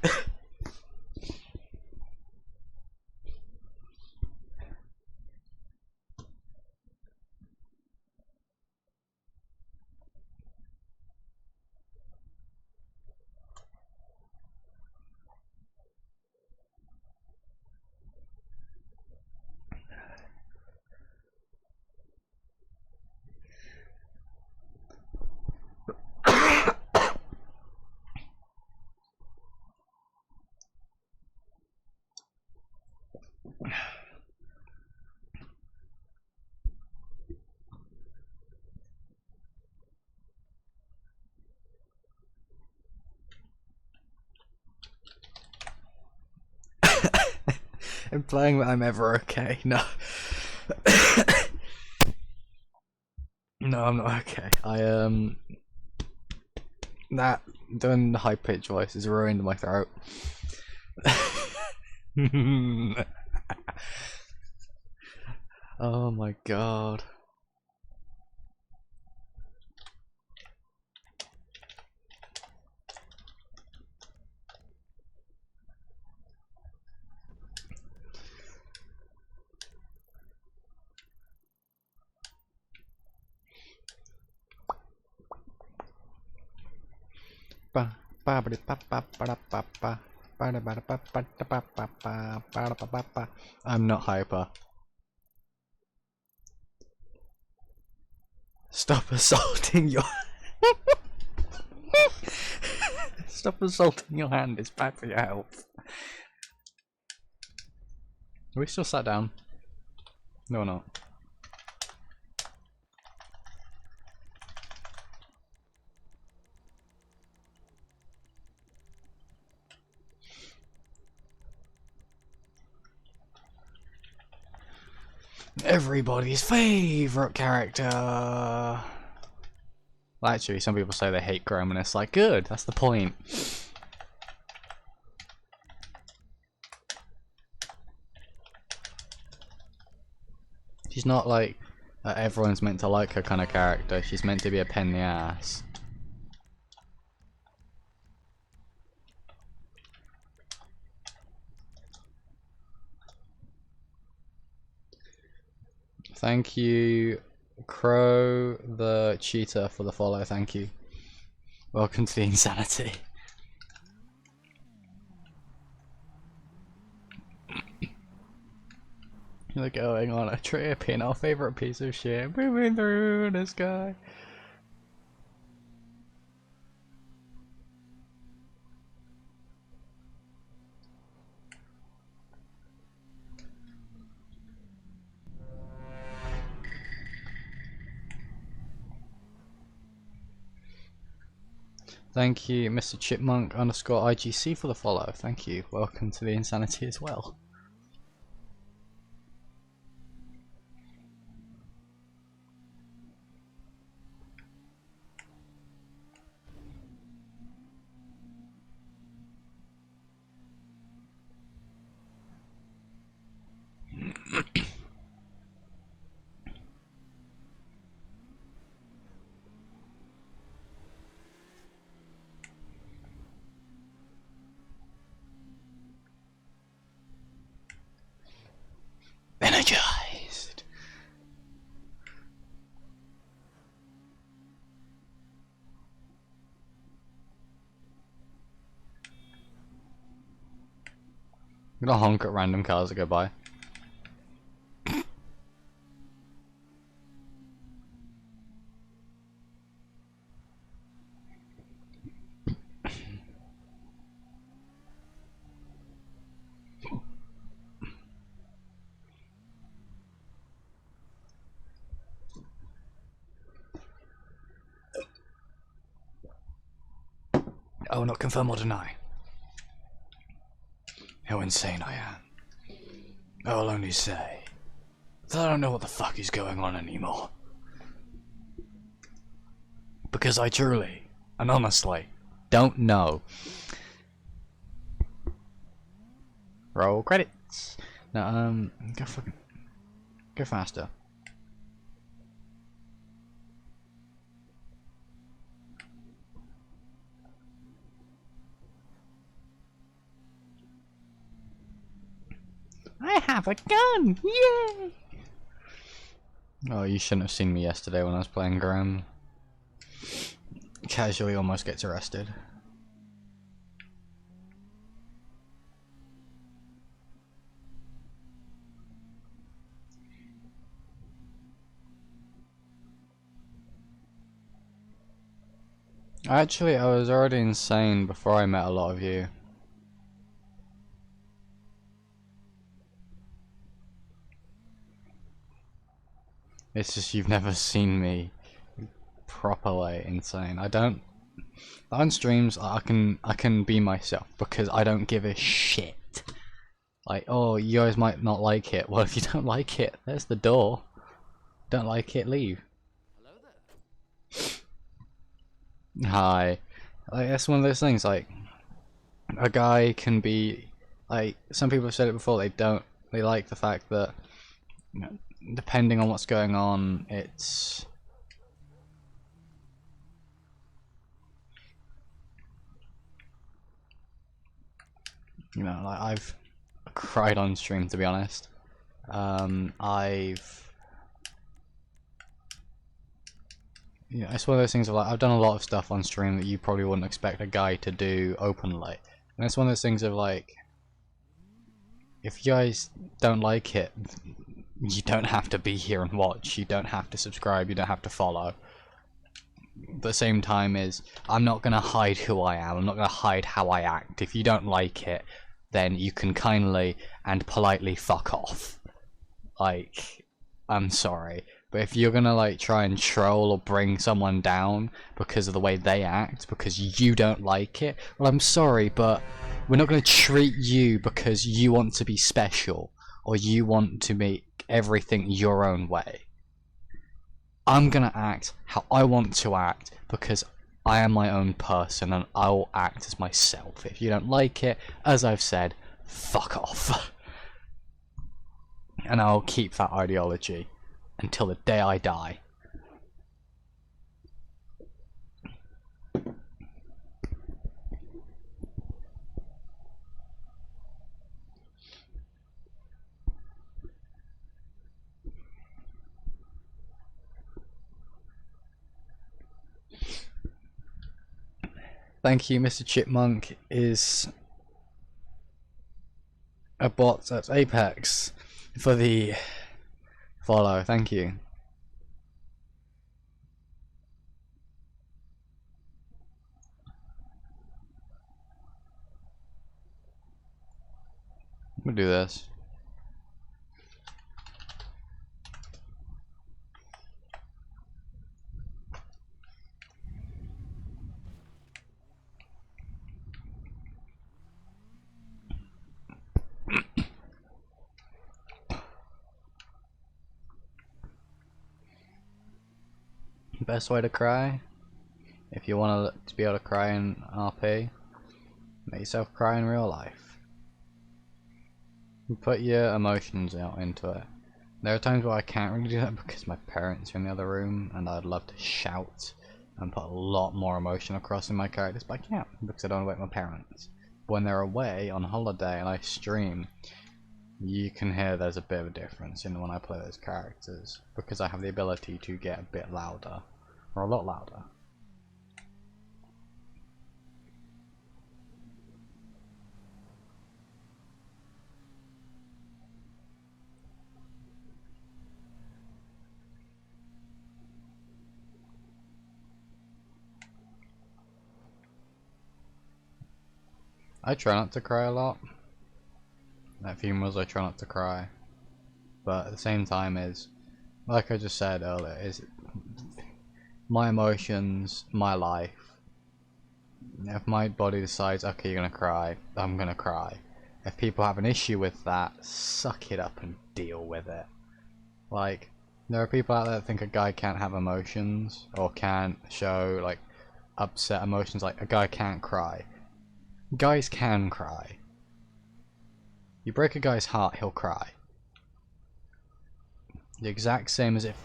[SPEAKER 3] Implying that I'm ever okay. No. No, I'm not okay. That doing the high pitched voice has ruined my throat. Oh my god. I'm not hyper. Stop assaulting your Stop assaulting your hand, it's bad for your health. Are we still sat down? No, we're not. Everybody's favourite character. Well, actually, some people say they hate Chrome, and it's like, good, that's the point. She's not like everyone's meant to like her kind of character. She's meant to be a pain in the ass. Thank you, Crow the Cheetah, for the follow. Thank you. Welcome to the Insanity. We're going on a trip in our favorite piece of shit, moving through the sky. Thank you, Mr. Chipmunk _ IGC for the follow. Thank you. Welcome to the Insanity as well. Energized. I'm gonna honk at random cars that go by. I will not confirm or deny how insane I am. I will only say that I don't know what the fuck is going on anymore. Because I truly and honestly don't know. Roll credits. Now, go faster. I have a gun! Yay! Oh, you shouldn't have seen me yesterday when I was playing Grim. Casually almost gets arrested. Actually, I was already insane before I met a lot of you. It's just you've never seen me properly insane. I don't. On streams, I can be myself because I don't give a shit. Like, oh, you guys might not like it. Well, if you don't like it, there's the door. Don't like it, leave. Hi. Like, that's one of those things. Like, a guy can be like. Some people have said it before. They like the fact that, you know, depending on what's going on, it's you know, like I've cried on stream, to be honest. You know, it's one of those things of like, I've done a lot of stuff on stream that you probably wouldn't expect a guy to do openly. And it's one of those things of like, if you guys don't like it, you don't have to be here and watch, you don't have to subscribe, you don't have to follow. At the same time is, I'm not going to hide who I am, I'm not going to hide how I act. If you don't like it, then you can kindly and politely fuck off. Like, I'm sorry. But if you're gonna like try and troll or bring someone down because of the way they act, because you don't like it, well, I'm sorry, but we're not gonna treat you because you want to be special or you want to make everything your own way. I'm gonna act how I want to act because I am my own person and I will act as myself. If you don't like it, as I've said, fuck off. And I'll keep that ideology until the day I die. Thank you, Mr. Chipmunk is a bot at Apex for the follow. Thank you. We'll do this. Best way to cry? If you want to be able to cry in RP, make yourself cry in real life. Put your emotions out into it. There are times where I can't really do that because my parents are in the other room and I'd love to shout and put a lot more emotion across in my characters, but I can't because I don't wake my parents. When they're away on holiday and I stream, you can hear there's a bit of a difference in when I play those characters because I have the ability to get a bit louder, or a lot louder. I try not to cry a lot. At funerals I try not to cry. But at the same time is, like I just said earlier, is my emotions, my life. If my body decides, okay, you're gonna cry, I'm gonna cry. If people have an issue with that, suck it up and deal with it. Like, there are people out there that think a guy can't have emotions, or can't show, like, upset emotions, like a guy can't cry. Guys can cry. You break a guy's heart, he'll cry. The exact same as if...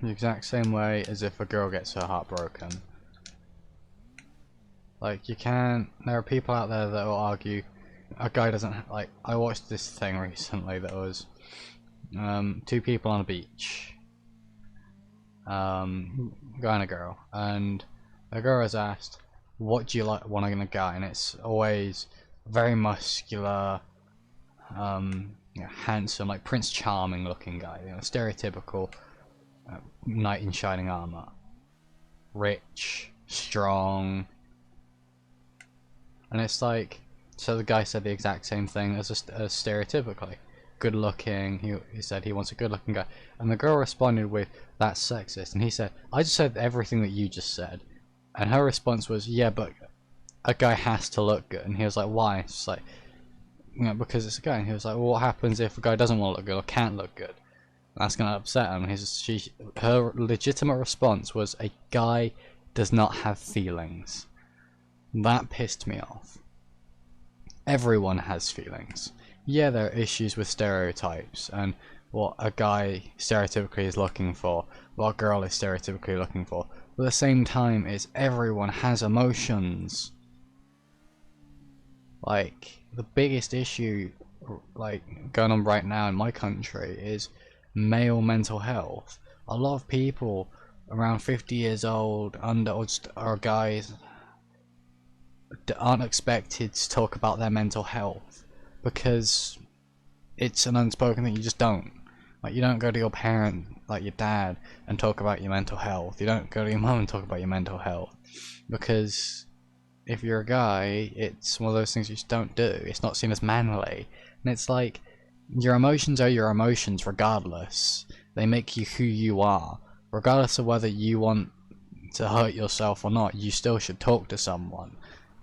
[SPEAKER 3] The exact same way as if a girl gets her heart broken. Like, you can't... There are people out there that will argue a guy doesn't... Like, I watched this thing recently that was... two people on a beach. Guy and a girl. And the girl is asked, what do you like want in a guy? And it's always very muscular, you know, handsome, like Prince Charming looking guy. You know, stereotypical knight in shining armor. Rich, strong. And it's like, so the guy said the exact same thing as stereotypically. Good looking, he said he wants a good looking guy. And the girl responded with, that's sexist. And he said, I just said everything that you just said. And her response was, yeah, but a guy has to look good. And he was like, why? It's just like, you know, because it's a guy. And he was like, well, what happens if a guy doesn't want to look good or can't look good? That's going to upset him. Her legitimate response was, a guy does not have feelings. That pissed me off. Everyone has feelings. Yeah, there are issues with stereotypes and what a guy stereotypically is looking for, what a girl is stereotypically looking for. But at the same time, is everyone has emotions. Like, the biggest issue, like, going on right now in my country is male mental health. A lot of people around 50 years old, under, or just are guys that aren't expected to talk about their mental health. Because it's an unspoken thing, you just don't. Like, you don't go to your parent, like your dad, and talk about your mental health. You don't go to your mum and talk about your mental health. Because if you're a guy, it's one of those things you just don't do. It's not seen as manly. And it's like, your emotions are your emotions regardless. They make you who you are. Regardless of whether you want to hurt yourself or not, you still should talk to someone.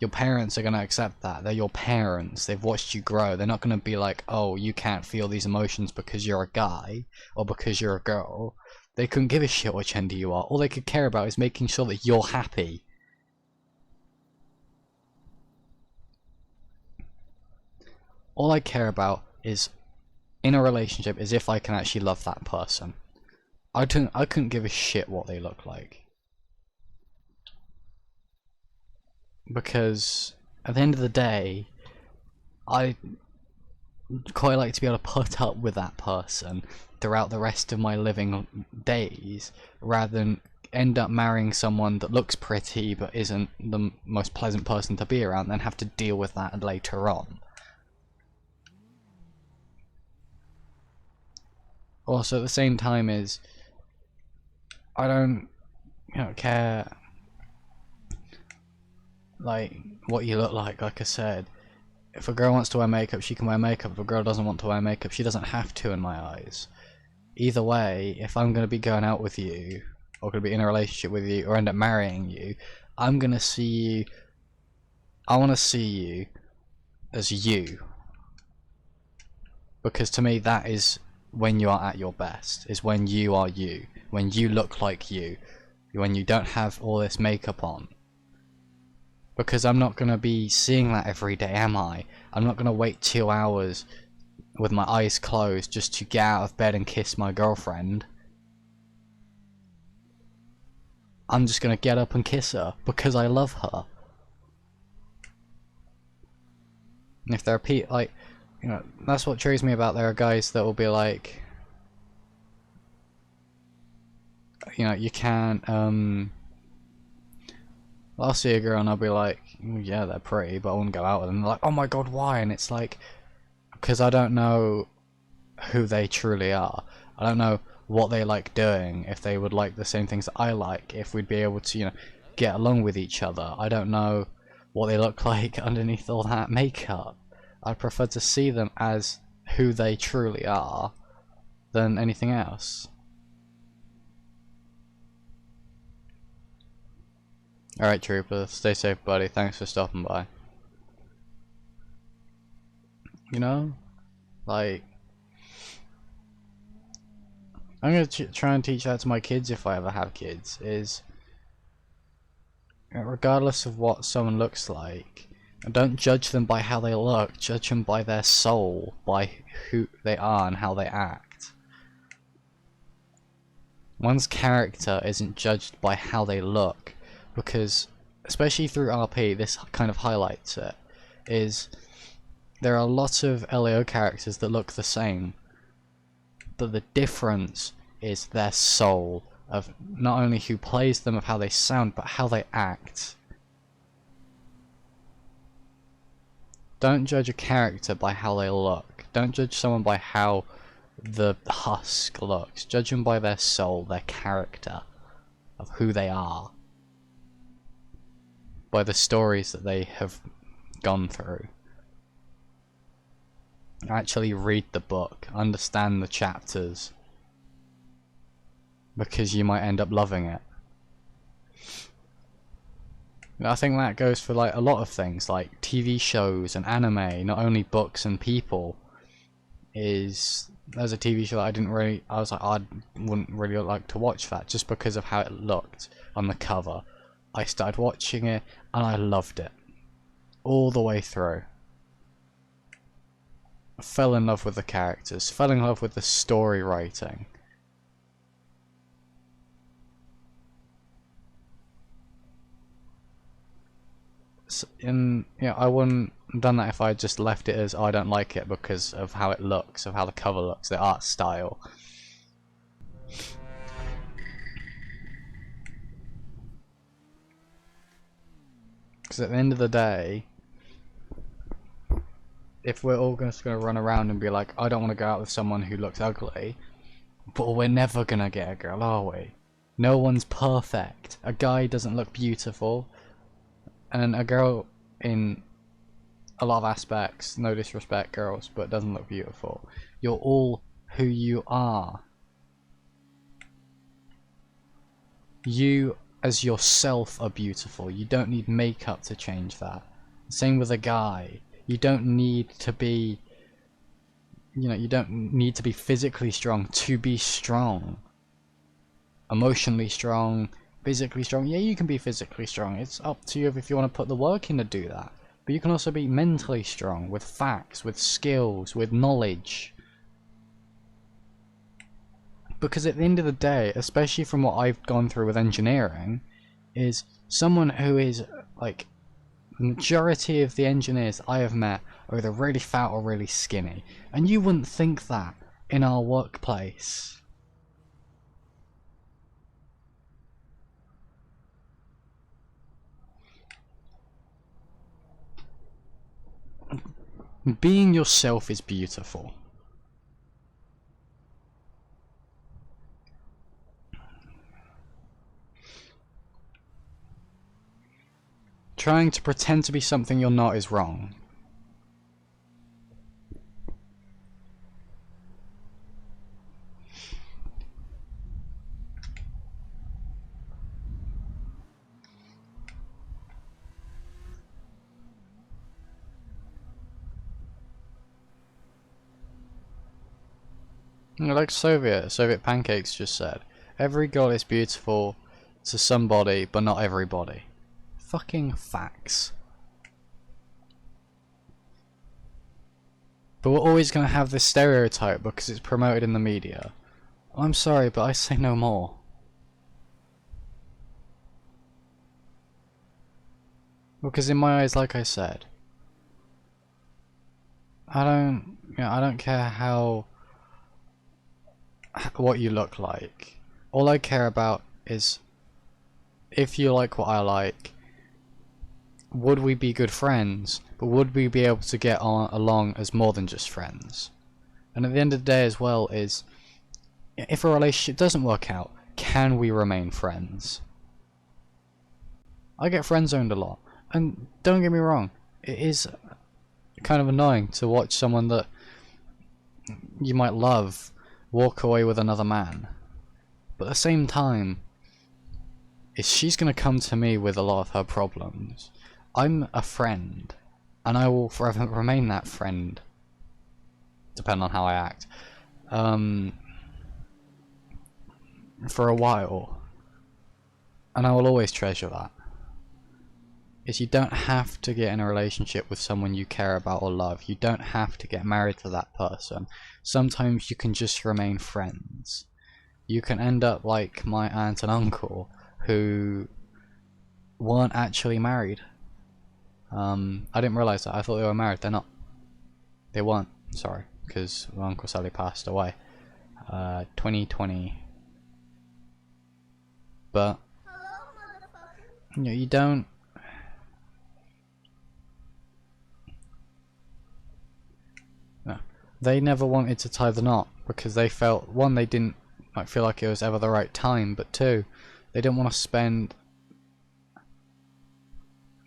[SPEAKER 3] Your parents are going to accept that. They're your parents. They've watched you grow. They're not going to be like, oh, you can't feel these emotions because you're a guy or because you're a girl. They couldn't give a shit which gender you are. All they could care about is making sure that you're happy. All I care about is, in a relationship, is if I can actually love that person. I couldn't give a shit what they look like. Because at the end of the day, quite like to be able to put up with that person throughout the rest of my living days, rather than end up marrying someone that looks pretty but isn't the most pleasant person to be around, and then have to deal with that later on. Also, at the same time, is I don't care like what you look like I said. If a girl wants to wear makeup, she can wear makeup. If a girl doesn't want to wear makeup, she doesn't have to, in my eyes. Either way, if I'm going to be going out with you, or going to be in a relationship with you, or end up marrying you, I'm going to see you, I want to see you as you. Because to me, that is when you are at your best, is when you are you. When you look like you. When you don't have all this makeup on. Because I'm not going to be seeing that every day, am I? I'm not going to wait 2 hours with my eyes closed just to get out of bed and kiss my girlfriend. I'm just going to get up and kiss her because I love her. And if there are people, like, that's what intrigues me about there are guys that will be like, you can't, I'll see a girl and I'll be like, yeah, they're pretty, but I wouldn't go out with them. They're like, oh my god, why? And it's like, because I don't know who they truly are. I don't know what they like doing, if they would like the same things that I like, if we'd be able to, get along with each other. I don't know what they look like underneath all that makeup. I'd prefer to see them as who they truly are than anything else. Alright, Trooper, stay safe, buddy. Thanks for stopping by. Like, I'm gonna try and teach that to my kids if I ever have kids, is regardless of what someone looks like, don't judge them by how they look, judge them by their soul, by who they are and how they act. One's character isn't judged by how they look. Because, especially through RP, this kind of highlights it, is there are lots of LAO characters that look the same, but the difference is their soul, of not only who plays them, of how they sound, but how they act. Don't judge a character by how they look. Don't judge someone by how the husk looks. Judge them by their soul, their character, of who they are. By the stories that they have gone through. Actually read the book, understand the chapters, because you might end up loving it. I think that goes for like a lot of things, like TV shows and anime, not only books and people. There's a TV show that I was like, I wouldn't really like to watch that just because of how it looked on the cover. I started watching it and I loved it all the way through. I fell in love with the characters, fell in love with the story writing. And I wouldn't have done that if I just left it as, oh, I don't like it because of how it looks, of how the cover looks, the art style. Because at the end of the day, if we're all just going to run around and be like, I don't want to go out with someone who looks ugly, but we're never going to get a girl, are we? No one's perfect. A guy doesn't look beautiful, and a girl, in a lot of aspects, no disrespect girls, but doesn't look beautiful. You're all who you are. You as yourself are beautiful. You don't need makeup to change that. Same with a guy. You don't need to be, you don't need to be physically strong to be strong. Emotionally strong, physically strong. Yeah, you can be physically strong. It's up to you if you want to put the work in to do that. But you can also be mentally strong, with facts, with skills, with knowledge. Because at the end of the day, especially from what I've gone through with engineering, is someone who is, like, the majority of the engineers I have met are either really fat or really skinny. And you wouldn't think that in our workplace. Being yourself is beautiful. Trying to pretend to be something you're not is wrong. Like Soviet Pancakes just said, every girl is beautiful to somebody, but not everybody. Fucking facts. But we're always going to have this stereotype because it's promoted in the media. I'm sorry, but I say no more. Because in my eyes, like I said, I don't care what you look like. All I care about is if you like what I like, would we be good friends, but would we be able to get along as more than just friends? And at the end of the day as well is, if a relationship doesn't work out, can we remain friends? I get friend zoned a lot, and don't get me wrong, it is kind of annoying to watch someone that you might love walk away with another man. But at the same time, if she's going to come to me with a lot of her problems, I'm a friend, and I will forever remain that friend, depending on how I act, for a while, and I will always treasure that. Is you don't have to get in a relationship with someone you care about or love. You don't have to get married to that person. Sometimes you can just remain friends. You can end up like my aunt and uncle, who weren't actually married. I didn't realise that. I thought they were married. They're not. They weren't. Sorry, because my uncle sadly passed away. 2020. But you know, you don't. No, they never wanted to tie the knot because they felt, one, they didn't feel like it was ever the right time, but two, they didn't want to spend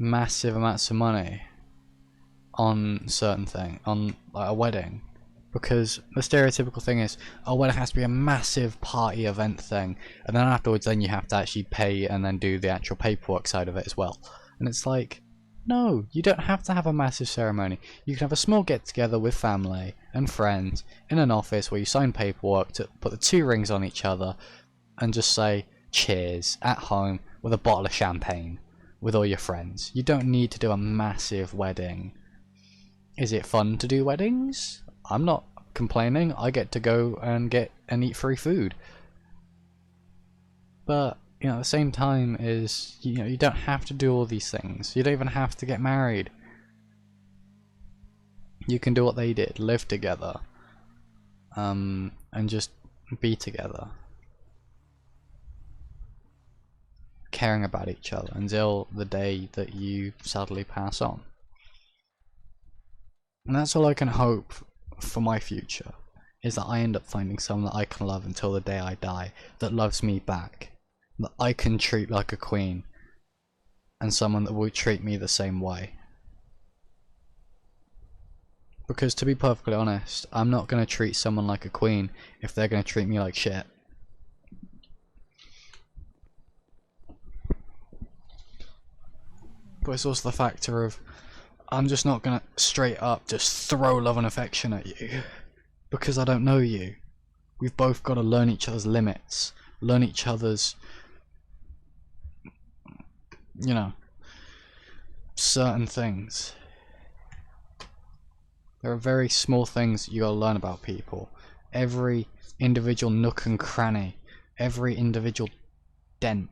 [SPEAKER 3] massive amounts of money on certain thing, on like a wedding, because the stereotypical thing is, a wedding has to be a massive party event thing, and then afterwards then you have to actually pay and then do the actual paperwork side of it as well. And it's like, no, you don't have to have a massive ceremony. You can have a small get together with family and friends in an office where you sign paperwork to put the two rings on each other and just say cheers at home with a bottle of champagne with all your friends. You don't need to do a massive wedding. Is it fun to do weddings? I'm not complaining. I get to go and eat free food. But you know, at the same time is, you know, you don't have to do all these things. You don't even have to get married. You can do what they did, live together, and just be together, caring about each other until the day that you sadly pass on. And that's all I can hope for my future, is that I end up finding someone that I can love until the day I die, that loves me back, that I can treat like a queen, and someone that will treat me the same way. Because to be perfectly honest, I'm not going to treat someone like a queen if they're going to treat me like shit. But it's also the factor of, I'm just not going to straight up just throw love and affection at you, because I don't know you. We've both got to learn each other's limits, learn each other's, you know, certain things. There are very small things you gotta learn about people. Every individual nook and cranny, every individual dent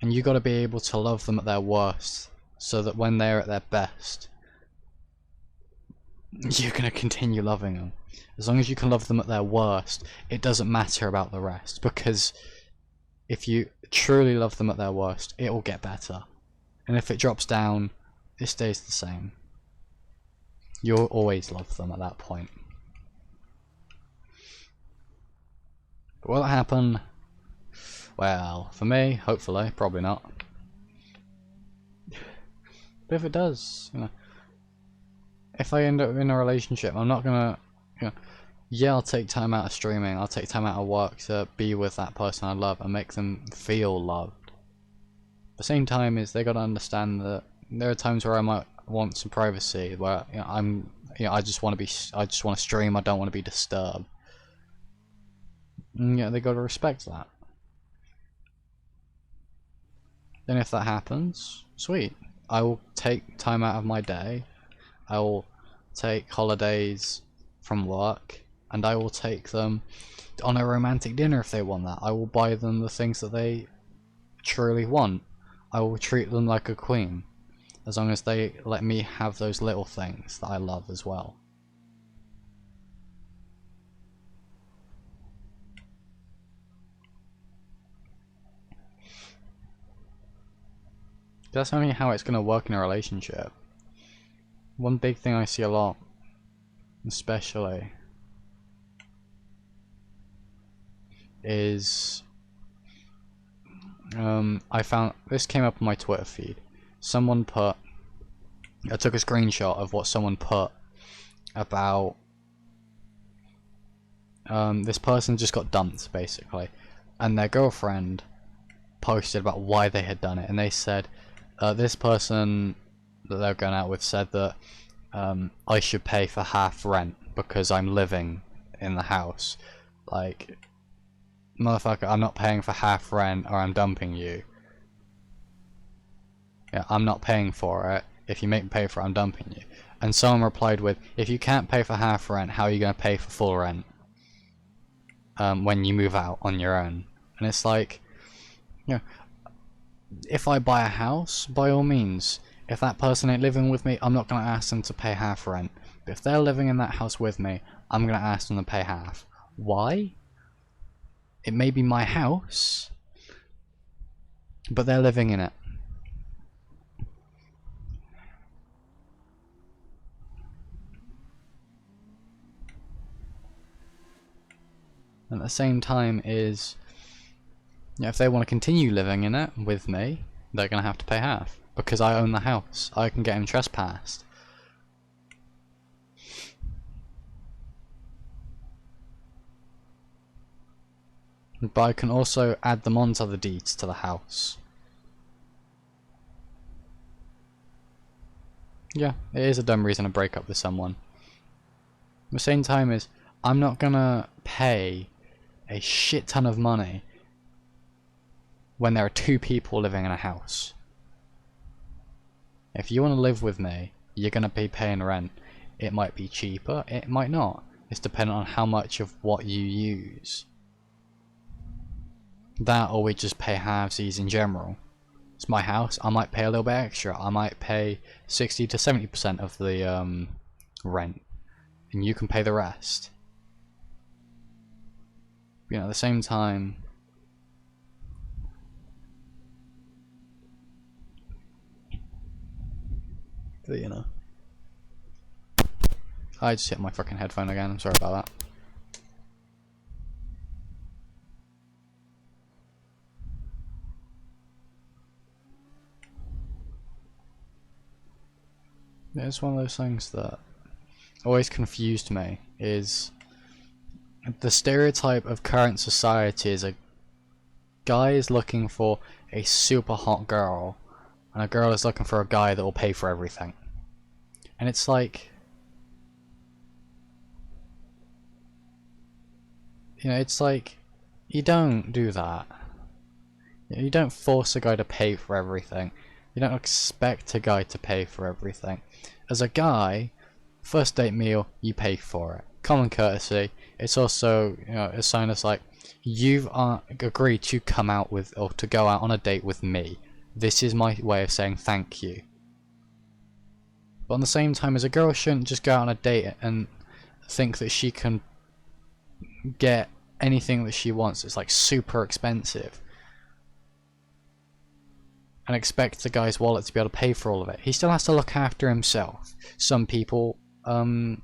[SPEAKER 3] And you got to be able to love them at their worst, so that when they're at their best, you're going to continue loving them. As long as you can love them at their worst, it doesn't matter about the rest, because if you truly love them at their worst, it will get better. And if it drops down, it stays the same. You'll always love them at that point. But will it happen? Well, for me, hopefully, probably not. But if it does, you know, if I end up in a relationship, I'm not gonna, you know, yeah, I'll take time out of streaming, I'll take time out of work to be with that person I love and make them feel loved. At the same time, is they gotta understand that there are times where I might want some privacy, where, you know, I just want to stream, I don't want to be disturbed. And, yeah, they gotta respect that. Then if that happens, sweet. I will take time out of my day, I will take holidays from work, and I will take them on a romantic dinner if they want that. I will buy them the things that they truly want. I will treat them like a queen, as long as they let me have those little things that I love as well. That's only how it's going to work in a relationship. One big thing I see a lot, especially, is I found this came up on my Twitter feed. Someone put, I took a screenshot of what someone put about this person just got dumped basically, and their girlfriend posted about why they had done it, and they said this person that they're going out with said that I should pay for half rent because I'm living in the house. Like, motherfucker, I'm not paying for half rent or I'm dumping you. Yeah, I'm not paying for it. If you make me pay for it, I'm dumping you. And someone replied with, if you can't pay for half rent, how are you going to pay for full rent when you move out on your own? And it's like, you know, if I buy a house, by all means, if that person ain't living with me, I'm not going to ask them to pay half rent. But if they're living in that house with me, I'm going to ask them to pay half. Why? It may be my house, but they're living in it. And at the same time is, you know, if they want to continue living in it with me, they're going to have to pay half. Because I own the house. I can get him trespassed. But I can also add them onto the deeds to the house. Yeah, it is a dumb reason to break up with someone. At the same time is, I'm not gonna pay a shit ton of money when there are two people living in a house. If you want to live with me, you're gonna be paying rent. It might be cheaper, it might not. It's dependent on how much of what you use. That, or we just pay halvesies in general. It's my house, I might pay a little bit extra. I might pay 60 to 70% of the rent, and you can pay the rest. You know, at the same time, but, you know, I just hit my fucking headphone again. I'm sorry about that. Yeah, it's one of those things that always confused me, is the stereotype of current society is a guy is looking for a super hot girl, and a girl is looking for a guy that will pay for everything. And it's like, you know, it's like, you don't do that. You don't force a guy to pay for everything. You don't expect a guy to pay for everything. As a guy, first date meal, you pay for it. Common courtesy. It's also, you know, a sign of like, You've agreed to come out with, or to go out on a date with me. This is my way of saying thank you. But on the same time, as a girl shouldn't just go out on a date and think that she can get anything that she wants. It's like super expensive. And expect the guy's wallet to be able to pay for all of it. He still has to look after himself. Some people, when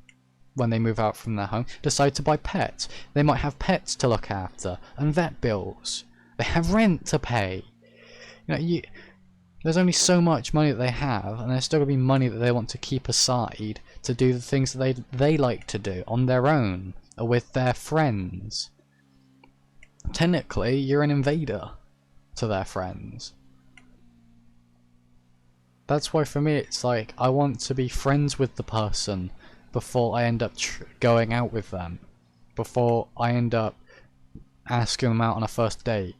[SPEAKER 3] they move out from their home, decide to buy pets. They might have pets to look after, and vet bills. They have rent to pay. You know, there's only so much money that they have, and there's still going to be money that they want to keep aside to do the things that they like to do on their own, or with their friends. Technically, you're an invader to their friends. That's why for me it's like, I want to be friends with the person before I end up going out with them. Before I end up asking them out on a first date.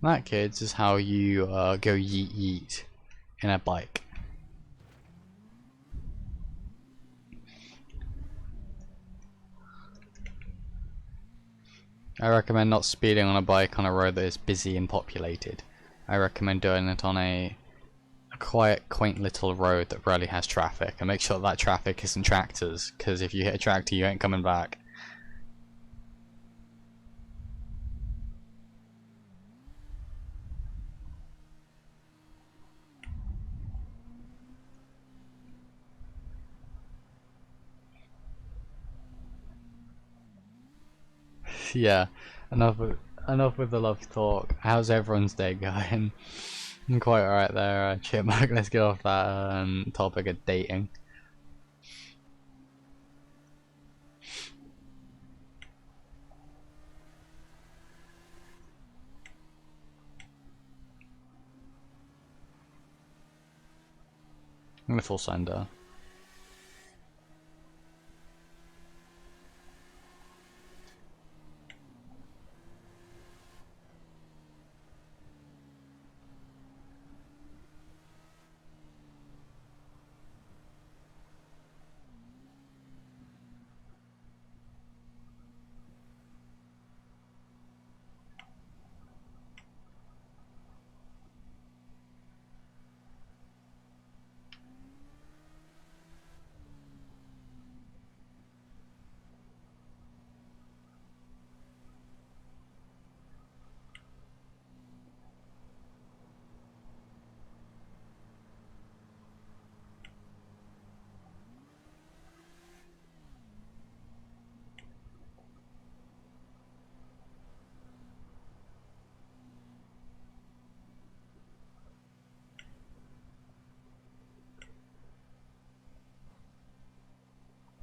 [SPEAKER 3] That, kids, is how you go yeet yeet in a bike. I recommend not speeding on a bike on a road that is busy and populated. I recommend doing it on a quiet, quaint little road that rarely has traffic, and make sure that traffic isn't tractors, because if you hit a tractor you ain't coming back. Yeah, enough with the love talk. How's everyone's day going? I'm quite alright there, Chipmunk. Let's get off that topic of dating. I'm gonna full sender.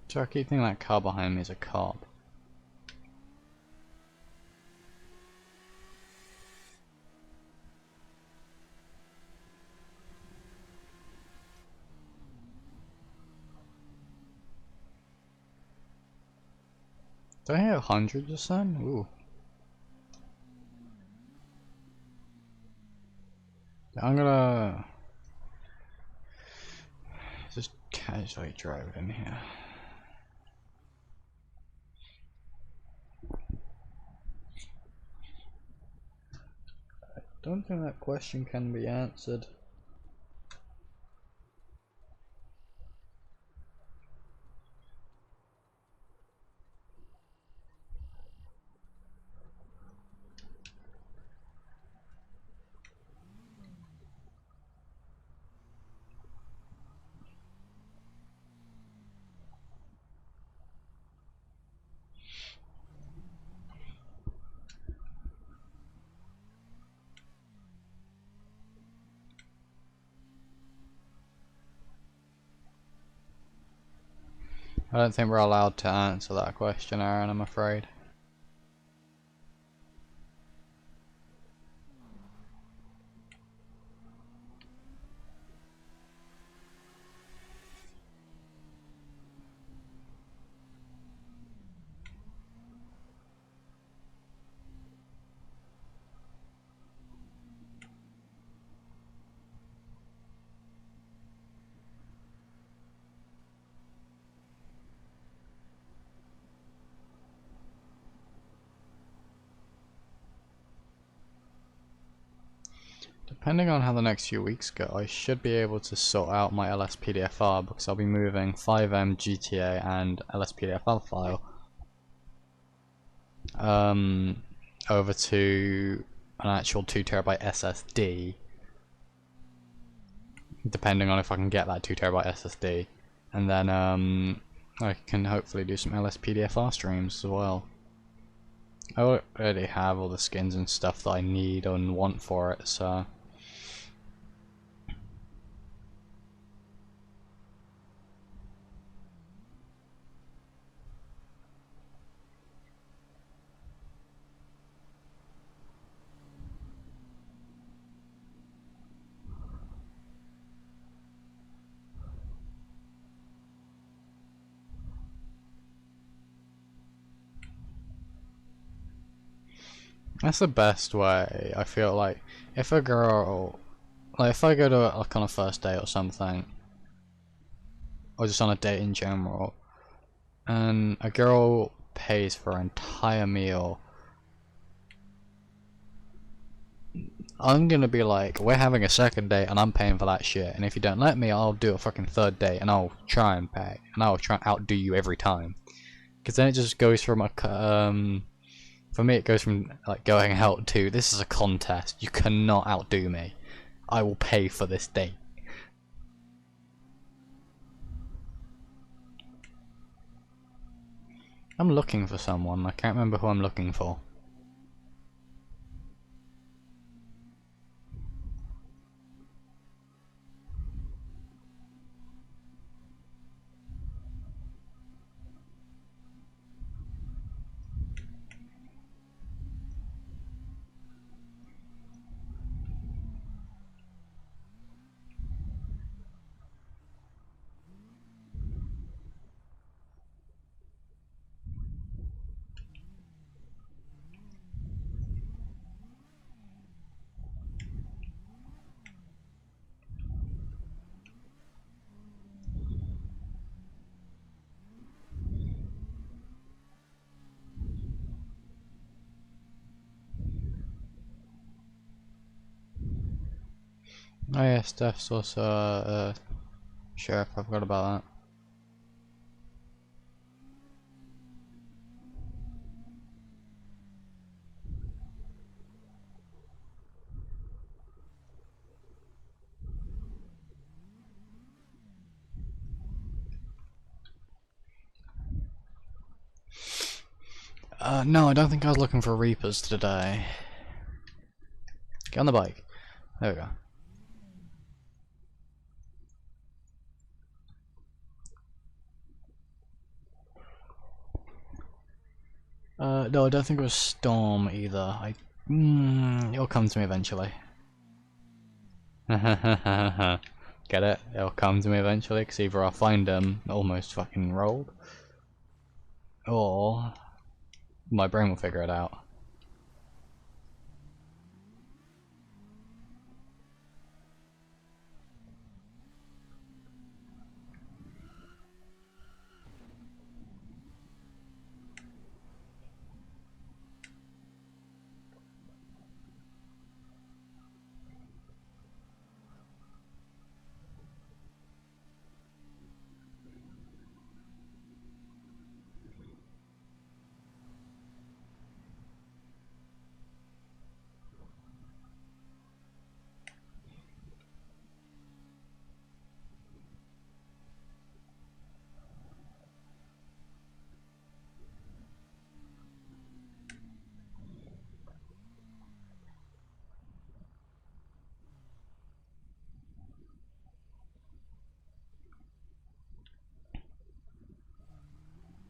[SPEAKER 3] So I keep thinking that car behind me is a cop. Do I hit 100 just then? Ooh. I'm gonna just casually drive in here. don't think that question can be answered. I don't think we're allowed to answer that question, Aaron, I'm afraid. Depending on how the next few weeks go, I should be able to sort out my LSPDFR because I'll be moving FiveM, GTA and LSPDFR file over to an actual 2TB SSD, depending on if I can get that 2TB SSD, and then I can hopefully do some LSPDFR streams as well. I already have all the skins and stuff that I need and want for it, so that's the best way. I feel like if a girl, like if I go to like on a first date or something, or just on a date in general, and a girl pays for an entire meal, I'm gonna be like, we're having a second date and I'm paying for that shit, and if you don't let me, I'll do a fucking third date and I'll try and pay, and I'll try and outdo you every time. Because then it just goes from a for me, it goes from like going out to, this is a contest, you cannot outdo me, I will pay for this date. I'm looking for someone, I can't remember who I'm looking for. Oh yeah, Steph's also sheriff, I forgot about that. No, I don't think I was looking for Reapers today. Get on the bike. There we go. No, I don't think it was Storm either. It'll come to me eventually. Get it? It'll come to me eventually, because either I'll find them almost fucking rolled, or my brain will figure it out.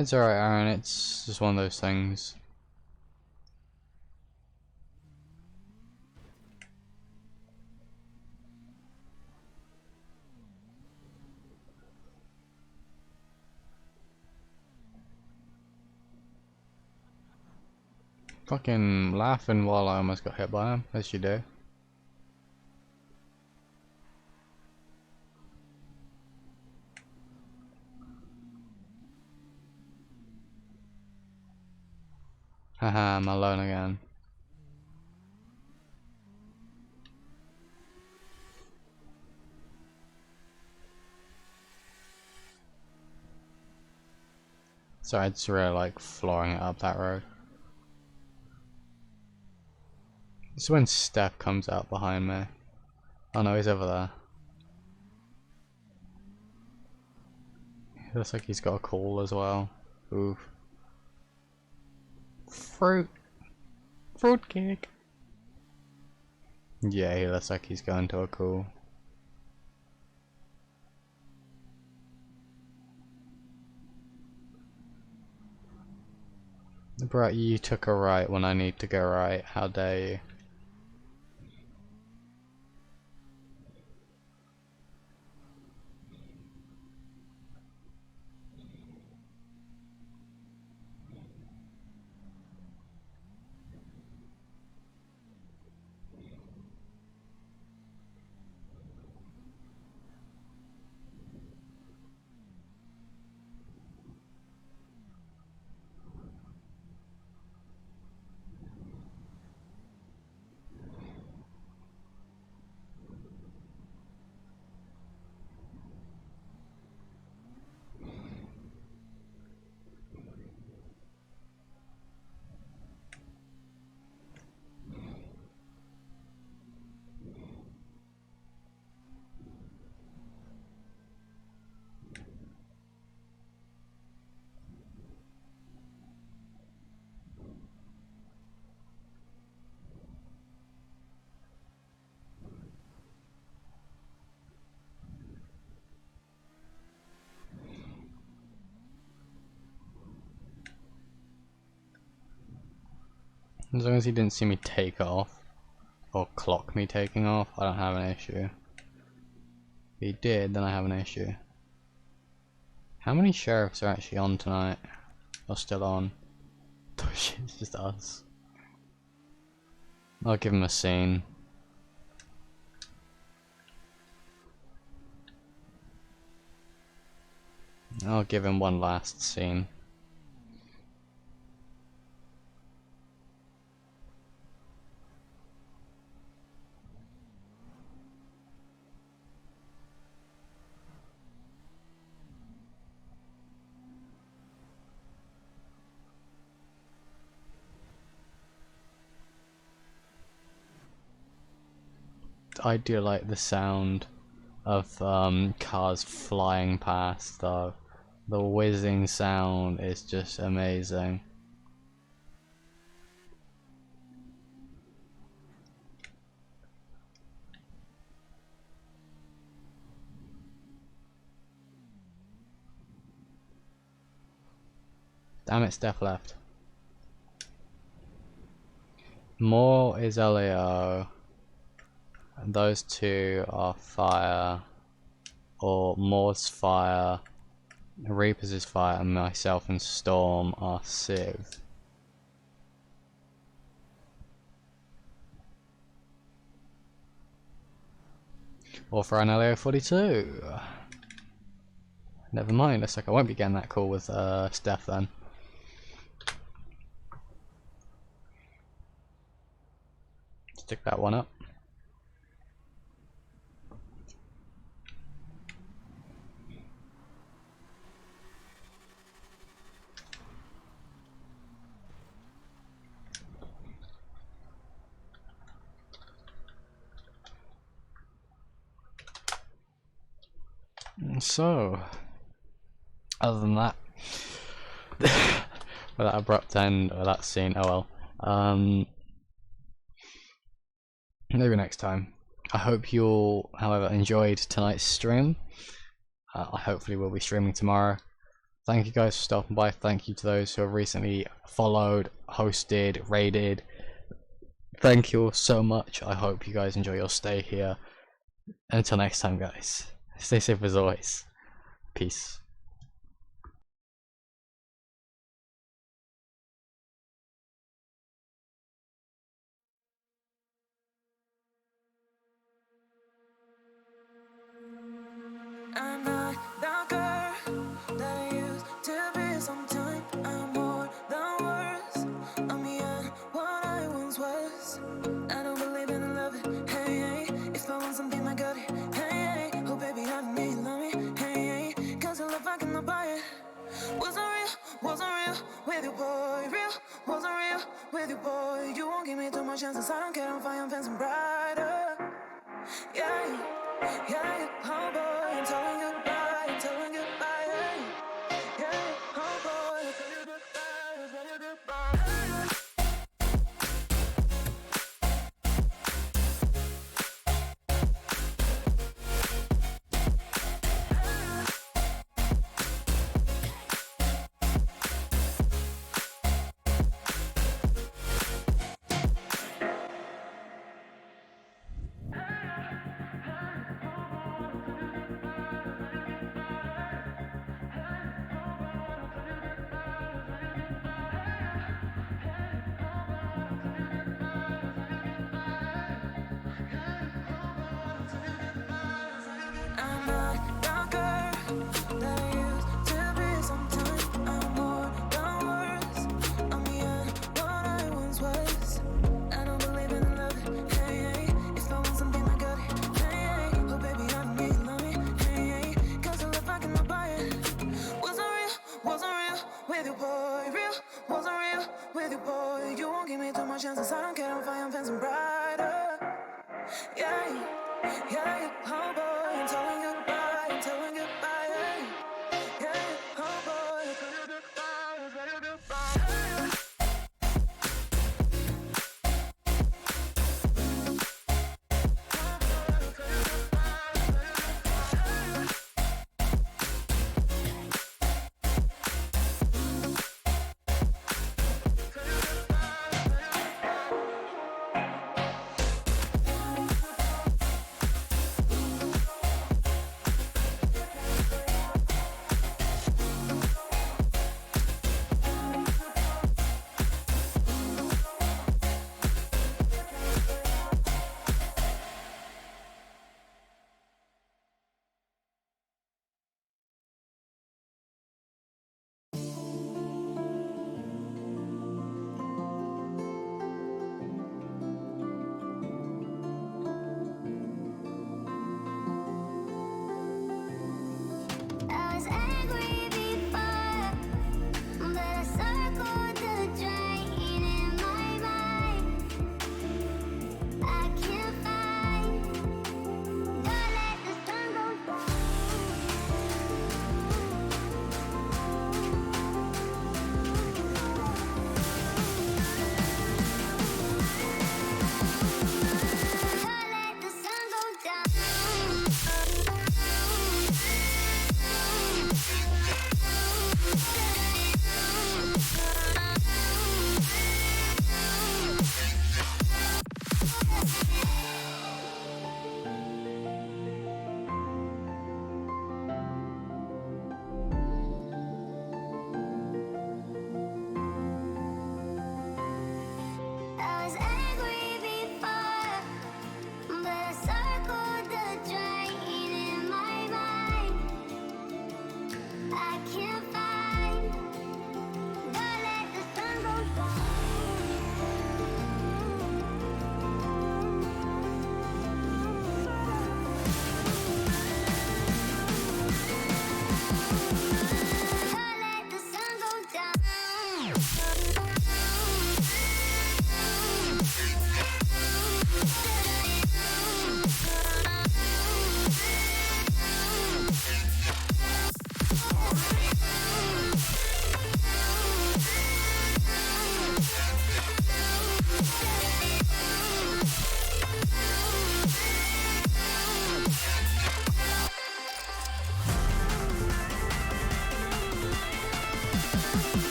[SPEAKER 3] It's alright, Aaron, it's just one of those things. Fucking laughing while I almost got hit by him, as you do. Haha, I'm alone again. So I just really like flooring it up that road. It's when Steph comes out behind me. Oh no, he's over there. He looks like he's got a call as well. Oof. Fruit cake. Yeah, he looks like he's going to a call. Bro, you took a right when I need to go right. How dare you? As long as he didn't see me take off, or clock me taking off, I don't have an issue. If he did, then I have an issue. How many sheriffs are actually on tonight? Or still on? It's just us. I'll give him a scene. I'll give him one last scene. I do like the sound of cars flying past though. The whizzing sound is just amazing. Damn it, Steph left. Moore is Leo. And those two are fire, or Moore's fire, Reaper's is fire, and myself and Storm are Civ. Or for an LEO 42. Never mind, looks like I won't be getting that call with Steph then. Stick that one up. So, other than that, with that abrupt end or that scene, oh well. Maybe next time. I hope you all, however, enjoyed tonight's stream. I hopefully will be streaming tomorrow. Thank you guys for stopping by. Thank you to those who have recently followed, hosted, raided. Thank you all so much. I hope you guys enjoy your stay here. Until next time, guys. Stay safe as always. Peace.
[SPEAKER 16] I'm not the girl that I used to be. Sometime I'm more than words. I'm beyond what I once was. I don't believe in love. Hey, hey. If I want something, I got it. Hey, hey. Oh, baby, I don't need love me. Hey, hey. Cause the love I cannot buy it. Wasn't real with you, boy. Real, wasn't real with you, boy. You won't give me too much chances. I don't care if I am fancy brighter. Yeah, yeah, oh boy, I'm telling you goodbye, I'm telling you goodbye, yeah, oh boy, I'm telling you goodbye, I'm telling you goodbye. I'm not the girl that I used to be. Sometime I'm more than words. I'm beyond what I once was. I don't believe in love. Hey, hey. If I want something, I got it. Hey, hey. Oh, baby, I don't need love me. Hey, hey. Cause the love I cannot buy it. Wasn't real with you, boy. Real, wasn't real with you, boy. You won't give me too much chances. I don't care if I am fancy brighter. Yeah, yeah, oh boy, I'm telling you goodbye, I'm telling you goodbye, yeah, oh boy, I'm telling you goodbye, I'm telling you goodbye.